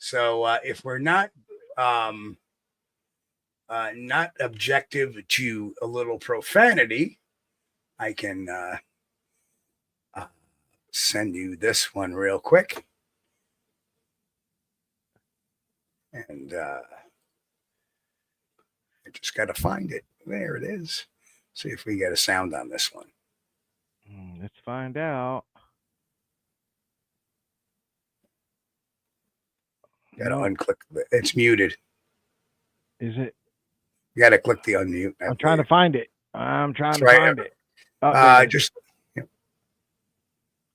So if we're not objective to a little profanity, I can send you this one real quick. And I just got to find it. There it is. See if we get a sound on this one. Let's find out. Got to unclick. It's muted. Is it? You got to click the unmute. I'm trying to find it. Find it. Just.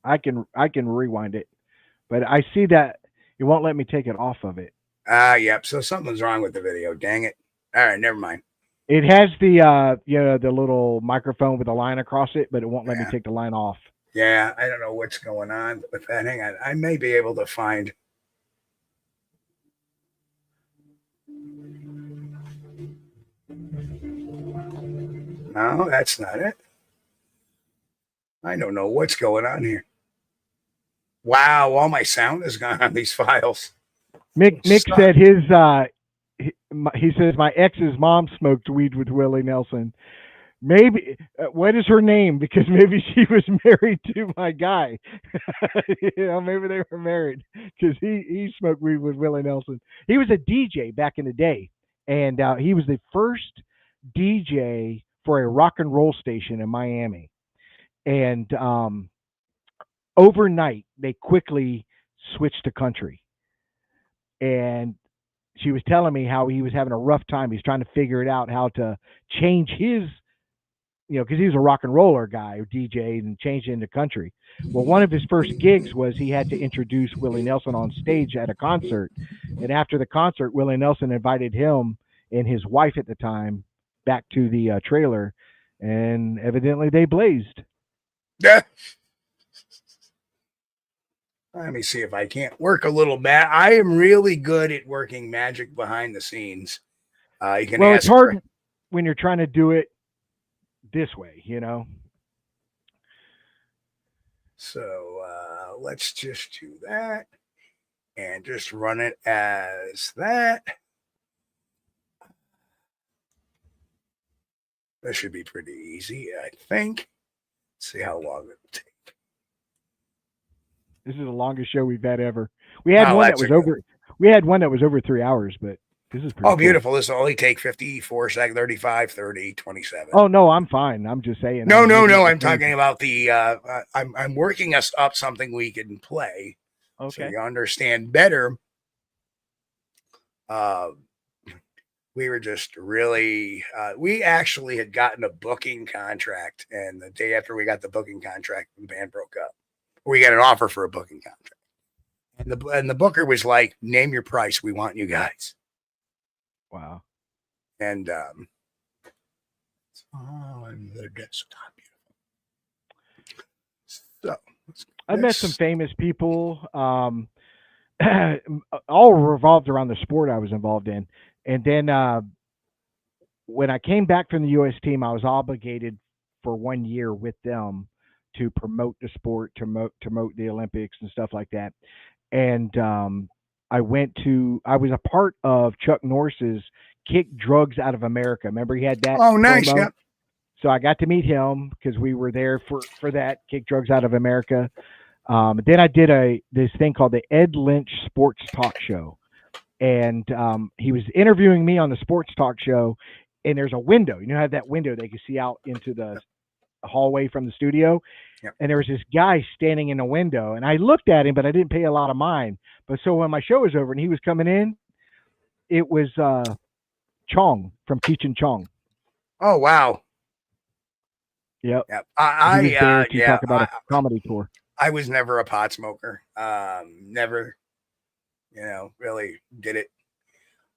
I can rewind it, but I see that it won't let me take it off of it. Yep. So something's wrong with the video. Dang it. All right, never mind. It has the the little microphone with a line across it, but it won't let me take the line off. Yeah, I don't know what's going on with that. Hang on. I may be able to find. No, that's not it. I don't know what's going on here. Wow, all my sound is gone on these files. Mick said he says my ex's mom smoked weed with Willie Nelson. Maybe what is her name? Because maybe she was married to my guy. Maybe they were married because he smoked weed with Willie Nelson. He was a DJ back in the day, and he was the first DJ for a rock and roll station in Miami. And overnight, they quickly switched to country. And she was telling me how he was having a rough time. He's trying to figure it out how to change his, because he was a rock and roller guy who DJ'd and changed into country. Well, one of his first gigs was he had to introduce Willie Nelson on stage at a concert. And after the concert, Willie Nelson invited him and his wife at the time back to the trailer. And evidently they blazed. Yeah. Let me see if I can't work a little bit. I am really good at working magic behind the scenes. You can it's hard when you're trying to do it this way, So let's just do that and just run it as that. That should be pretty easy, I think. Let's see how long it'll take. This is the longest show we've had ever. We had one that was over. We had one that was over 3 hours, but this is pretty. Oh, beautiful! Cool. This will only take 54 seconds, 35, 30, 27. Oh no, I'm fine. I'm just saying. No. I'm talking about the. I'm working us up something we can play. Okay. So you understand better. We were just really. We actually had gotten a booking contract, and the day after we got the booking contract, the band broke up. We got an offer for a booking contract. And the booker was like, name your price. We want you guys. Wow. And on the desktop. So I met some famous people. All revolved around the sport I was involved in. And then when I came back from the U.S. team, I was obligated for 1 year with them to promote the sport, to promote the Olympics and stuff like that. And I was a part of Chuck Norris's Kick Drugs Out of America. Remember he had that? Oh, nice. promo? Yeah. So I got to meet him because we were there for that Kick Drugs Out of America. Then I did this thing called the Ed Lynch Sports Talk Show. And he was interviewing me on the sports talk show, and there's a window. You know how that window they can see out into the hallway from the studio? Yep. And there was this guy standing in the window, and I looked at him, but I didn't pay a lot of mind. But so when my show was over and he was coming in, it was Chong from Cheech and Chong. Oh, wow. Yep. I was there to talk about a comedy tour. I was never a pot smoker. Never, really did it.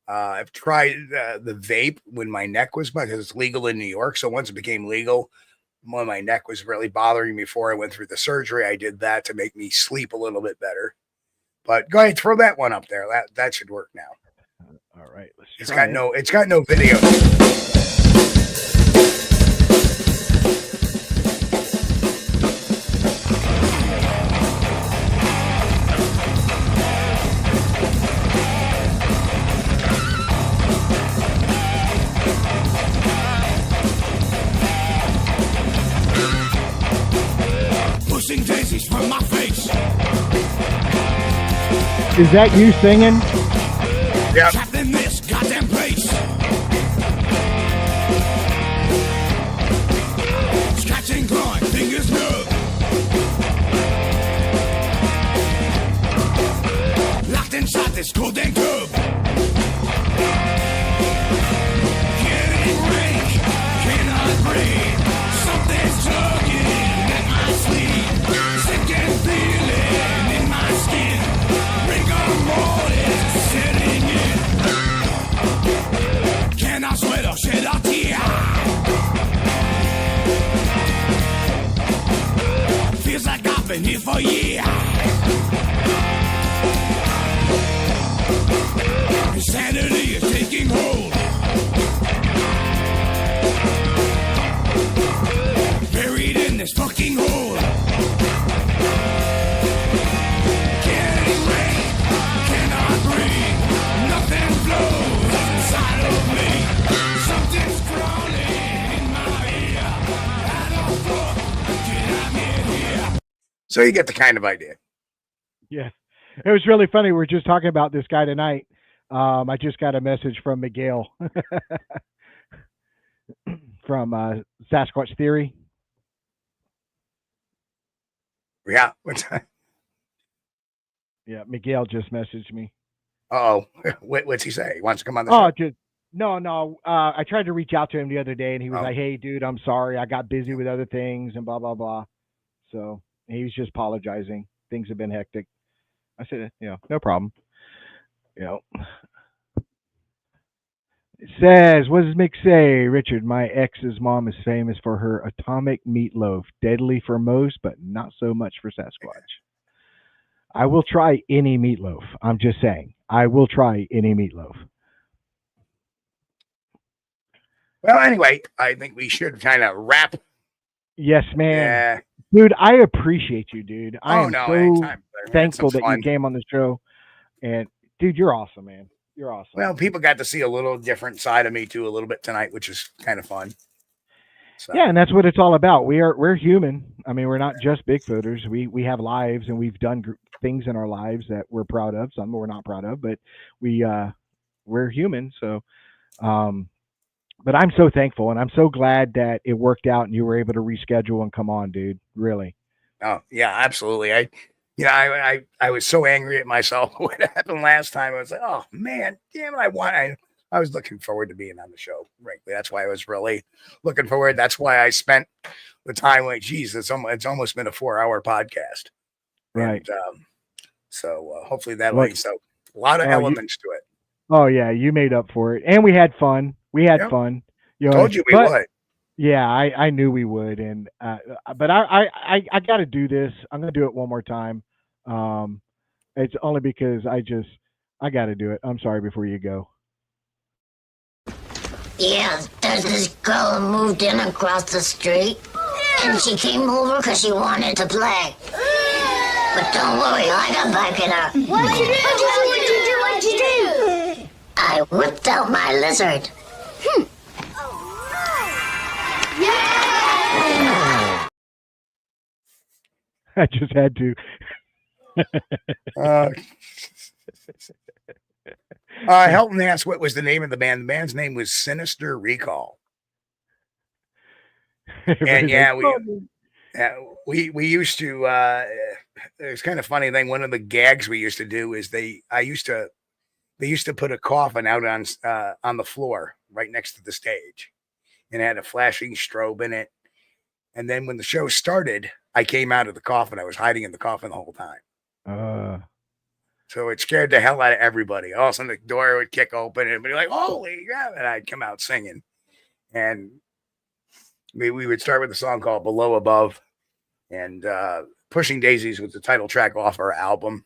I've tried the vape when my neck was, because it's legal in New York. So once it became legal, when my neck was really bothering me before I went through the surgery, I did that to make me sleep a little bit better. But go ahead, throw that one up there. That should work now. All right, it's got no video. Pushing daisies from my face. Is that you singing? Yeah. Trapped in this goddamn place. Scratching, clawing, fingers numb. Locked inside this cold dang tub. Getting rank, cannot breathe. Something's tugging at my sleeve. Sick and feeling in my skin. Rigor mortis setting in. Can I sweat or shed a tear? Feels like I've been here for years. Insanity is taking hold. So you get the kind of idea. Yeah. It was really funny. We were just talking about this guy tonight. I just got a message from Miguel from Sasquatch Theory. Yeah. Yeah, Miguel just messaged me. What's he say? He wants to come on the show? Oh, just no. I tried to reach out to him the other day, and he was like, "Hey, dude, I'm sorry. I got busy with other things and blah blah blah." So he was just apologizing. Things have been hectic. I said, no problem. It says, what does Mick say? Richard, my ex's mom is famous for her atomic meatloaf. Deadly for most, but not so much for Sasquatch. I will try any meatloaf. I'm just saying. I will try any meatloaf. Well, anyway, I think we should kind of wrap. Yes, man. Yeah. Dude, I appreciate you, dude. I am so anytime, thankful that you came on the show. And, dude, you're awesome, man. You're awesome. Well, people got to see a little different side of me, too, a little bit tonight, which is kind of fun. So. Yeah, and that's what it's all about. We're human. I mean, we're not just Bigfooters. We have lives, and we've done things in our lives that we're proud of. Some we're not proud of, but we're human. So, but I'm so thankful, and I'm so glad that it worked out, and you were able to reschedule and come on, dude. Really. Oh yeah, absolutely. I was so angry at myself what happened last time. I was like, oh man, damn it! I was looking forward to being on the show. Frankly, that's why I was really looking forward. That's why I spent the time like, geez, it's almost been a 4-hour podcast. Right. And, so hopefully that links out a lot of elements to it. Oh yeah, you made up for it, and we had fun. We had fun. Told you we would. Yeah, I knew we would, and but I got to do this. I'm going to do it one more time. It's only because I got to do it. I'm sorry before you go. Yeah, there's this girl who moved in across the street, and she came over because she wanted to play. But don't worry, I got back in her. What'd you do? I whipped out my lizard. I just had to. Helton asked what was the name of the band. The band's name was Sinister Recall. And yeah, we used to. It's kind of funny thing. One of the gags we used to do is they used to put a coffin out on the floor right next to the stage, and it had a flashing strobe in it. And then when the show started, I came out of the coffin. I was hiding in the coffin the whole time. So it scared the hell out of everybody. All of a sudden, the door would kick open and be like, holy crap. And I'd come out singing. And we would start with a song called Below Above. And Pushing Daisies was the title track off our album.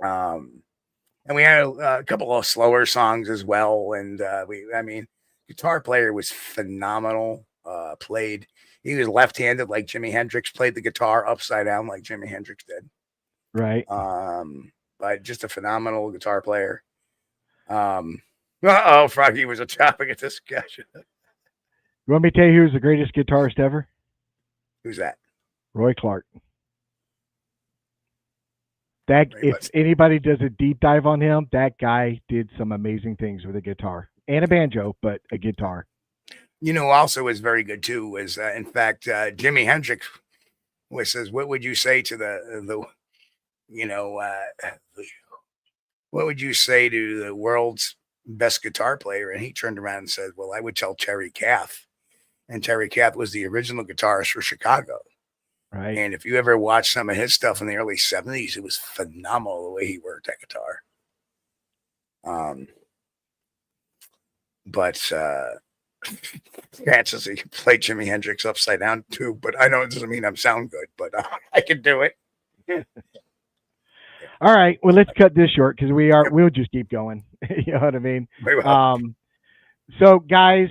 And we had a couple of slower songs as well. And guitar player was phenomenal. He was left-handed like Jimi Hendrix, played the guitar upside down like Jimi Hendrix did. Right. But just a phenomenal guitar player. Froggy was a topic of discussion. You want me to tell you who's the greatest guitarist ever? Who's that? Roy Clark. If anybody does a deep dive on him, that guy did some amazing things with a guitar and a banjo, but a guitar. Also is very good too. Was in fact Jimi Hendrix says, "What would you say to what would you say to the world's best guitar player?" And he turned around and said, "Well, I would tell Terry Kath." And Terry Kath was the original guitarist for Chicago. Right. And if you ever watched some of his stuff in the early 70s, it was phenomenal the way he worked that guitar. Francis, he can play Jimi Hendrix upside down too, but I know it doesn't mean I'm sound good, but I can do it. All right, well, let's cut this short because we'll just keep going. You know what I mean? Very well. So guys,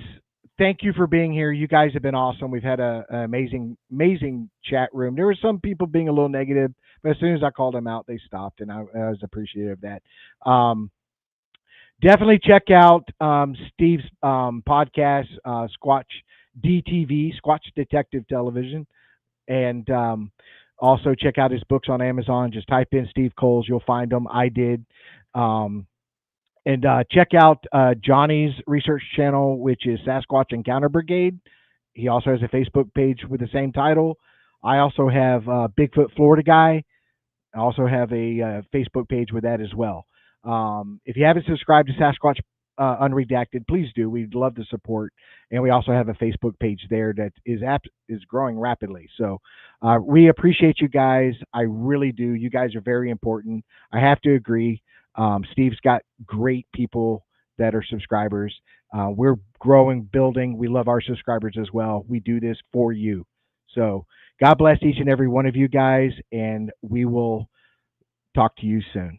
thank you for being here. You guys have been awesome. We've had an amazing chat room. There were some people being a little negative, but as soon as I called them out, they stopped, and I was appreciative of that. Definitely check out Steve's podcast, Squatch DTV, Squatch Detective Television. And Also, check out his books on Amazon. Just type in Steve Kulls. You'll find them. I did. Um, and check out Johnny's research channel, which is Sasquatch Encounter Brigade. He also has a Facebook page with the same title. I also have Bigfoot Florida Guy. I also have a Facebook page with that as well. If you haven't subscribed to Sasquatch Unredacted, please do. We'd love the support, and we also have a Facebook page there that is growing rapidly. So we appreciate you guys. I really do. You guys are very important. I have to agree. Steve's got great people that are subscribers. We're growing, building. We love our subscribers as well. We do this for you. So God bless each and every one of you guys, and we will talk to you soon.